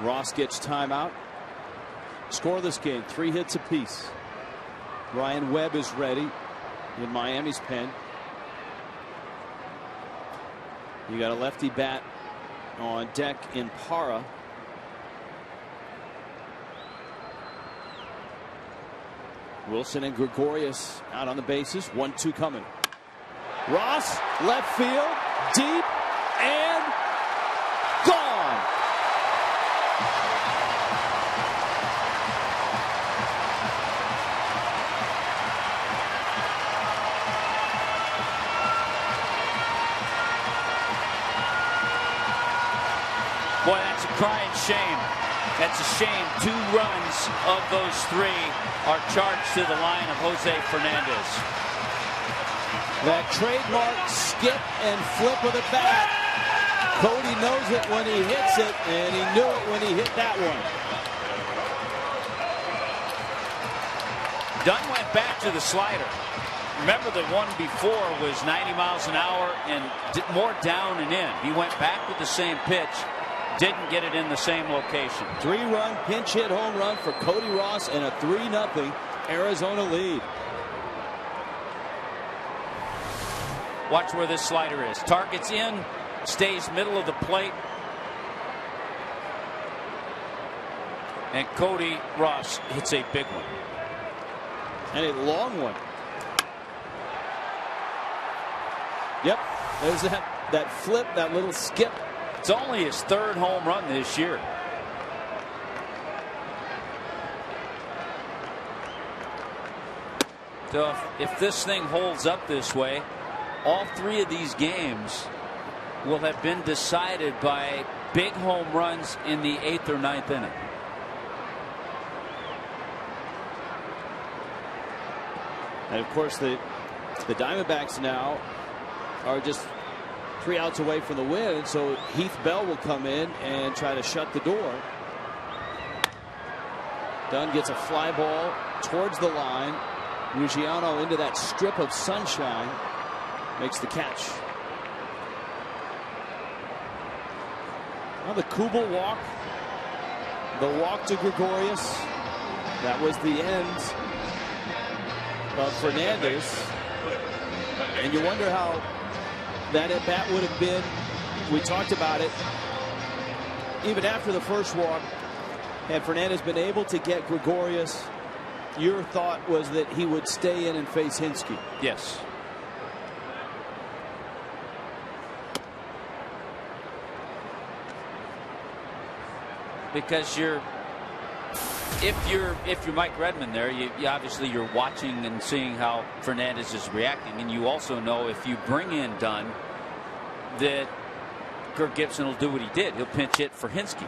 Ross gets timeout. Scoreless game, 3 hits apiece. Ryan Webb is ready in Miami's pen. You got a lefty bat on deck in Parra. Wilson and Gregorius out on the bases. 1-2 coming. Ross, left field, deep, and gone. Boy, that's a crying shame. That's a shame. 2 runs of those 3 are charged to the line of Jose Fernandez. That trademark skip and flip of the bat. Cody knows it when he hits it, and he knew it when he hit that one. Dunn went back to the slider. Remember, the one before was 90 miles an hour and more down and in. He went back with the same pitch. Didn't get it in the same location. 3-run pinch hit home run for Cody Ross and a 3-0 Arizona lead. Watch where this slider is. Targets in, stays middle of the plate. And Cody Ross hits a big one. And a long one. Yep, there's that flip, that little skip. It's only his 3rd home run this year. So if this thing holds up this way, all 3 of these games will have been decided by big home runs in the 8th or 9th inning. And of course, the Diamondbacks now are just 3 outs away from the win, so Heath Bell will come in and try to shut the door. Dunn gets a fly ball towards the line. Ruggiano into that strip of sunshine, makes the catch. Well, the Kubel walk, the walk to Gregorius, that was the end of Fernandez. And you wonder how that at bat would have been. We talked about it. Even after the first walk, had Fernandez been able to get Gregorius, your thought was that he would stay in and face Hinske. Yes. Because if you're Mike Redmond there, you obviously you're watching and seeing how Fernandez is reacting, and you also know if you bring in Dunn that Kirk Gibson will do what he did. He'll pinch hit for Hinske.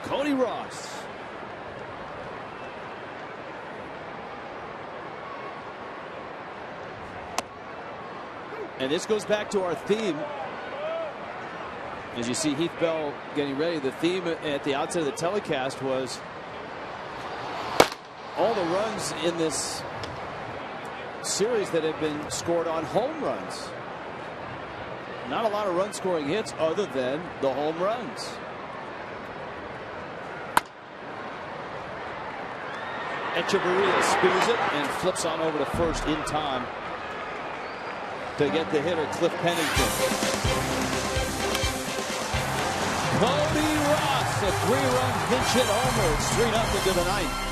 Cody Ross. And this goes back to our theme. As you see Heath Bell getting ready, the theme at the outset of the telecast was all the runs in this series that have been scored on home runs. Not a lot of run scoring hits other than the home runs. Echeverria spears it and flips on over to first in time to get the hitter, Cliff Pennington. Cody Ross, a 3-run pinch hit homer. It's 3-0 to the ninth.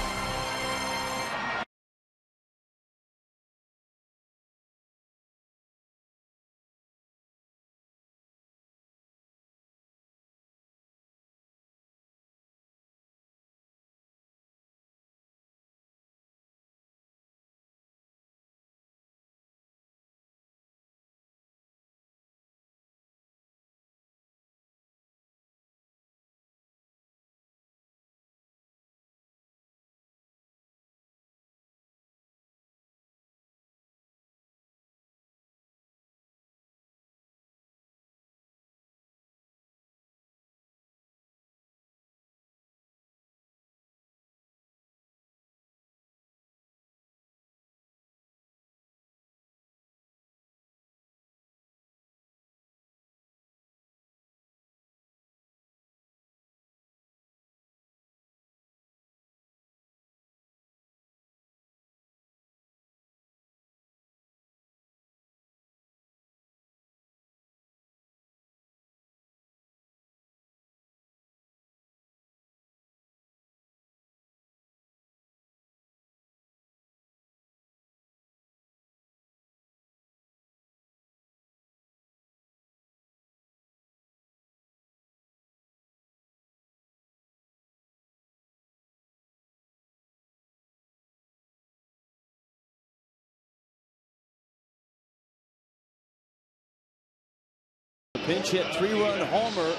Pinch hit 3-run homer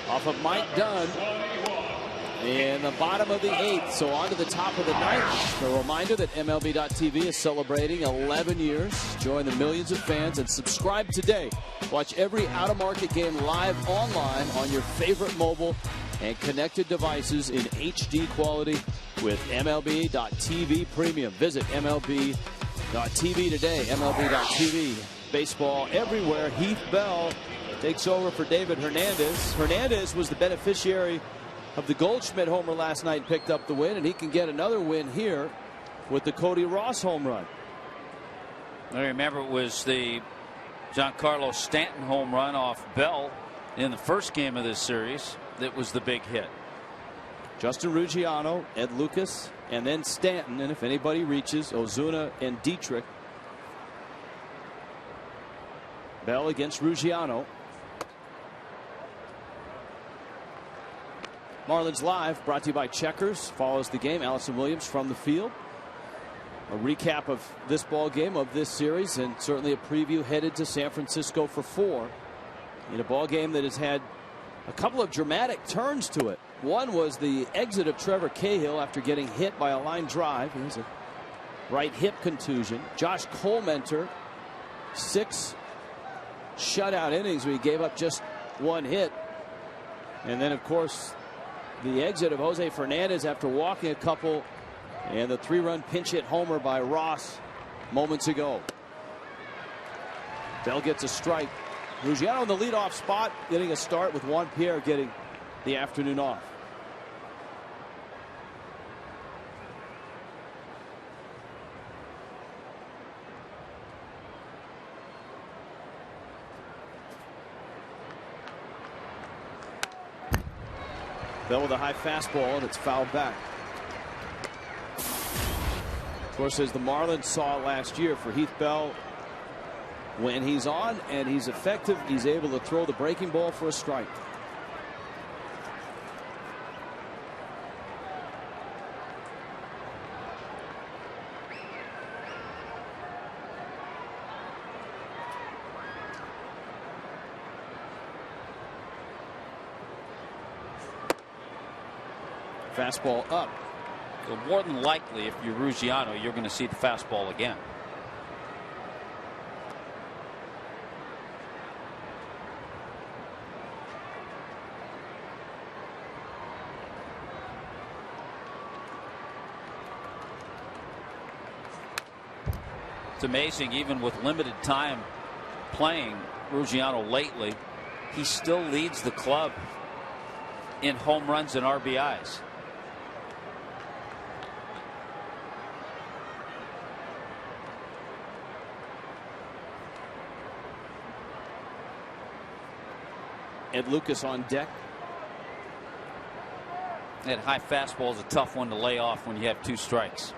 off of Mike Dunn in the bottom of the 8th. So on to the top of the 9th. A reminder that MLB.TV is celebrating 11 years. Join the millions of fans and subscribe today. Watch every out-of-market game live online on your favorite mobile and connected devices in HD quality with MLB.TV Premium. Visit MLB.TV today. MLB.TV. Baseball everywhere. Heath Bell takes over for David Hernandez. Hernandez was the beneficiary of the Goldschmidt homer last night and picked up the win, and he can get another win here with the Cody Ross home run. I remember it was the Giancarlo Stanton home run off Bell in the first game of this series that was the big hit. Justin Ruggiano, Ed Lucas, and then Stanton, and if anybody reaches, Ozuna and Dietrich. Bell against Ruggiano. Marlins Live brought to you by Checkers. Follows the game. Allison Williams from the field. A recap of this ball game, of this series, and certainly a preview headed to San Francisco for 4 in a ball game that has had a couple of dramatic turns to it. One was the exit of Trevor Cahill after getting hit by a line drive. He has a right hip contusion. Josh Colmenter, 6 shutout innings where he gave up just 1 hit. And then, of course, the exit of Jose Fernandez after walking a couple, and the 3-run pinch hit homer by Ross moments ago. Bell gets a strike. Ruggiano in the leadoff spot, getting a start with Juan Pierre getting the afternoon off. Bell with a high fastball, and it's fouled back. Of course, as the Marlins saw last year, for Heath Bell, when he's on and he's effective, he's able to throw the breaking ball for a strike. Fastball up. So more than likely, if you're Ruggiano, you're going to see the fastball again. It's amazing, even with limited time playing Ruggiano lately, he still leads the club in home runs and RBIs. Ed Lucas on deck. That high fastball is a tough one to lay off when you have 2 strikes.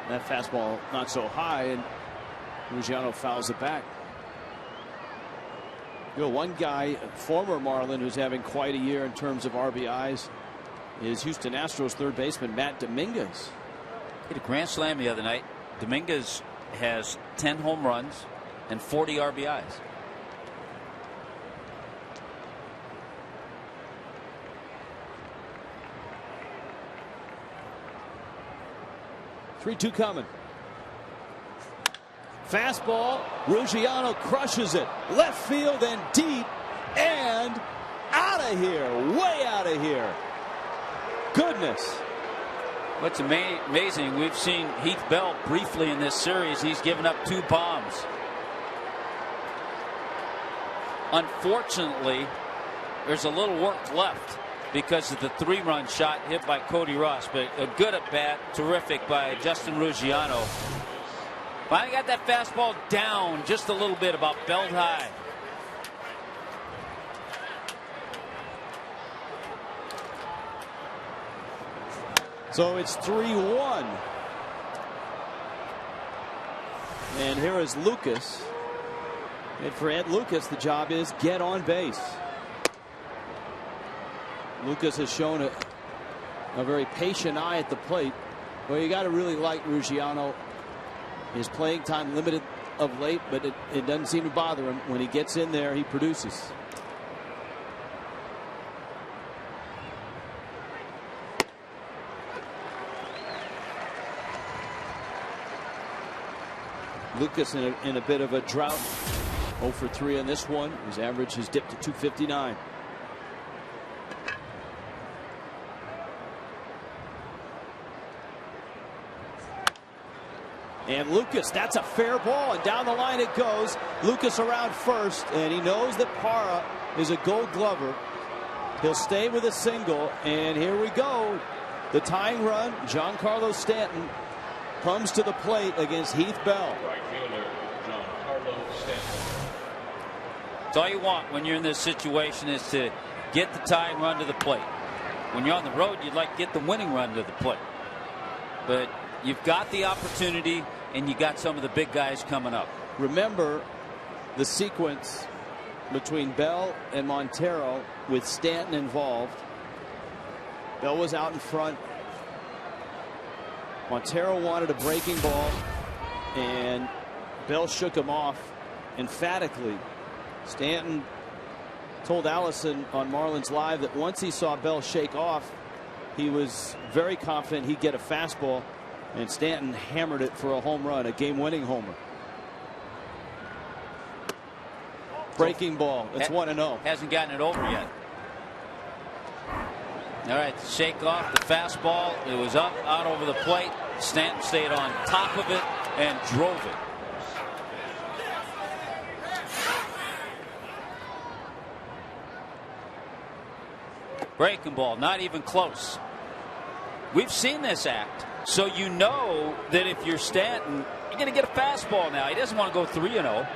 That fastball not so high, and Ruggiano fouls it back. You know, one guy, former Marlin, who's having quite a year in terms of RBIs is Houston Astros third baseman Matt Dominguez. Hit a grand slam the other night. Dominguez has 10 home runs and 40 RBIs. Three-two coming. Fastball. Ruggiano crushes it. Left field and deep and out of here. Way out of here. Goodness. What's amazing, we've seen Heath Bell briefly in this series. He's given up 2 bombs. Unfortunately, there's a little work left because of the 3-run shot hit by Cody Ross, but a good at bat, terrific by Justin Ruggiano. Finally got that fastball down just a little bit, about belt high. So it's 3-1. And here is Lucas. And for Ed Lucas, the job is get on base. Lucas has shown a very patient eye at the plate. Well, you got to really like Ruggiano. His playing time limited of late, but it doesn't seem to bother him. When he gets in there, he produces. Lucas in a bit of a drought. 0 for 3 on this one. His average has dipped to 259. And Lucas, that's a fair ball, and down the line it goes. Lucas around first, and he knows that Parra is a Gold Glover. He'll stay with a single, and here we go. The tying run, Giancarlo Stanton comes to the plate against Heath Bell. Right fielder, Giancarlo Stanton. That's all you want when you're in this situation, is to get the tying run to the plate. When you're on the road, you'd like to get the winning run to the plate. But you've got the opportunity, and you got some of the big guys coming up. Remember the sequence between Bell and Montero with Stanton involved. Bell was out in front. Montero wanted a breaking ball, and Bell shook him off emphatically. Stanton told Allison on Marlins Live that once he saw Bell shake off, he was very confident he'd get a fastball, and Stanton hammered it for a home run, a game-winning homer. Breaking ball. It's 1-0. Hasn't gotten it over yet. All right, shake off the fastball. It was up, out over the plate. Stanton stayed on top of it and drove it. Breaking ball, not even close. We've seen this act, so you know that if you're Stanton, you're going to get a fastball now. He doesn't want to go 3-0.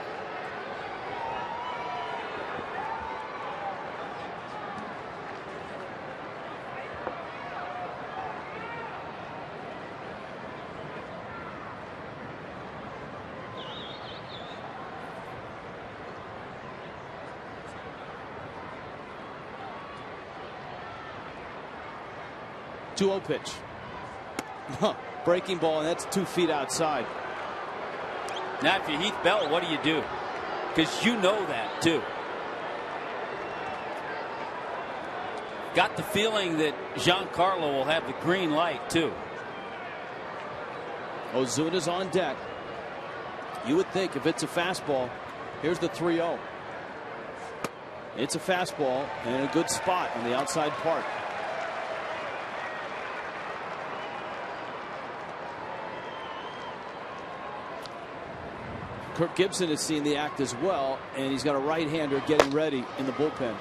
Pitch. Breaking ball, and that's 2 feet outside. Now, if you're Heath Bell, what do? Because you know that, too. Got the feeling that Giancarlo will have the green light, too. Ozuna's on deck. You would think if it's a fastball, here's the 3-0. It's a fastball and a good spot on the outside part. Kirk Gibson has seen the act as well, and he's got a right-hander getting ready in the bullpen.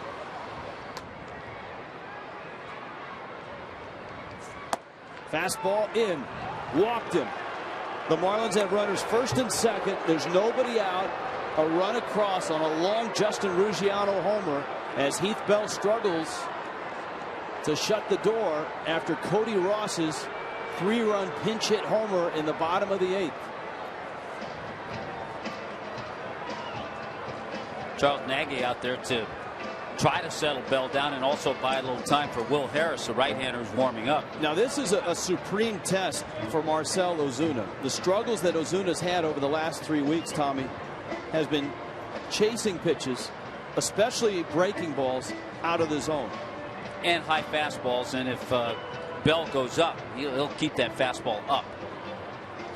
Fastball in. Walked him. The Marlins have runners first and second. There's nobody out. A run across on a long Justin Ruggiano homer as Heath Bell struggles to shut the door after Cody Ross's 3-run pinch hit homer in the bottom of the 8th. Charles Nagy out there to try to settle Bell down and also buy a little time for Will Harris, the right-hander, who's warming up. Now this is a supreme test for Marcell Ozuna. The struggles that Ozuna's had over the last 3 weeks, Tommy, has been chasing pitches, especially breaking balls, out of the zone. And high fastballs, and if Bell goes up, he'll keep that fastball up.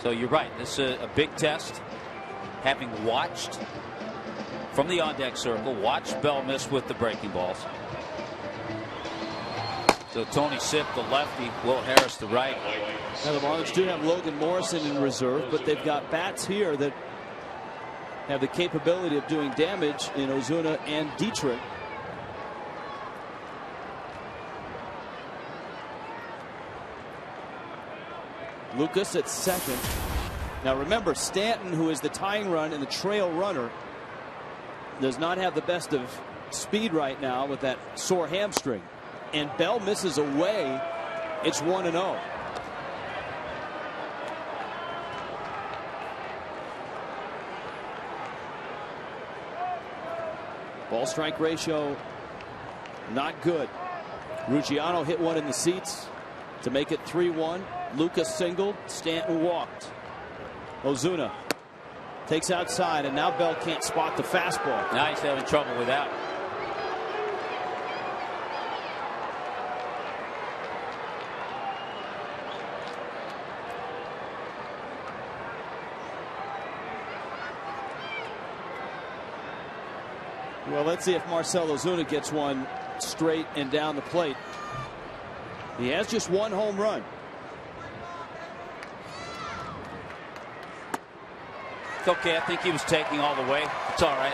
So you're right, this is a big test. Having watched from the on-deck circle, watch Bell miss with the breaking balls. So Tony Sipp, the lefty, Will Harris, the right. Now the Marlins do have Logan Morrison in reserve, but they've got bats here that have the capability of doing damage in Ozuna and Dietrich. Lucas at second. Now remember, Stanton, who is the tying run and the trail runner, does not have the best of speed right now with that sore hamstring. And Bell misses away. It's 1-0. Ball strike ratio not good. Ruggiano hit one in the seats to make it 3-1. Lucas singled. Stanton walked. Ozuna takes outside, and now Bell can't spot the fastball. Now he's having trouble with that. Well, let's see if Marcell Ozuna gets one straight and down the plate. He has just one home run. It's okay. I think he was taking all the way. It's all right.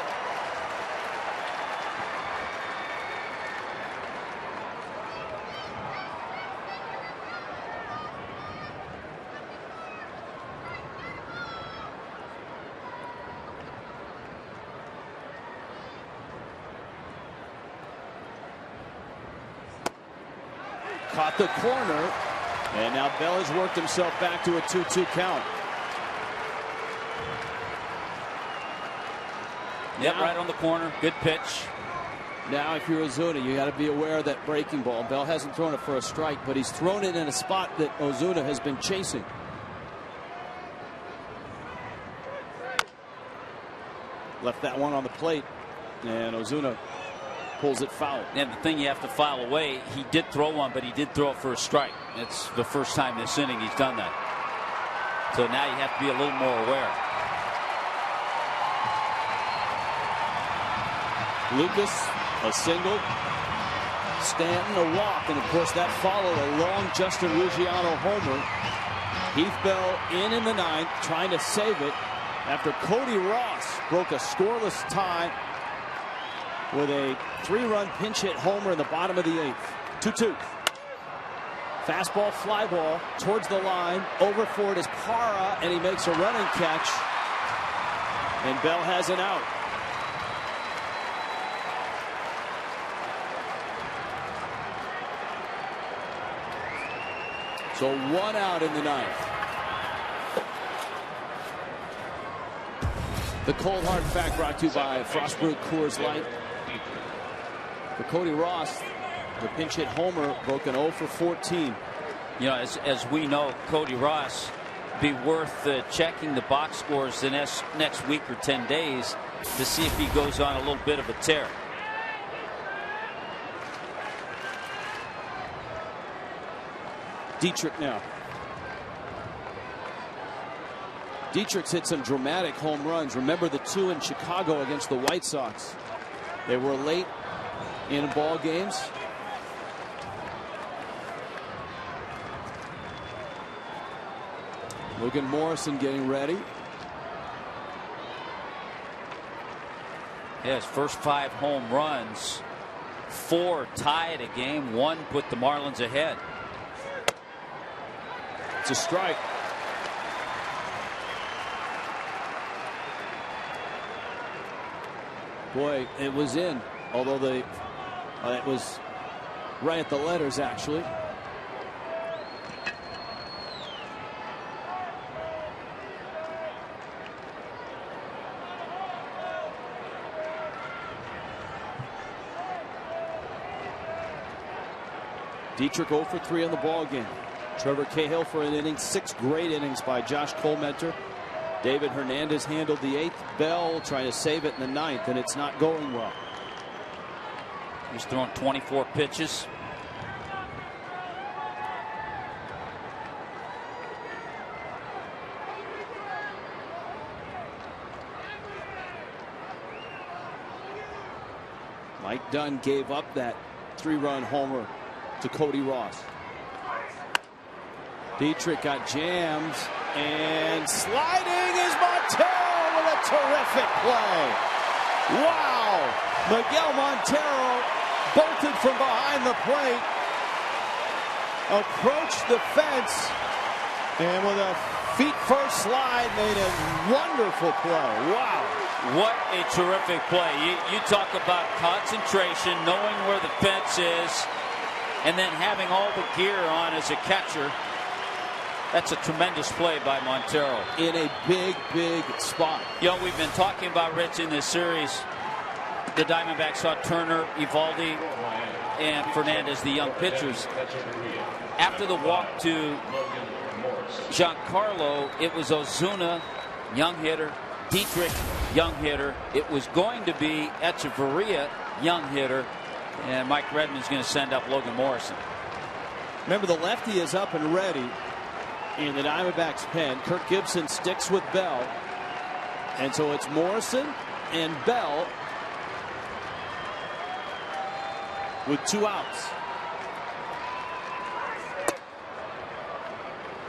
Caught the corner, and now Bell has worked himself back to a 2-2 count. Yep, right on the corner. Good pitch. Now, if you're Ozuna, you got to be aware of that breaking ball. Bell hasn't thrown it for a strike, but he's thrown it in a spot that Ozuna has been chasing. Left that one on the plate, and Ozuna pulls it foul. And the thing you have to file away, he did throw one, but he did throw it for a strike. It's the first time this inning he's done that. So now you have to be a little more aware. Lucas, a single. Stanton, a walk. And, of course, that followed a long Justin Ruggiano homer. Heath Bell in the 9th, trying to save it after Cody Ross broke a scoreless tie with a 3-run pinch hit homer in the bottom of the 8th. 2-2. Fastball, fly ball towards the line. Over for it is Parra, and he makes a running catch. And Bell has an out. So 1 out in the 9th. The cold hard fact brought to you by Frostbrewed Coors Light. For Cody Ross, the pinch hit homer broke an 0 for 14. You know, as we know, Cody Ross be worth checking the box scores the next week or 10 days to see if he goes on a little bit of a tear. Dietrich now. Dietrich's hit some dramatic home runs. Remember the 2 in Chicago against the White Sox. They were late in ball games. Logan Morrison getting ready. Yeah, his first 5 home runs, 4 tied a game, 1 put the Marlins ahead. It's a strike. Boy, it was in, although it was right at the letters, actually. Dietrich 0 for 3 in the ball game. Trevor Cahill for an inning. 6 great innings by Josh Colmenter. David Hernandez handled the 8th. Bell trying to save it in the 9th, and it's not going well. He's thrown 24 pitches. Mike Dunn gave up that 3-run homer to Cody Ross. Dietrich got jammed, and sliding is Montero with a terrific play. Wow! Miguel Montero bolted from behind the plate, approached the fence, and with a feet-first slide made a wonderful play. Wow! What a terrific play. You talk about concentration, knowing where the fence is, and then having all the gear on as a catcher. That's a tremendous play by Montero. In a big, big spot. You know, we've been talking about, Rich, in this series. The Diamondbacks saw Turner, Eovaldi, and Fernandez, the young pitchers. After the walk to Giancarlo, it was Ozuna, young hitter, Dietrich, young hitter. It was going to be Echeverria, young hitter, and Mike Redmond's going to send up Logan Morrison. Remember, the lefty is up and ready in the Diamondbacks pen. Kirk Gibson sticks with Bell, and so it's Morrison and Bell with 2 outs.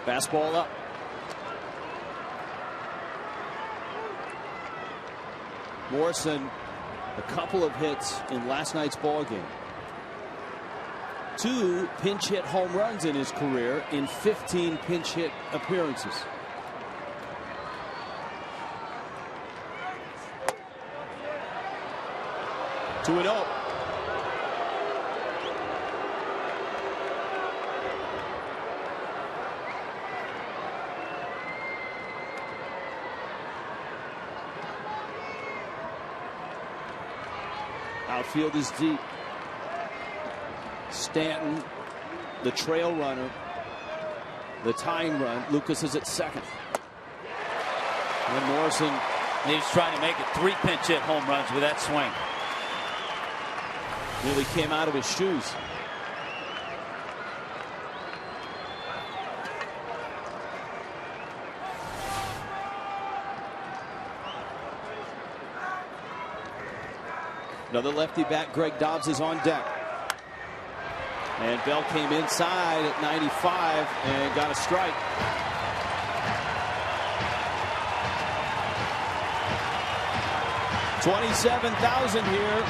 Fastball up. Morrison, a couple of hits in last night's ball game. 2 pinch hit home runs in his career in 15 pinch hit appearances. Two and up. Outfield is deep. Stanton, the trail runner, the tying run. Lucas is at second. And Morrison, he's trying to make it 3 pinch hit home runs with that swing. Nearly came out of his shoes. Another lefty back, Greg Dobbs, is on deck. And Bell came inside at 95 and got a strike. $27,000 here.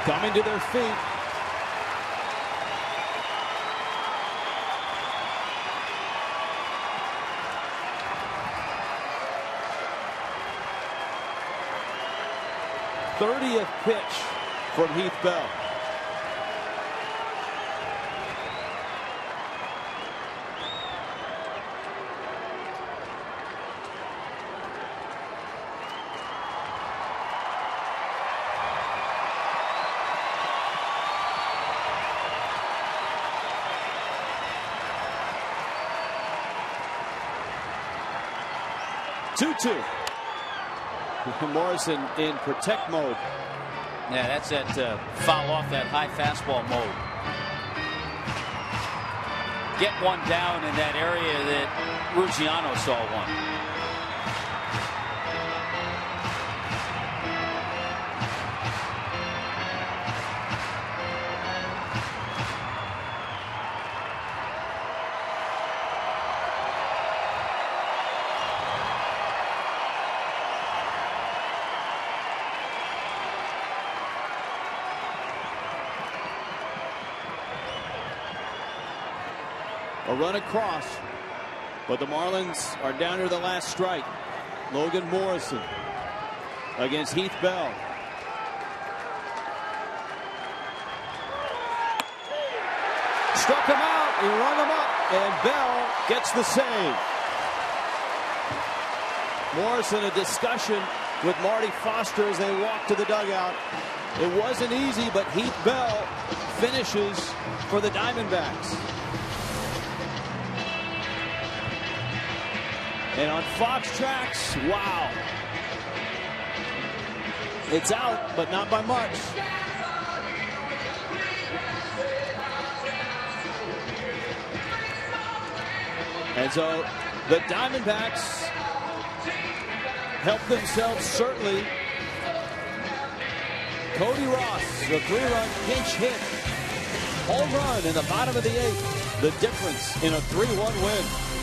Coming to their feet. '30th pitch from Heath Bell. Two. Morrison in protect mode. Yeah, that's that foul off that high fastball mode. Get one down in that area that Ruggiano saw one. A run across, but the Marlins are down to the last strike. Logan Morrison against Heath Bell. Struck him out. He rung him up, and Bell gets the save. Morris in a discussion with Marty Foster as they walk to the dugout. It wasn't easy, but Heath Bell finishes for the Diamondbacks. And on Fox Tracks, wow. It's out, but not by much. And so the Diamondbacks help themselves certainly. Cody Ross, the 3-run pinch hit. Home run in the bottom of the 8th. The difference in a 3-1 win.